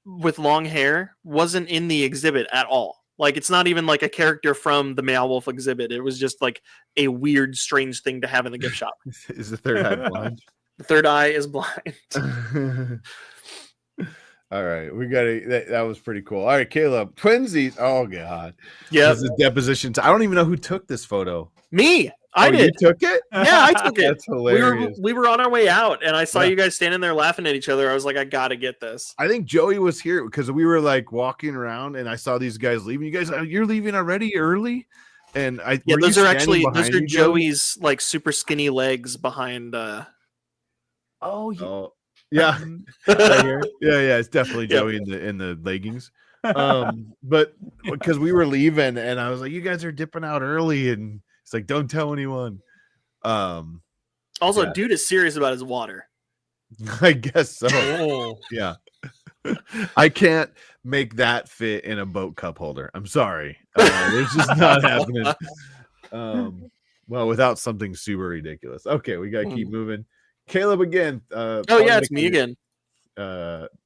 [SPEAKER 2] with long hair wasn't in the exhibit at all. Like, it's not even like a character from the Meow Wolf exhibit. It was just like a weird, strange thing to have in the gift shop.
[SPEAKER 1] Is the third eye blind?
[SPEAKER 2] The third eye is blind.
[SPEAKER 1] All right. We got it. That was pretty cool. All right, Caleb. Twinsies. Oh, God.
[SPEAKER 2] Yeah.
[SPEAKER 1] This is depositions. I don't even know who took this photo.
[SPEAKER 2] Me. I did.
[SPEAKER 1] You took it?
[SPEAKER 2] Yeah, I took it.
[SPEAKER 1] That's hilarious.
[SPEAKER 2] We were on our way out, and I saw you guys standing there laughing at each other. I was like, I got to get this.
[SPEAKER 1] I think Joey was here because we were like walking around, and I saw these guys leaving. You guys, you're leaving already early? And
[SPEAKER 2] those are Joey's like super skinny legs behind.
[SPEAKER 1] Yeah. Right here. Yeah, it's definitely Joey in the leggings. But because we were leaving, and I was like, you guys are dipping out early, and it's like, don't tell anyone.
[SPEAKER 2] Also, dude is serious about his water.
[SPEAKER 1] I guess so. Yeah. I can't make that fit in a boat cup holder. I'm sorry. It's just not happening. Well, without something super ridiculous. Okay, we got to keep moving. Caleb again.
[SPEAKER 2] It's me again.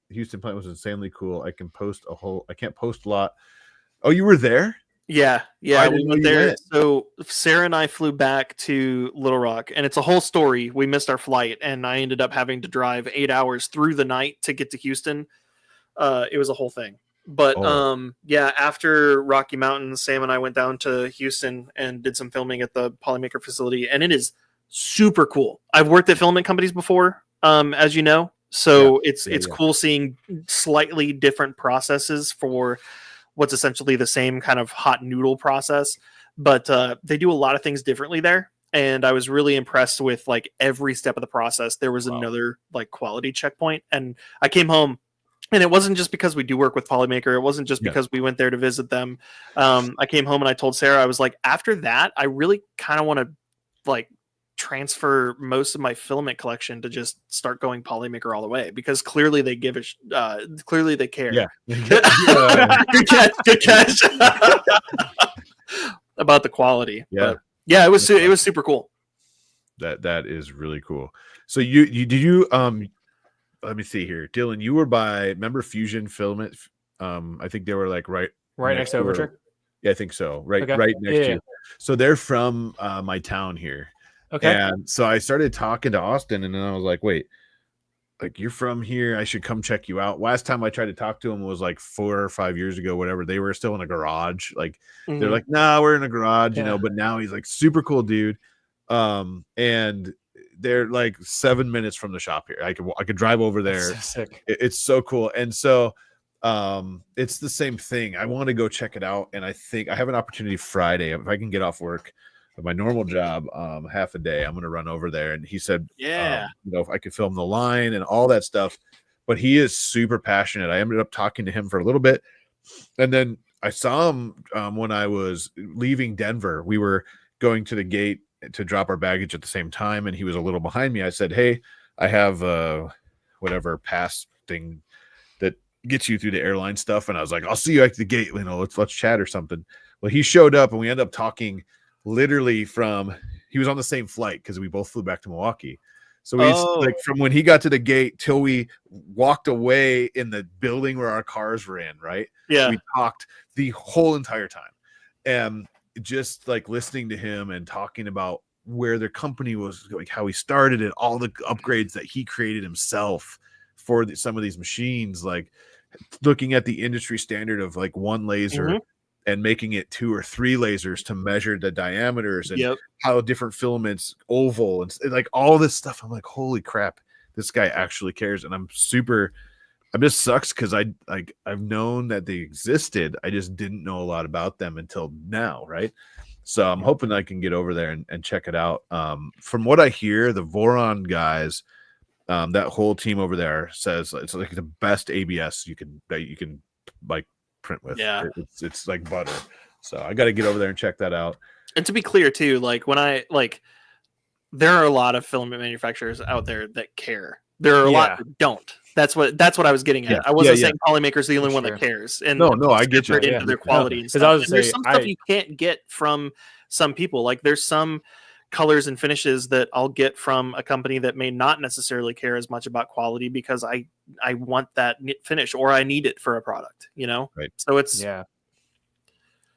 [SPEAKER 1] Houston plant was insanely cool. I can't post a lot. Oh, you were there?
[SPEAKER 2] Yeah, we went there. So Sarah and I flew back to Little Rock, and it's a whole story. We missed our flight, and I ended up having to drive 8 hours through the night to get to Houston. It was a whole thing. But after Rocky Mountain, Sam and I went down to Houston and did some filming at the Polymaker facility, and it is super cool. I've worked at filament companies before, as you know, so it's cool seeing slightly different processes for what's essentially the same kind of hot noodle process, but they do a lot of things differently there. And I was really impressed with like every step of the process. There was another like quality checkpoint, and I came home, and it wasn't just because we do work with Polymaker. It wasn't just because we went there to visit them. I came home and I told Sarah, I was like, after that, I really kind of want to like transfer most of my filament collection to just start going Polymaker all the way, because clearly they give clearly they care.
[SPEAKER 1] Yeah.
[SPEAKER 2] Good catch. About the quality.
[SPEAKER 1] Yeah.
[SPEAKER 2] But yeah, it was super cool.
[SPEAKER 1] That is really cool. So you let me see here, Dylan. You were remember Fusion Filament? I think they were like right
[SPEAKER 4] next to Overture.
[SPEAKER 1] Yeah, I think so. Right next to you. So they're from my town here.
[SPEAKER 4] Okay.
[SPEAKER 1] And so I started talking to Austin, and then I was like, wait, like, you're from here, I should come check you out. Last time I tried to talk to him was like 4 or 5 years ago, whatever. They were still in a garage. Like, they're like, nah, we're in a garage, you know, but now he's like super cool dude. And they're like 7 minutes from the shop here. I could drive over there.
[SPEAKER 4] That's so sick.
[SPEAKER 1] It's so cool. And so it's the same thing. I want to go check it out, and I think I have an opportunity Friday. If I can get off work at my normal job half a day, I'm going to run over there. And he said, you know, if I could film the line and all that stuff. But he is super passionate. I ended up talking to him for a little bit, and then I saw him when I was leaving Denver. We were going to the gate to drop our baggage at the same time, and he was a little behind me. I said, hey, I have whatever pass thing that gets you through the airline stuff, and I was like, I'll see you at the gate, you know, let's chat or something. Well, he showed up, and we ended up talking literally he was on the same flight because we both flew back to Milwaukee. So he's like, from when he got to the gate till we walked away in the building where our cars were in, right?
[SPEAKER 2] Yeah.
[SPEAKER 1] We talked the whole entire time. And just like listening to him and talking about where their company was, like how he started it, all the upgrades that he created himself for some of these machines, like looking at the industry standard of like one laser and making it 2 or 3 lasers to measure the diameters and how different filaments oval and like all this stuff. I'm like, holy crap, this guy actually cares. And I'm just sucks because I've known that they existed. I just didn't know a lot about them until now, right? So I'm hoping I can get over there and check it out. From what I hear, the Voron guys, that whole team over there says it's like the best ABS you can like print with.
[SPEAKER 2] Yeah,
[SPEAKER 1] it's like butter. So I got to get over there and check that out.
[SPEAKER 2] And to be clear too, like there are a lot of filament manufacturers out there that care. There are a lot that don't. That's what I was getting at. I wasn't saying Polymaker's the only one that cares. And
[SPEAKER 1] no, I get you.
[SPEAKER 2] Into their quality and stuff. And there's some stuff you can't get from some people. Like there's some colors and finishes that I'll get from a company that may not necessarily care as much about quality because I want that finish or I need it for a product, you know?
[SPEAKER 1] Right.
[SPEAKER 2] So it's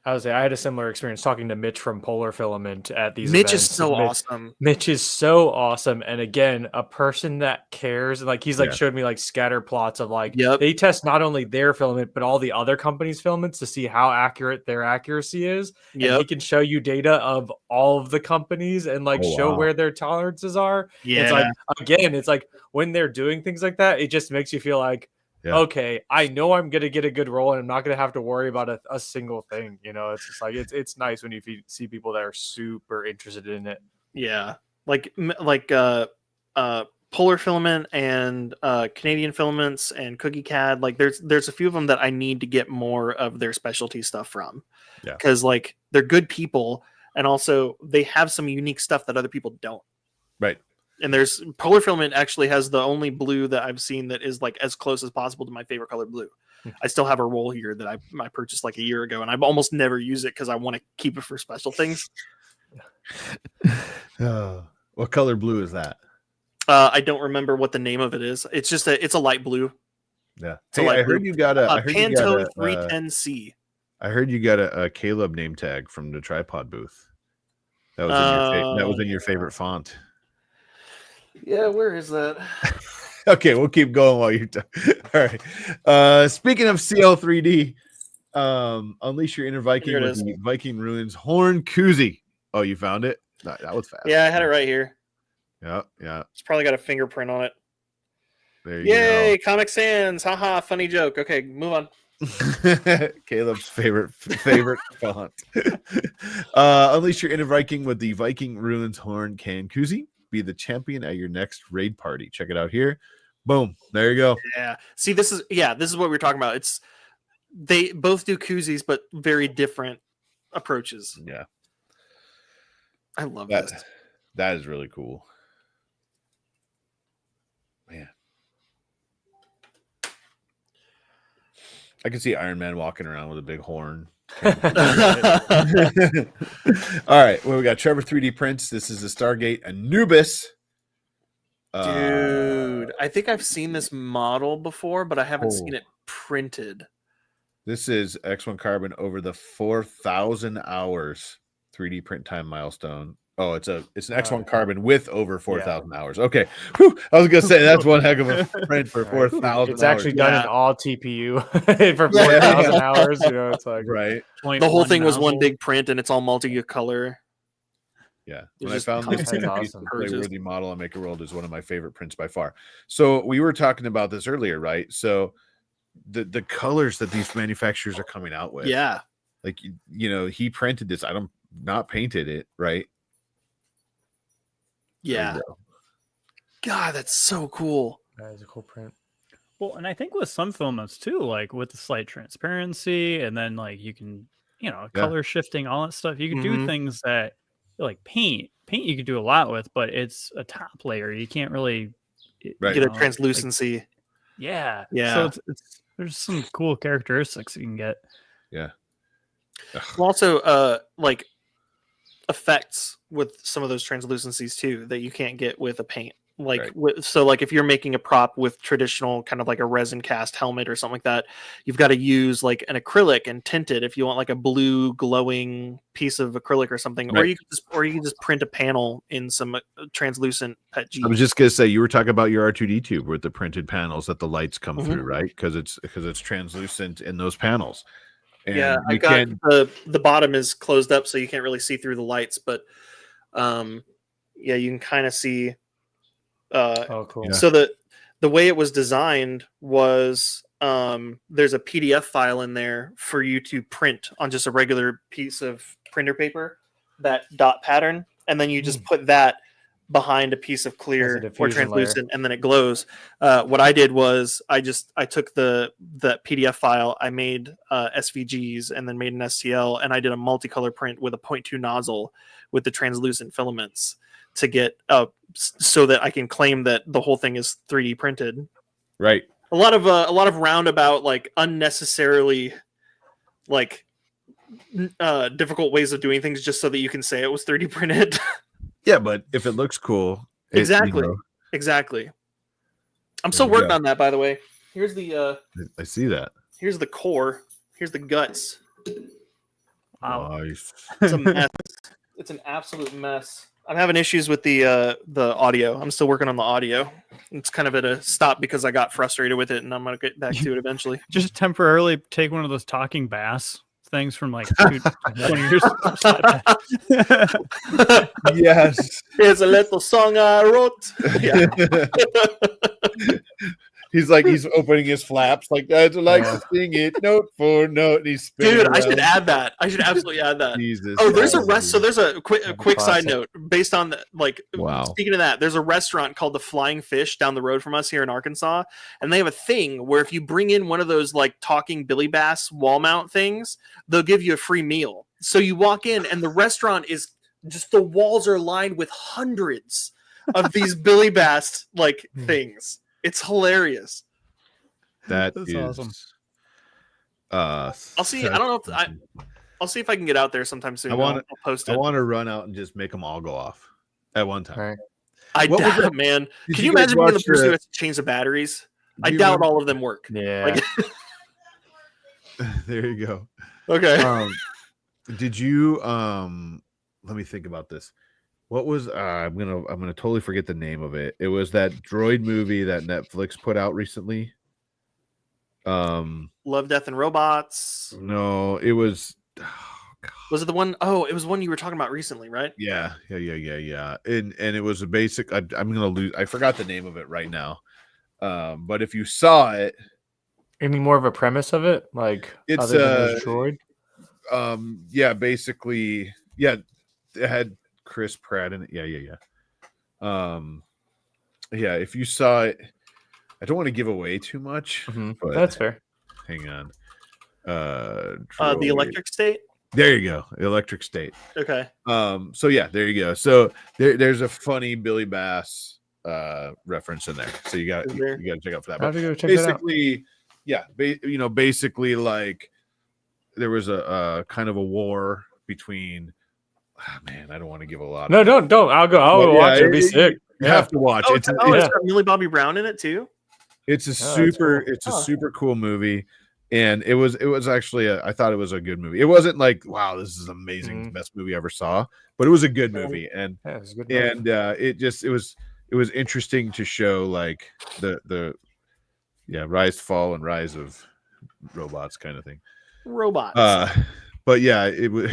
[SPEAKER 4] I had a similar experience talking to Mitch from Polar Filament at these
[SPEAKER 2] events.
[SPEAKER 4] Is so
[SPEAKER 2] awesome.
[SPEAKER 4] Mitch is so awesome. And again, a person that cares. Like he's like showed me like scatter plots of like they test not only their filament, but all the other companies' filaments to see how accurate their accuracy is. And he can show you data of all of the companies and like show where their tolerances are.
[SPEAKER 2] Yeah.
[SPEAKER 4] It's like again, it's like when they're doing things like that, it just makes you feel like okay, I know I'm gonna get a good roll, and I'm not gonna have to worry about a single thing. You know, it's just like it's nice when you see people that are super interested in it.
[SPEAKER 2] Yeah, like Polar Filament and Canadian Filaments and Cookie CAD. Like there's a few of them that I need to get more of their specialty stuff from. Yeah, because like they're good people, and also they have some unique stuff that other people don't.
[SPEAKER 1] Right.
[SPEAKER 2] And there's Polar Filament actually has the only blue that I've seen that is like as close as possible to my favorite color blue. I still have a roll here that I purchased like a year ago, and I've almost never used it because I want to keep it for special things.
[SPEAKER 1] What color blue is that?
[SPEAKER 2] I don't remember what the name of it is. It's just it's a light blue.
[SPEAKER 1] Yeah. Hey, I heard you got a
[SPEAKER 2] Pantone 310C.
[SPEAKER 1] I heard you got a Caleb name tag from the tripod booth. That was in your favorite font.
[SPEAKER 2] Yeah, where is that?
[SPEAKER 1] Okay, we'll keep going while you're all right. Speaking of CL3D, unleash your inner Viking with the Viking Ruins Horn Koozie. Oh, you found it? That was fast.
[SPEAKER 2] Yeah, I had it right here.
[SPEAKER 1] Yeah.
[SPEAKER 2] It's probably got a fingerprint on it.
[SPEAKER 1] There you go.
[SPEAKER 2] Yay, Comic Sans. Haha, funny joke. Okay, move on.
[SPEAKER 1] Caleb's favorite font. Unleash your inner Viking with the Viking Ruins Horn Can Koozie. Be the champion at your next raid party. Check it out here. Boom. There you go.
[SPEAKER 2] Yeah. See, this is what we're talking about. They both do koozies, but very different approaches.
[SPEAKER 1] Yeah.
[SPEAKER 2] I love this.
[SPEAKER 1] That is really cool. Man. I can see Iron Man walking around with a big horn. All right. Well, we got Trevor 3D prints. This is the Stargate Anubis.
[SPEAKER 2] Dude, I think I've seen this model before, but I haven't seen it printed.
[SPEAKER 1] This is X1 Carbon over the 4,000 hours 3D print time milestone. Oh, it's an X1 Carbon with over 4,000 hours. Okay. Whew, I was gonna say that's one heck of a print for 4,000.
[SPEAKER 4] It's actually done in all TPU for 4,000 hours. You know, it's like
[SPEAKER 1] right.
[SPEAKER 2] The whole thing was one big print, and it's all multi-color.
[SPEAKER 1] Yeah, when I found this awesome. Playworthy model on Maker World is one of my favorite prints by far. So we were talking about this earlier, right? So the colors that these manufacturers are coming out with,
[SPEAKER 2] yeah,
[SPEAKER 1] like you know, he printed this. Not painted it, right?
[SPEAKER 2] Yeah. God, that's so cool.
[SPEAKER 4] That is a cool print.
[SPEAKER 3] Well, and I think with some filaments too, like with the slight transparency, and then like you can, you know, color shifting, all that stuff. You can do things that like paint you could do a lot with, but it's a top layer. You can't really
[SPEAKER 2] get a translucency.
[SPEAKER 3] Like, yeah.
[SPEAKER 2] So
[SPEAKER 3] there's some cool characteristics you can get.
[SPEAKER 1] Yeah.
[SPEAKER 2] Also, like effects with some of those translucencies too that you can't get with a paint. Like so like if you're making a prop with traditional kind of like a resin cast helmet or something like that, you've got to use like an acrylic and tint it if you want like a blue glowing piece of acrylic or something, or you can just print a panel in some translucent PETG.
[SPEAKER 1] I was just gonna say, you were talking about your R2D tube with the printed panels that the lights come through, right? Because it's translucent in those panels. And
[SPEAKER 2] yeah, I got the bottom is closed up so you can't really see through the lights, but yeah, you can kind of see.
[SPEAKER 4] Cool.
[SPEAKER 2] So the way it was designed was there's a PDF file in there for you to print on just a regular piece of printer paper, that dot pattern, and then you just put that behind a piece of clear or translucent, and then it glows. What I did was I took the PDF file, I made SVGs, and then made an STL, and I did a multicolor print with a 0.2 nozzle with the translucent filaments to get so that I can claim that the whole thing is 3D printed.
[SPEAKER 1] Right.
[SPEAKER 2] A lot of roundabout, like unnecessarily, like difficult ways of doing things just so that you can say it was 3D printed.
[SPEAKER 1] Yeah, but if it looks cool,
[SPEAKER 2] exactly. I'm still working on that, by the way. Here's the
[SPEAKER 1] I see that.
[SPEAKER 2] Here's the core. Here's the guts.
[SPEAKER 3] Wow.
[SPEAKER 1] Nice.
[SPEAKER 2] It's a mess. It's an absolute mess. I'm having issues with the audio. I'm still working on the audio. It's kind of at a stop because I got frustrated with it, and I'm gonna get back to it eventually.
[SPEAKER 3] Just temporarily take one of those talking bass things from like 20 years ago.
[SPEAKER 1] Yes.
[SPEAKER 2] Here's a little song I wrote. Yeah.
[SPEAKER 1] He's opening his flaps like I'd like to sing it note for note. And he's
[SPEAKER 2] dude, I should add that. I should absolutely add that.
[SPEAKER 1] Jesus.
[SPEAKER 2] Oh, there's a So there's a quick side note based on the, like.
[SPEAKER 1] Wow.
[SPEAKER 2] Speaking of that, there's a restaurant called the Flying Fish down the road from us here in Arkansas, and they have a thing where if you bring in one of those like talking Billy Bass wall mount things, they'll give you a free meal. So you walk in, and the restaurant is just, the walls are lined with hundreds of these Billy Bass like things. It's hilarious.
[SPEAKER 1] That's
[SPEAKER 3] awesome.
[SPEAKER 2] I'll see. I don't know if I'll see if I can get out there sometime soon. I'll post it.
[SPEAKER 1] I want to run out and just make them all go off at one time.
[SPEAKER 4] Right.
[SPEAKER 2] I doubt it, man. Can you imagine being the person who has to change the batteries? I doubt all of them work.
[SPEAKER 4] Yeah.
[SPEAKER 1] There you go.
[SPEAKER 2] Okay.
[SPEAKER 1] Did you let me think about this. What was I'm gonna totally forget the name of it. It was that droid movie that Netflix put out recently.
[SPEAKER 2] Love, Death, and Robots.
[SPEAKER 1] No, it was.
[SPEAKER 2] Was it the one? Oh, it was one you were talking about recently, right?
[SPEAKER 1] Yeah. And it was a basic. I'm gonna lose. I forgot the name of it right now. But if you saw it,
[SPEAKER 4] any more of a premise of it, like
[SPEAKER 1] it's
[SPEAKER 4] other than this droid?
[SPEAKER 1] Yeah, basically, yeah, it had Chris Pratt in it. Yeah. Yeah, if you saw it, I don't want to give away too much, but
[SPEAKER 4] that's fair.
[SPEAKER 1] Hang on.
[SPEAKER 2] The Electric State.
[SPEAKER 1] There you go. Electric State.
[SPEAKER 2] Okay.
[SPEAKER 1] So yeah, there you go. So there's a funny Billy Bass reference in there. So you got to check out for that.
[SPEAKER 4] I'll have
[SPEAKER 1] But
[SPEAKER 4] to go check
[SPEAKER 1] basically, yeah, basically like there was a kind of a war between. Oh, man, I don't want to give a lot.
[SPEAKER 4] No, don't. I'll go. I'll watch it. It'll be sick.
[SPEAKER 1] You have to watch.
[SPEAKER 2] It's got Millie Bobby Brown in it too.
[SPEAKER 1] It's a super cool movie, and it was actually I thought it was a good movie. It wasn't like, wow, this is amazing, best movie I ever saw, but it was a good movie, and
[SPEAKER 4] it was a good movie.
[SPEAKER 1] And it was interesting to show like the rise, fall, and rise of robots kind of thing.
[SPEAKER 2] Robots.
[SPEAKER 1] But yeah, it was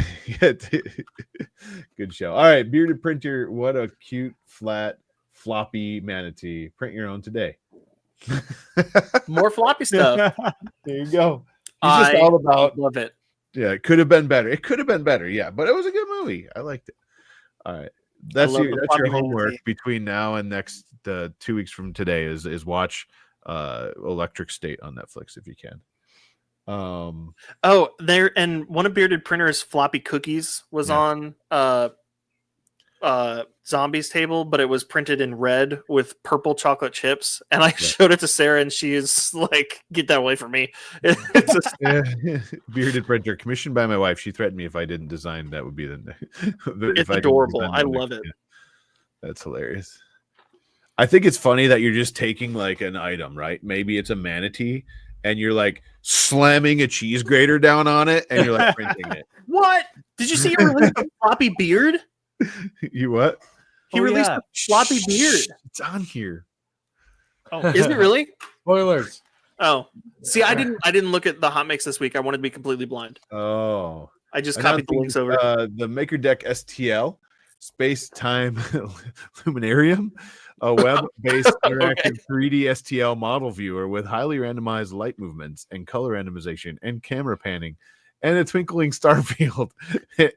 [SPEAKER 1] good show. All right, Bearded Printer, what a cute, flat, floppy manatee. Print your own today.
[SPEAKER 2] More floppy stuff.
[SPEAKER 1] There you go. He's just all about
[SPEAKER 2] love it.
[SPEAKER 1] Yeah, it could have been better. It could have been better, yeah, but it was a good movie. I liked it. All right. That's your homework between now and next 2 weeks from today is watch Electric State on Netflix if you can.
[SPEAKER 2] There and one of Bearded Printer's floppy cookies was on Zombie's table, but it was printed in red with purple chocolate chips, and I showed it to Sarah, and she is like, "Get that away from me!"
[SPEAKER 1] Bearded Printer, commissioned by my wife. She threatened me if I didn't design, that would be
[SPEAKER 2] it's adorable. I love it.
[SPEAKER 1] That's hilarious. I think it's funny that you're just taking like an item, right? Maybe it's a manatee, and you're like slamming a cheese grater down on it, and you're like printing it.
[SPEAKER 2] What? Did you see he released a floppy beard?
[SPEAKER 1] You what?
[SPEAKER 2] He released a floppy beard.
[SPEAKER 1] It's on here.
[SPEAKER 2] Oh, is it really?
[SPEAKER 4] Spoilers.
[SPEAKER 2] Oh, see, I didn't look at the hot mix this week. I wanted to be completely blind.
[SPEAKER 1] Oh,
[SPEAKER 2] I just copied the links over.
[SPEAKER 1] The Maker Deck STL, Space Time Luminarium, a web-based interactive 3D STL model viewer with highly randomized light movements and color randomization and camera panning, and a twinkling star field, a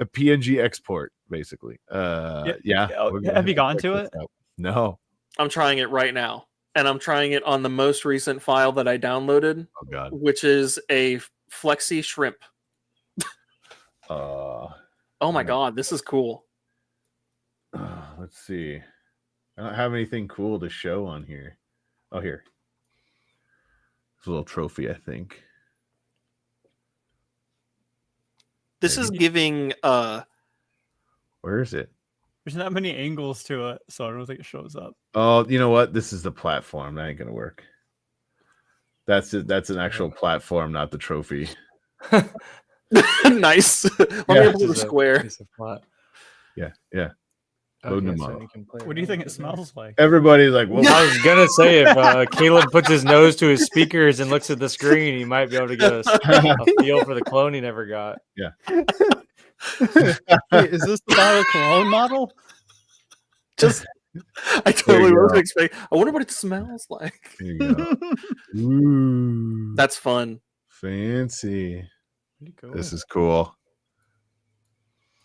[SPEAKER 1] PNG export, basically. Yeah.
[SPEAKER 3] Have you gone to it?
[SPEAKER 1] No.
[SPEAKER 2] I'm trying it right now, and I'm trying it on the most recent file that I downloaded.
[SPEAKER 1] Oh God.
[SPEAKER 2] Which is a flexi shrimp.
[SPEAKER 1] Oh
[SPEAKER 2] my God, this is cool.
[SPEAKER 1] Let's see. I don't have anything cool to show on here. Oh, here. It's a little trophy, I think.
[SPEAKER 2] This is giving
[SPEAKER 1] where is it?
[SPEAKER 3] There's not many angles to it, so I don't think it shows up.
[SPEAKER 1] Oh, you know what? This is the platform. That ain't gonna work. That's it. That's an actual platform, not the trophy.
[SPEAKER 2] Nice. Let me have a square.
[SPEAKER 1] Yeah. Loading them up.
[SPEAKER 3] What do you think it smells like?
[SPEAKER 1] Everybody's like, well,
[SPEAKER 4] I was gonna say if Caleb puts his nose to his speakers and looks at the screen, he might be able to get a feel for the clone he never got.
[SPEAKER 1] Yeah.
[SPEAKER 3] Wait, is this the bottle cologne model?
[SPEAKER 2] I totally wasn't expecting. I wonder what it smells like.
[SPEAKER 1] There you go. Ooh,
[SPEAKER 2] that's fun.
[SPEAKER 1] Fancy. This is cool.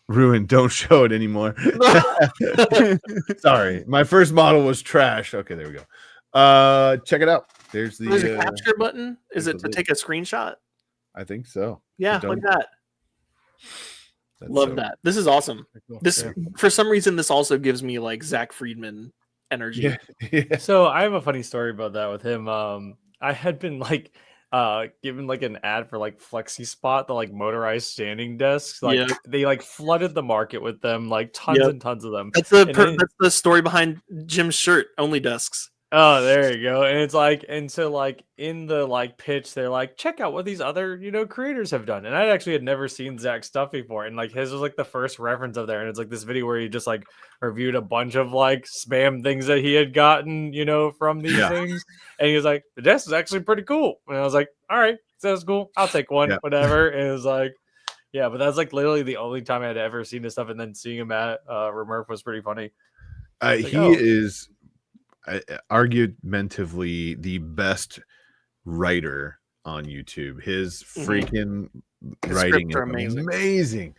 [SPEAKER 1] Ruin, don't show it anymore. Sorry, my first model was trash. Okay, there we go. Check it out. There's
[SPEAKER 2] a capture button. Is it to take a screenshot?
[SPEAKER 1] I think so.
[SPEAKER 2] Yeah, like that. Love that. This is awesome. This for some reason this also gives me like Zach Friedman energy.
[SPEAKER 1] Yeah.
[SPEAKER 4] So I have a funny story about that with him. I had been like given like an ad for like Flexi Spot, the like motorized standing desks. Like they like flooded the market with them, like tons and tons of them.
[SPEAKER 2] That's the story behind Jim's shirt, only desks.
[SPEAKER 4] Oh, there you go. And it's like, and so like in the like pitch, they're like, check out what these other, creators have done. And I actually had never seen Zach's stuff before. And like his was like the first reference of there. And it's like this video where he just like reviewed a bunch of like spam things that he had gotten, from these things. And he was like, the desk is actually pretty cool. And I was like, all right, that's cool. I'll take one, whatever. And it was like, yeah, but that's like literally the only time I had ever seen this stuff. And then seeing him at Remurf was pretty funny.
[SPEAKER 1] He is argumentatively the best writer on YouTube. His freaking writing is amazing.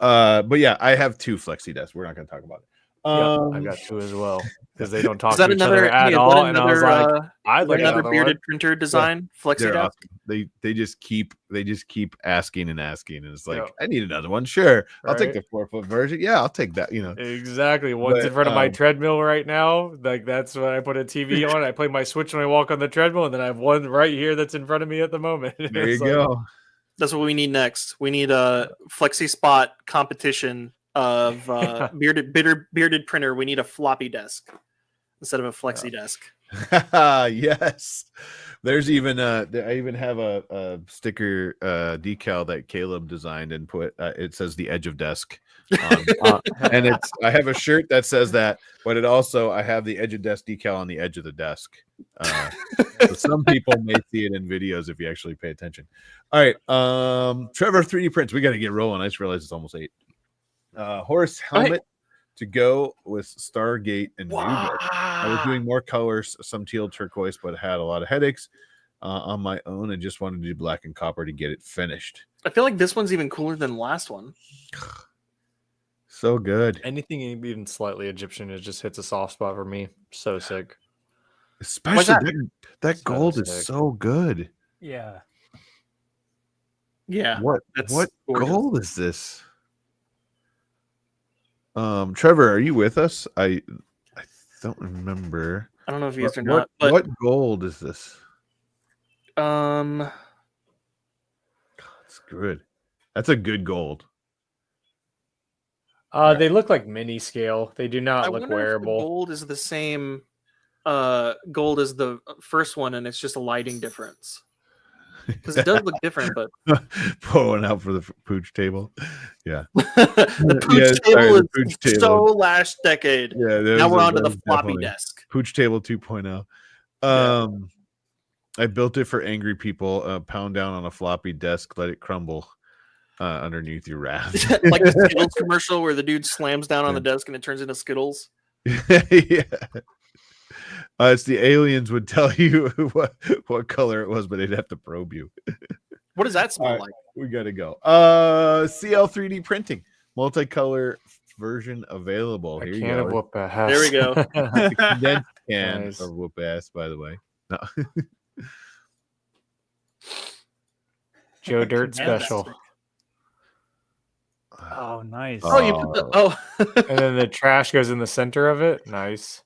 [SPEAKER 1] But yeah, I have two Flexi desks. We're not going to talk about it.
[SPEAKER 4] I got 2 as well because they don't talk
[SPEAKER 2] Is that
[SPEAKER 4] to each other at all. And I was like, I'd like
[SPEAKER 2] another
[SPEAKER 4] another
[SPEAKER 2] bearded
[SPEAKER 4] one.
[SPEAKER 2] printer design, flexi
[SPEAKER 1] They're
[SPEAKER 2] desk.
[SPEAKER 1] awesome. They just keep asking and asking, and it's like, I need another one. Sure, I'll take the 4-foot version. Yeah, I'll take that.
[SPEAKER 4] Exactly. One's in front of my treadmill right now. Like that's when I put a TV on. I play my Switch when I walk on the treadmill, and then I have one right here that's in front of me at the moment.
[SPEAKER 1] There you go.
[SPEAKER 2] That's what we need next. We need a flexi spot competition of bearded printer. We need a floppy desk instead of a flexi desk.
[SPEAKER 1] Yes. There's even I even have a sticker decal that Caleb designed and put it says the edge of desk and I have a shirt that says that, but it also I have the edge of desk decal on the edge of the desk. So some people may see it in videos if you actually pay attention. All right, Trevor 3D prints. We got to get rolling. I just realized it's almost 8. Horse helmet to go with Stargate and Nuga. I was doing more colors, some teal turquoise, but had a lot of headaches on my own and just wanted to do black and copper to get it finished.
[SPEAKER 2] I feel like this one's even cooler than the last one.
[SPEAKER 1] So good.
[SPEAKER 4] Anything even slightly Egyptian, it just hits a soft spot for me. So sick.
[SPEAKER 1] Especially that gold is so good.
[SPEAKER 3] Yeah.
[SPEAKER 2] Yeah.
[SPEAKER 1] What gold is this? Trevor, are you with us? I don't remember.
[SPEAKER 2] I don't know if he is or not. But
[SPEAKER 1] what gold is this?
[SPEAKER 2] God,
[SPEAKER 1] it's good. That's a good gold.
[SPEAKER 4] They look like mini scale. They do not look wearable.
[SPEAKER 2] If the gold is the same gold as the first one, and it's just a lighting difference. Because it does look different, but
[SPEAKER 1] pulling out for the pooch table. Yeah.
[SPEAKER 2] The pooch table is so last decade.
[SPEAKER 1] Yeah,
[SPEAKER 2] now we're on to the floppy desk.
[SPEAKER 1] Pooch table 2.0. I built it for angry people. Pound down on a floppy desk, let it crumble underneath your wrath.
[SPEAKER 2] Like the Skittles commercial where the dude slams down on the desk and it turns into Skittles.
[SPEAKER 1] Yeah. It's the aliens would tell you what color it was, but they'd have to probe you.
[SPEAKER 2] What does that smell like?
[SPEAKER 1] We gotta go. CL 3D printing, multicolor version available. Here you go.
[SPEAKER 4] Whoop ass.
[SPEAKER 2] There we go.
[SPEAKER 1] Condensed can of whoop ass, by the way. No.
[SPEAKER 4] Joe Dirt special.
[SPEAKER 3] Oh, nice.
[SPEAKER 2] Oh, you put the
[SPEAKER 4] and then the trash goes in the center of it. Nice.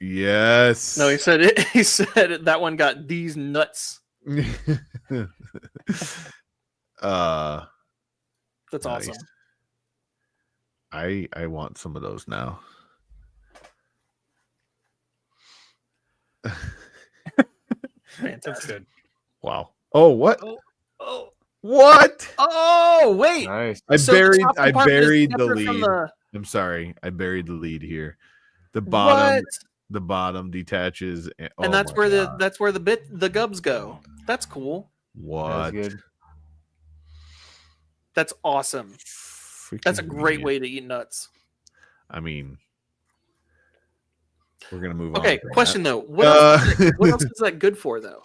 [SPEAKER 1] Yes.
[SPEAKER 2] No, he said that one got these nuts.
[SPEAKER 1] That's
[SPEAKER 2] awesome.
[SPEAKER 1] I want some of those now.
[SPEAKER 2] Fantastic.
[SPEAKER 1] Wow. Oh, what?
[SPEAKER 2] Oh.
[SPEAKER 1] What?
[SPEAKER 2] Oh, wait.
[SPEAKER 4] Nice.
[SPEAKER 1] I buried the lead. I'm sorry. I buried the lead here. The bottom detaches
[SPEAKER 2] and that's where the gubs go. That's cool.
[SPEAKER 1] What?
[SPEAKER 4] That's good.
[SPEAKER 2] That's awesome. That's a great way to eat nuts.
[SPEAKER 1] I mean, we're gonna move on.
[SPEAKER 2] Okay, question though. What else is that good for though?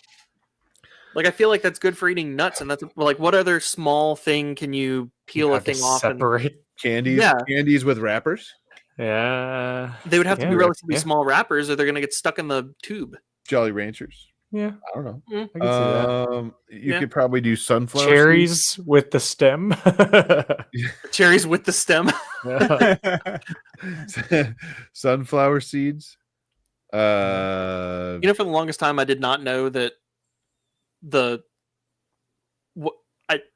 [SPEAKER 2] Like I feel like that's good for eating nuts, and that's like what other small thing can you peel a thing off?
[SPEAKER 4] Separate
[SPEAKER 1] candies. Yeah. Candies with wrappers.
[SPEAKER 4] Yeah,
[SPEAKER 2] they would have to be relatively small wrappers, or they're gonna get stuck in the tube.
[SPEAKER 1] Jolly Ranchers.
[SPEAKER 4] Yeah,
[SPEAKER 1] I don't know.
[SPEAKER 4] I can see that.
[SPEAKER 1] You could probably do sunflower
[SPEAKER 4] cherries
[SPEAKER 1] seeds.
[SPEAKER 4] With the stem.
[SPEAKER 2] Cherries with the stem.
[SPEAKER 1] Sunflower seeds.
[SPEAKER 2] For the longest time, I did not know that I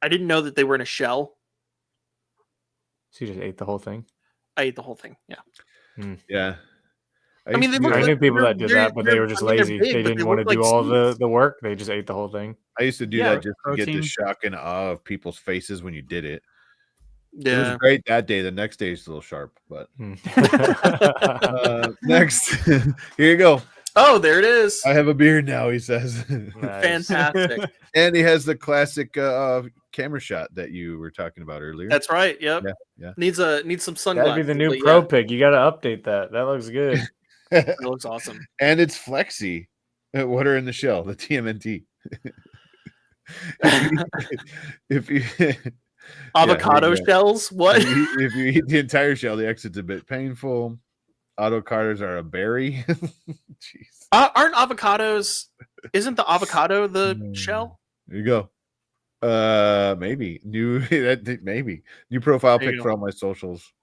[SPEAKER 2] didn't know that they were in a shell.
[SPEAKER 4] So you just ate the whole thing?
[SPEAKER 2] I ate the whole thing. Yeah.
[SPEAKER 1] Yeah.
[SPEAKER 2] I mean,
[SPEAKER 4] I knew people that did that, but they were just lazy. They didn't want to do all the work. They just ate the whole thing.
[SPEAKER 1] I used to do that just to get the shock and awe of people's faces when you did it.
[SPEAKER 2] Yeah.
[SPEAKER 1] It was great that day. The next day is a little sharp, but next. Here you go.
[SPEAKER 2] Oh, there it is.
[SPEAKER 1] I have a beard now, he says.
[SPEAKER 2] Nice. Fantastic.
[SPEAKER 1] And he has the classic camera shot that you were talking about earlier.
[SPEAKER 2] That's right. Yep.
[SPEAKER 1] Yeah.
[SPEAKER 2] Needs some sunglasses.
[SPEAKER 4] That'd be the new Pro Pig. You got to update that. That looks good.
[SPEAKER 2] That looks awesome.
[SPEAKER 1] And it's flexi. What are in the shell? The TMNT. if you
[SPEAKER 2] avocado shells, what?
[SPEAKER 1] If you eat the entire shell, the exit's a bit painful. Avocados are a berry. Jeez.
[SPEAKER 2] Aren't avocados? Isn't the avocado the shell?
[SPEAKER 1] There you go. Maybe maybe new profile pic for all my socials.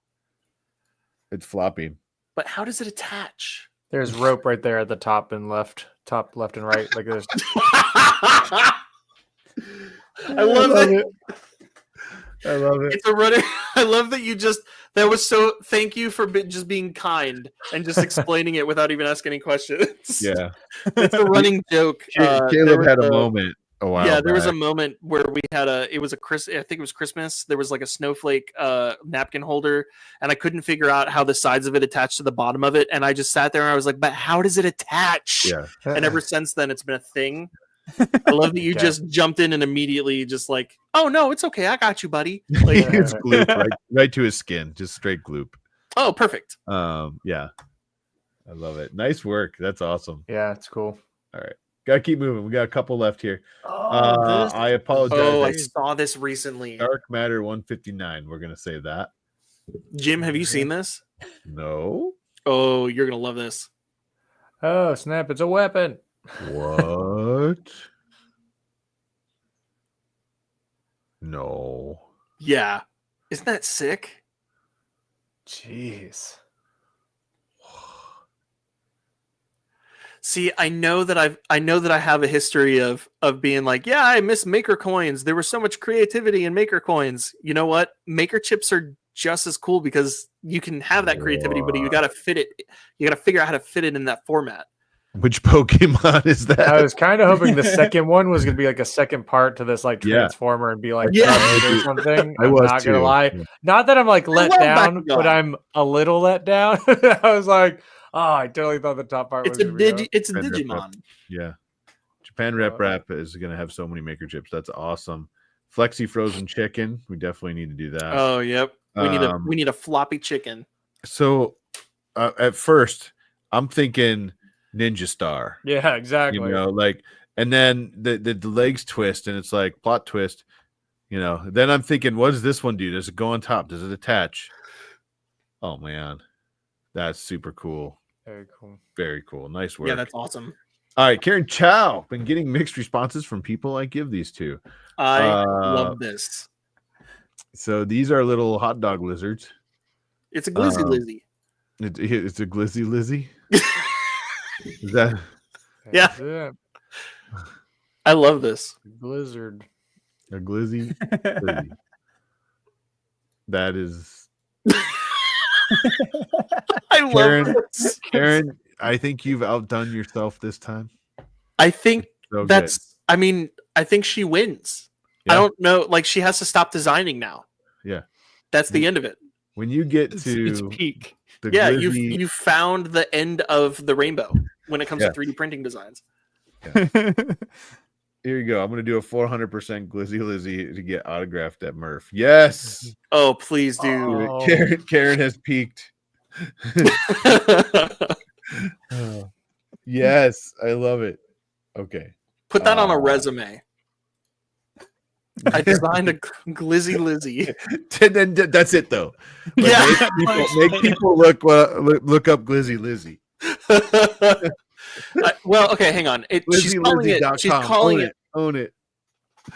[SPEAKER 1] It's floppy.
[SPEAKER 2] But how does it attach?
[SPEAKER 4] There's rope right there at the top and left and right, like this.
[SPEAKER 2] I love it.
[SPEAKER 1] I love it.
[SPEAKER 2] It's a running. I love that you just. That was so. Thank you for just being kind and just explaining it without even asking any questions.
[SPEAKER 1] Yeah,
[SPEAKER 2] it's a running joke.
[SPEAKER 1] Caleb had a moment.
[SPEAKER 2] Yeah, there was a moment where we had I think it was Christmas. There was like a snowflake napkin holder, and I couldn't figure out how the sides of it attached to the bottom of it. And I just sat there and I was like, "But how does it attach?"
[SPEAKER 1] Yeah.
[SPEAKER 2] And ever since then, it's been a thing. I love that you just jumped in and immediately just like, "Oh no, it's okay, I got you, buddy." Like
[SPEAKER 1] it's gloop right to his skin, just straight gloop.
[SPEAKER 2] Oh, perfect.
[SPEAKER 1] Yeah, I love it. Nice work. That's awesome.
[SPEAKER 4] Yeah, it's cool.
[SPEAKER 1] All right. Gotta keep moving. We got a couple left here. I apologize.
[SPEAKER 2] Oh, I saw this recently.
[SPEAKER 1] Dark Matter 159. We're gonna save that.
[SPEAKER 2] Jim, have you seen this?
[SPEAKER 1] No.
[SPEAKER 2] Oh, you're gonna love this.
[SPEAKER 4] Oh, snap! It's a weapon.
[SPEAKER 1] What? No.
[SPEAKER 2] Yeah. Isn't that sick?
[SPEAKER 4] Jeez.
[SPEAKER 2] See, I know that I have a history of being like, yeah, I miss maker coins. There was so much creativity in maker coins. You know what? Maker chips are just as cool because you can have that creativity, but you got to fit it. You got to figure out how to fit it in that format.
[SPEAKER 1] Which Pokemon is that?
[SPEAKER 4] I was kind of hoping the second one was going to be like a second part to this like transformer and be like or something. I'm not going to lie. Yeah. Not that I'm like let down, but I'm a little let down. I was like, oh, I totally thought the top part
[SPEAKER 2] it's
[SPEAKER 4] was
[SPEAKER 2] it's a Digimon.
[SPEAKER 1] Yeah. Japan Rep is going to have so many maker chips. That's awesome. Flexi frozen chicken. We definitely need to do that.
[SPEAKER 2] Oh, yep. We need a floppy chicken.
[SPEAKER 1] So at first I'm thinking Ninja Star.
[SPEAKER 4] Yeah, exactly.
[SPEAKER 1] You know, like, and then the legs twist and it's like plot twist, you know. Then I'm thinking, what does this one do? Does it go on top? Does it attach? Oh man, that's super cool.
[SPEAKER 4] Very cool.
[SPEAKER 1] Very cool. Nice work.
[SPEAKER 2] Yeah, that's awesome.
[SPEAKER 1] All right, Karen Chow. Been getting mixed responses from people I give these to.
[SPEAKER 2] I love this.
[SPEAKER 1] So these are little hot dog lizards.
[SPEAKER 2] It's a glizzy lizzy.
[SPEAKER 1] It's a glizzy lizzy. Is that?
[SPEAKER 2] Yeah. I love this.
[SPEAKER 4] Blizzard.
[SPEAKER 1] A glizzy. Lizzy. That is.
[SPEAKER 2] I love this.
[SPEAKER 1] Karen, I think you've outdone yourself this time.
[SPEAKER 2] I think that's. Good. I mean, I think she wins. Yeah. I don't know. Like she has to stop designing now.
[SPEAKER 1] Yeah.
[SPEAKER 2] That's the end of it.
[SPEAKER 1] When you get to
[SPEAKER 2] its peak. Yeah, you found the end of the rainbow when it comes to 3D printing designs.
[SPEAKER 1] Yeah. Here you go. I'm going to do a 400% Glizzy Lizzy to get autographed at Murph. Yes.
[SPEAKER 2] Oh, please do.
[SPEAKER 1] Oh. Karen has peaked. Yes, I love it. Okay.
[SPEAKER 2] Put that on a resume. I designed a Glizzy Lizzy.
[SPEAKER 1] Then that's it though. Like, make people look up Glizzy Lizzy.
[SPEAKER 2] Well, okay, hang on. She's calling it.
[SPEAKER 1] Own it.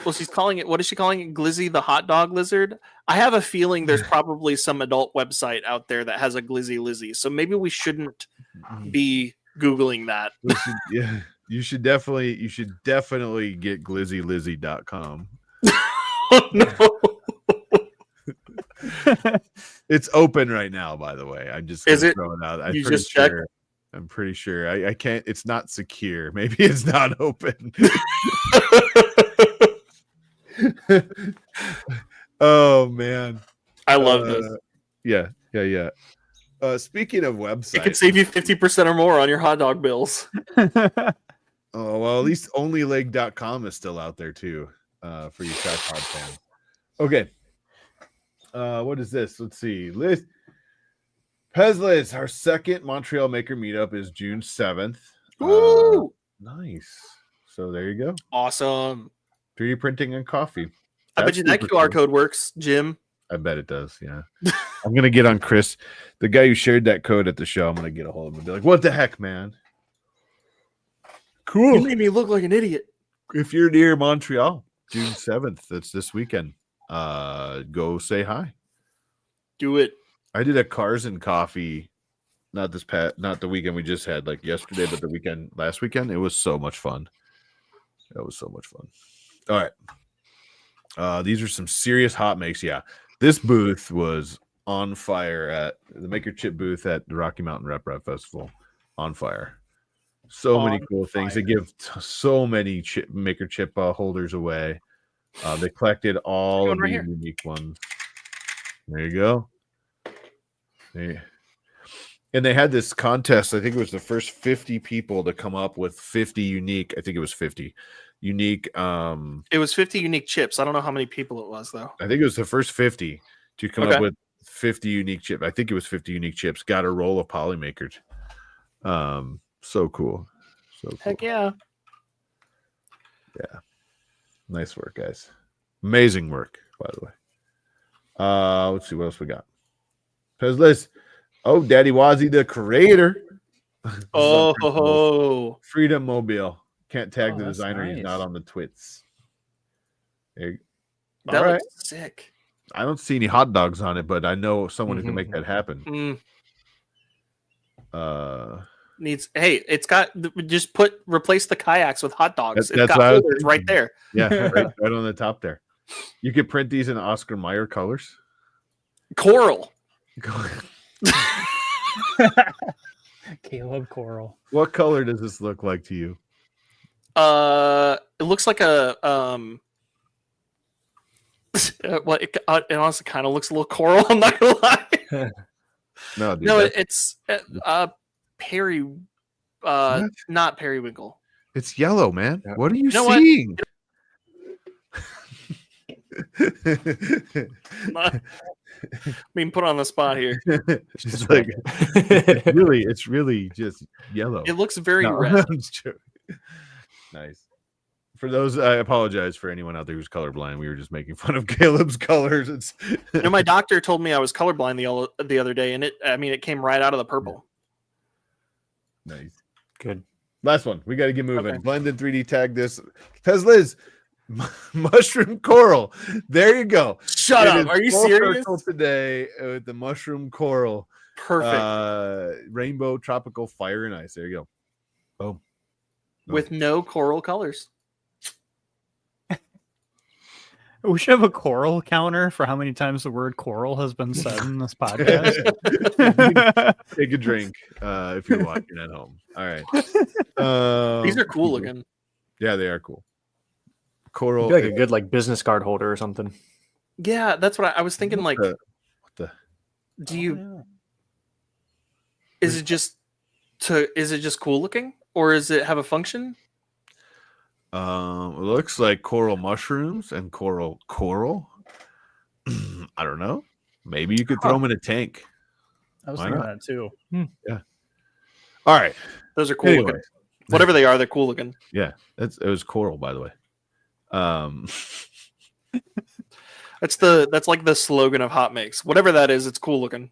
[SPEAKER 2] Well, she's calling it. What is she calling it? Glizzy the hot dog lizard. I have a feeling there's probably some adult website out there that has a Glizzy Lizzy. So maybe we shouldn't be Googling that.
[SPEAKER 1] Yeah, you should definitely get GlizzyLizzy.com.
[SPEAKER 2] Oh, no.
[SPEAKER 1] It's open right now, by the way. I'm just throwing it out. I'm pretty sure. I can't. It's not secure. Maybe it's not open. Oh man,
[SPEAKER 2] I love this.
[SPEAKER 1] Yeah. Speaking of websites,
[SPEAKER 2] it could save you 50% or more on your hot dog bills.
[SPEAKER 1] Oh well, at least onlyleg.com is still out there too, for you tripod fans. Okay. What is this? Let's see. Liz Pezlis, our second Montreal Maker meetup is June 7th.
[SPEAKER 2] Ooh,
[SPEAKER 1] nice. So there you go.
[SPEAKER 2] Awesome.
[SPEAKER 1] 3D printing and coffee.
[SPEAKER 2] I bet you that QR code works, Jim.
[SPEAKER 1] I bet it does. Yeah. I'm gonna get on Chris, the guy who shared that code at the show. I'm gonna get a hold of him and be like, "What the heck, man? Cool.
[SPEAKER 2] You made me look like an idiot."
[SPEAKER 1] If you're near Montreal, June 7th, that's this weekend. Go say hi.
[SPEAKER 2] Do it.
[SPEAKER 1] I did a Cars and Coffee, not the weekend we just had, like yesterday, but last weekend. It was so much fun. That was so much fun. All right. These are some serious hot makes. Yeah. This booth was on fire at the Maker Chip booth at the Rocky Mountain Rep Festival. On fire. So many cool things. They give so many Maker Chip holders away. They collected all of the unique ones. There you go. And they had this contest. I think it was the first 50 people to come up with 50 unique. I think it was 50 unique.
[SPEAKER 2] It was 50 unique chips. I don't know how many people it was, though.
[SPEAKER 1] I think it was the first 50 to come up with 50 unique chips. I think it was 50 unique chips. Got a roll of Polymakers. So cool. So cool.
[SPEAKER 2] Heck yeah.
[SPEAKER 1] Yeah. Nice work, guys. Amazing work, by the way. Let's see what else we got. Pezlis. Oh, Daddy Wazzy, the creator.
[SPEAKER 2] Oh,
[SPEAKER 1] Freedom Mobile. Can't tag the designer. Nice. He's not on the twits.
[SPEAKER 2] That looks sick.
[SPEAKER 1] I don't see any hot dogs on it, but I know someone who can make that happen.
[SPEAKER 2] It's got just replace the kayaks with hot dogs. It's got holders right there.
[SPEAKER 1] Yeah, right on the top there. You could print these in Oscar Mayer colors.
[SPEAKER 2] Coral.
[SPEAKER 3] Caleb Coral.
[SPEAKER 1] What color does this look like to you?
[SPEAKER 2] It looks like a it honestly kind of looks a little coral. I'm not gonna lie.
[SPEAKER 1] No, dude,
[SPEAKER 2] it's not periwinkle.
[SPEAKER 1] It's yellow, man.
[SPEAKER 2] Yeah.
[SPEAKER 1] What are you seeing?
[SPEAKER 2] Being put on the spot here.
[SPEAKER 1] It's really just yellow.
[SPEAKER 2] It looks very red.
[SPEAKER 1] Nice. For those, I apologize for anyone out there who's colorblind. We were just making fun of Caleb's colors.
[SPEAKER 2] My doctor told me I was colorblind the other day, and it came right out of the purple.
[SPEAKER 1] Nice.
[SPEAKER 4] Good.
[SPEAKER 1] Last one. We got to get moving. Okay. Blended 3D tag this. Liz, mushroom coral. There you go.
[SPEAKER 2] Shut up. Are you serious?
[SPEAKER 1] Today with the mushroom coral.
[SPEAKER 2] Perfect.
[SPEAKER 1] Rainbow tropical fire and ice. There you go. Boom.
[SPEAKER 2] With no coral colors.
[SPEAKER 3] We should have a coral counter for how many times the word coral has been said in this podcast.
[SPEAKER 1] Take a drink if you're watching at home. All right.
[SPEAKER 2] These are cool looking.
[SPEAKER 1] Yeah, they are cool. Coral,
[SPEAKER 4] like a good business card holder or something.
[SPEAKER 2] Yeah, that's what I was thinking.
[SPEAKER 1] What the?
[SPEAKER 2] Do you? Is it just cool looking, or does it have a function?
[SPEAKER 1] It looks like coral mushrooms and coral. I don't know. Maybe you could throw them in a tank.
[SPEAKER 3] I was thinking that too.
[SPEAKER 1] Yeah. All right.
[SPEAKER 2] Those are cool looking. Whatever they are, they're cool looking.
[SPEAKER 1] Yeah. It was coral, by the way.
[SPEAKER 2] That's like the slogan of Hot Makes. Whatever that is, it's cool looking.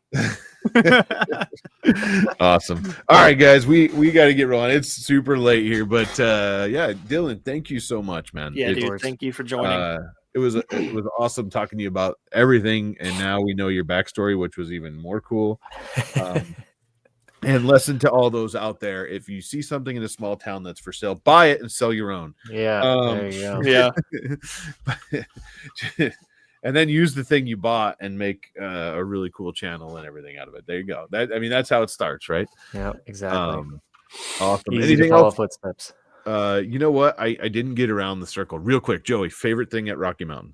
[SPEAKER 1] Awesome. All right, guys, we got to get rolling. It's super late here, but yeah, Dylan, thank you so much, man.
[SPEAKER 2] Yeah, dude, thank you for joining.
[SPEAKER 1] It was awesome talking to you about everything, and now we know your backstory, which was even more cool. And listen to all those out there. If you see something in a small town that's for sale, buy it and sell your own.
[SPEAKER 4] Yeah, there you go.
[SPEAKER 2] Yeah.
[SPEAKER 1] And then use the thing you bought and make a really cool channel and everything out of it. There you go. That's how it starts, right?
[SPEAKER 4] Yeah, exactly.
[SPEAKER 1] Awesome.
[SPEAKER 4] Easy
[SPEAKER 1] Anything
[SPEAKER 4] to follow
[SPEAKER 1] else?
[SPEAKER 4] Footsteps.
[SPEAKER 1] You know what? I didn't get around the circle. Real quick, Joey, favorite thing at Rocky Mountain?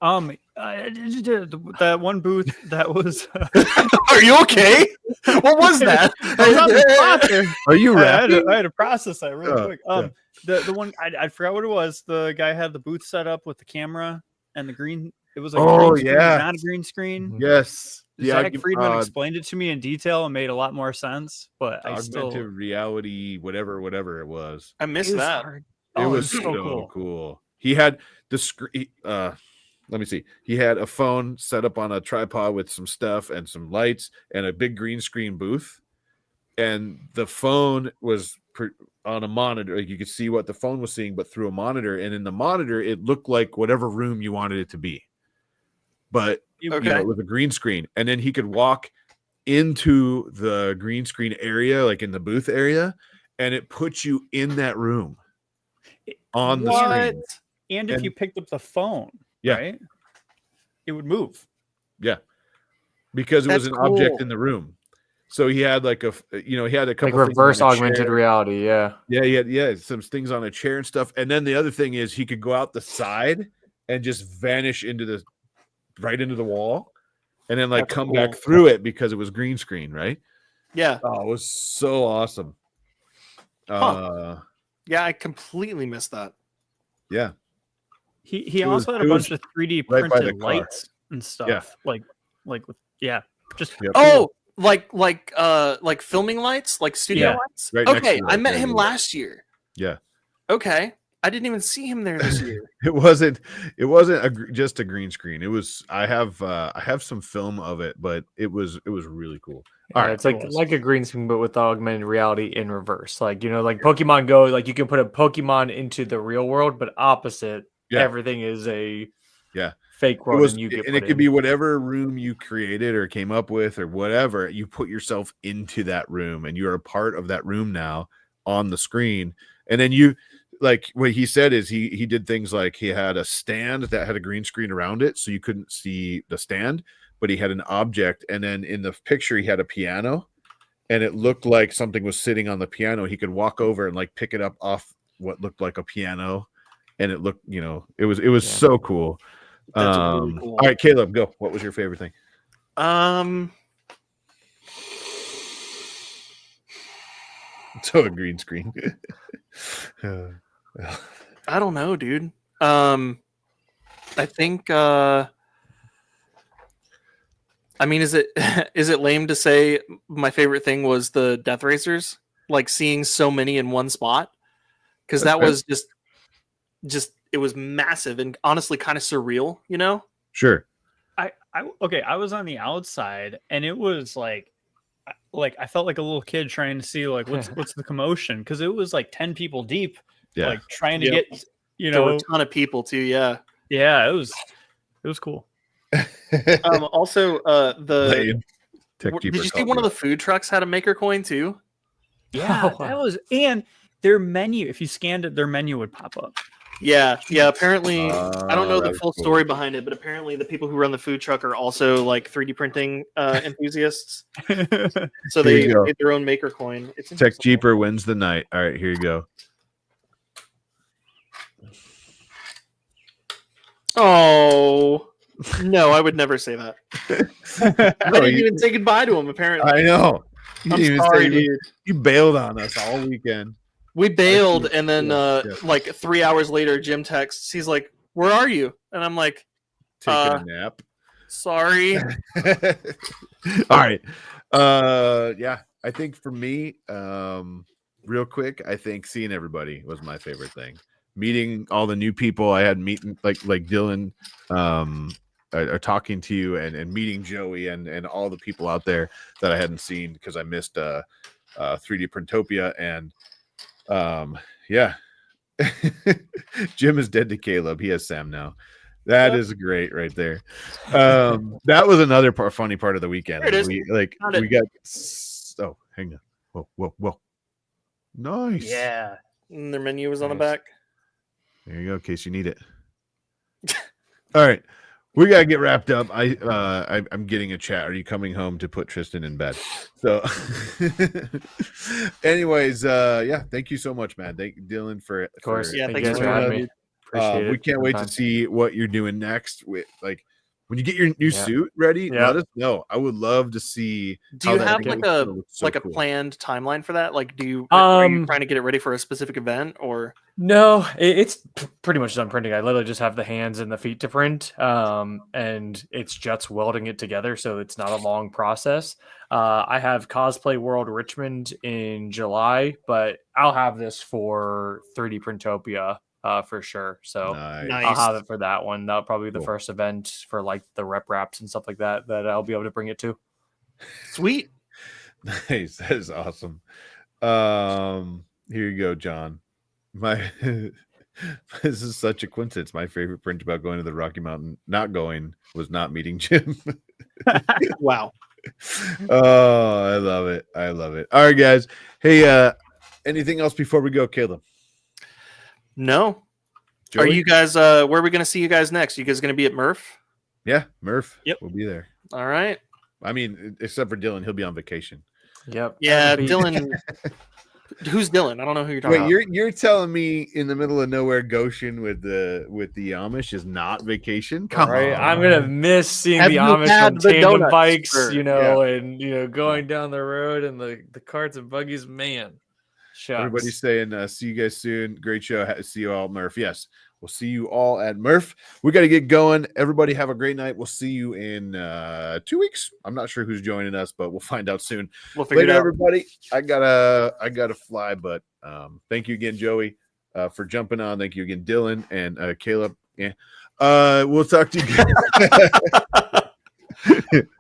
[SPEAKER 3] That one booth that was.
[SPEAKER 2] Are you okay? What was that?
[SPEAKER 1] Are you rapping?
[SPEAKER 3] I had to process that really quick. The one I forgot what it was. The guy had the booth set up with the camera and the green. It was like green screen, not a green screen.
[SPEAKER 1] Yes.
[SPEAKER 3] Zach Friedman explained it to me in detail and made a lot more sense. But
[SPEAKER 1] augmented reality, whatever it was.
[SPEAKER 2] I missed that.
[SPEAKER 1] It was so cool. He had the screen. let me see. He had a phone set up on a tripod with some stuff and some lights and a big green screen booth. And the phone was on a monitor. Like you could see what the phone was seeing, but through a monitor. And in the monitor, it looked like whatever room you wanted it to be. But you know, it was a green screen. And then he could walk into the green screen area, like in the booth area, and it puts you in that room on the screen.
[SPEAKER 3] And if you picked up the phone, right, it would move.
[SPEAKER 1] Yeah, because it was an object in the room. So he had like he had a couple
[SPEAKER 4] like reverse augmented reality. Yeah.
[SPEAKER 1] Yeah. Some things on a chair and stuff. And then the other thing is he could go out the side and just vanish right into the wall, and then like come back through it because it was green screen, right?
[SPEAKER 2] Yeah.
[SPEAKER 1] Oh, it was so awesome.
[SPEAKER 2] Yeah, I completely missed that.
[SPEAKER 1] Yeah.
[SPEAKER 3] He also had a bunch of 3D printed lights and stuff.
[SPEAKER 1] Yeah.
[SPEAKER 3] Like just
[SPEAKER 2] like filming lights, like studio lights.
[SPEAKER 1] Right.
[SPEAKER 2] Okay, I met him last year.
[SPEAKER 1] Yeah.
[SPEAKER 2] Okay, I didn't even see him there this year.
[SPEAKER 1] It wasn't just a green screen. It was. I have some film of it, but it was really cool.
[SPEAKER 4] All right, it's like a green screen, but with augmented reality in reverse. Like like Pokemon Go, like you can put a Pokemon into the real world, but opposite. Yeah. Everything is a fake world,
[SPEAKER 1] and it could be whatever room you created or came up with or whatever. You put yourself into that room, and you're a part of that room now on the screen. And then you, like what he said is he did things like he had a stand that had a green screen around it, so you couldn't see the stand, but he had an object, and then in the picture he had a piano, and it looked like something was sitting on the piano. He could walk over and like pick it up off what looked like a piano. And it looked, it was so cool.
[SPEAKER 2] That's really cool.
[SPEAKER 1] All right, Caleb, go. What was your favorite thing? So a green screen.
[SPEAKER 2] I don't know, dude. I think. I mean, is it lame to say my favorite thing was the Death Racers? Like seeing so many in one spot, because that was just it was massive and honestly kind of surreal,
[SPEAKER 1] Sure.
[SPEAKER 3] I was on the outside, and it was like I felt like a little kid trying to see like what's the commotion, because it was like 10 people deep, like trying to get
[SPEAKER 2] there were a ton of people too. Yeah
[SPEAKER 3] it was cool.
[SPEAKER 2] Also did you see one of the food trucks had a maker coin too?
[SPEAKER 3] Yeah, that was, and their menu, if you scanned it, their menu would pop up.
[SPEAKER 2] Yeah. Apparently, I don't know the full story behind it, but apparently the people who run the food truck are also like 3D printing enthusiasts. So they made their own maker coin. It's
[SPEAKER 1] Tech Jeeper wins the night. All right, here you go.
[SPEAKER 2] Oh no, I would never say that. I didn't even say goodbye to him. Apparently,
[SPEAKER 1] I know.
[SPEAKER 2] I'm sorry, dude.
[SPEAKER 1] You bailed on us all weekend.
[SPEAKER 2] We bailed, and then like 3 hours later, Jim texts. He's like, "Where are you?" And I'm like,
[SPEAKER 1] "Taking a nap."
[SPEAKER 2] Sorry.
[SPEAKER 1] All right. Yeah, I think for me, real quick, I think seeing everybody was my favorite thing. Meeting all the new people I had meeting, like Dylan, are talking to you, and meeting Joey and all the people out there that I hadn't seen because I missed 3D Printopia, and yeah. Jim is dead to Caleb. He has Sam now. That is great right there. That was another funny part of the weekend. We got hang on. Whoa. Nice.
[SPEAKER 2] Yeah. And their menu was on the back.
[SPEAKER 1] There you go, in case you need it. All right. We gotta get wrapped up. I'm getting a chat. Are you coming home to put Tristan in bed? So, anyways, yeah. Thank you so much, man. Thank you, Dylan, for
[SPEAKER 4] of course.
[SPEAKER 2] Yeah, thank you for having me.
[SPEAKER 4] Appreciate it.
[SPEAKER 1] We can't wait to see what you're doing next. With when you get your new suit ready, let us know. I would love to see.
[SPEAKER 2] Do you have a planned timeline for that? Like, are you trying to get it ready for a specific event or?
[SPEAKER 4] No, it's pretty much done printing. I literally just have the hands and the feet to print, and it's just welding it together, so it's not a long process. I have Cosplay World Richmond in July, but I'll have this for 3D Printopia for sure. So
[SPEAKER 1] Nice.
[SPEAKER 4] I'll have it for that one. That'll probably be the first event for like the rep wraps and stuff like that I'll be able to bring it to.
[SPEAKER 2] Sweet.
[SPEAKER 1] Nice. That is awesome. Here you go, John. This is such a coincidence. My favorite print about going to the Rocky Mountain, not going, was not meeting Jim.
[SPEAKER 2] Wow.
[SPEAKER 1] Oh, I love it. I love it. All right, guys. Hey, anything else before we go, Caleb?
[SPEAKER 2] No.
[SPEAKER 1] Joey?
[SPEAKER 2] Are you guys where are we going to see you guys next? You guys going to be at Murph?
[SPEAKER 1] Yeah, Murph.
[SPEAKER 2] Yep.
[SPEAKER 1] We'll be there.
[SPEAKER 2] All right.
[SPEAKER 1] I mean, except for Dylan, he'll be on vacation.
[SPEAKER 4] Yep.
[SPEAKER 2] Yeah, Dylan. Who's Dylan? I don't know who you're talking about.
[SPEAKER 1] You're telling me in the middle of nowhere Goshen with the Amish is not vacation? Come on.
[SPEAKER 4] I'm gonna miss seeing
[SPEAKER 2] Have
[SPEAKER 4] the
[SPEAKER 2] you
[SPEAKER 4] Amish
[SPEAKER 2] had
[SPEAKER 4] on
[SPEAKER 2] the
[SPEAKER 4] tandem
[SPEAKER 2] donuts?
[SPEAKER 4] bikes,
[SPEAKER 2] Sure.
[SPEAKER 4] and going down the road and the carts and buggies. Man, shucks.
[SPEAKER 1] Everybody's saying, see you guys soon. Great show. See you all at Murph. Yes, we'll see you all at Murph. We got to get going. Everybody have a great night. We'll see you in 2 weeks. I'm not sure who's joining us, but we'll find out soon.
[SPEAKER 2] We'll figure it out.
[SPEAKER 1] Everybody. I gotta fly, but thank you again, Joey, for jumping on. Thank you again, Dylan and Caleb. Yeah. We'll talk to you guys.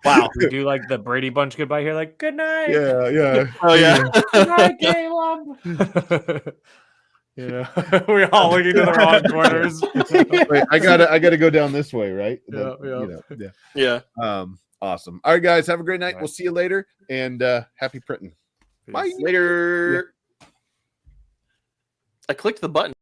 [SPEAKER 2] Wow.
[SPEAKER 4] We do like the Brady Bunch goodbye here, like good night.
[SPEAKER 1] Yeah.
[SPEAKER 2] Oh yeah.
[SPEAKER 4] Good night, Caleb. We're all looking to the wrong corners.
[SPEAKER 1] Wait, I gotta go down this way, right?
[SPEAKER 2] Yeah.
[SPEAKER 1] Awesome. All right, guys, have a great night. We'll see you later, and happy printing. Bye.
[SPEAKER 2] Later. I clicked the button.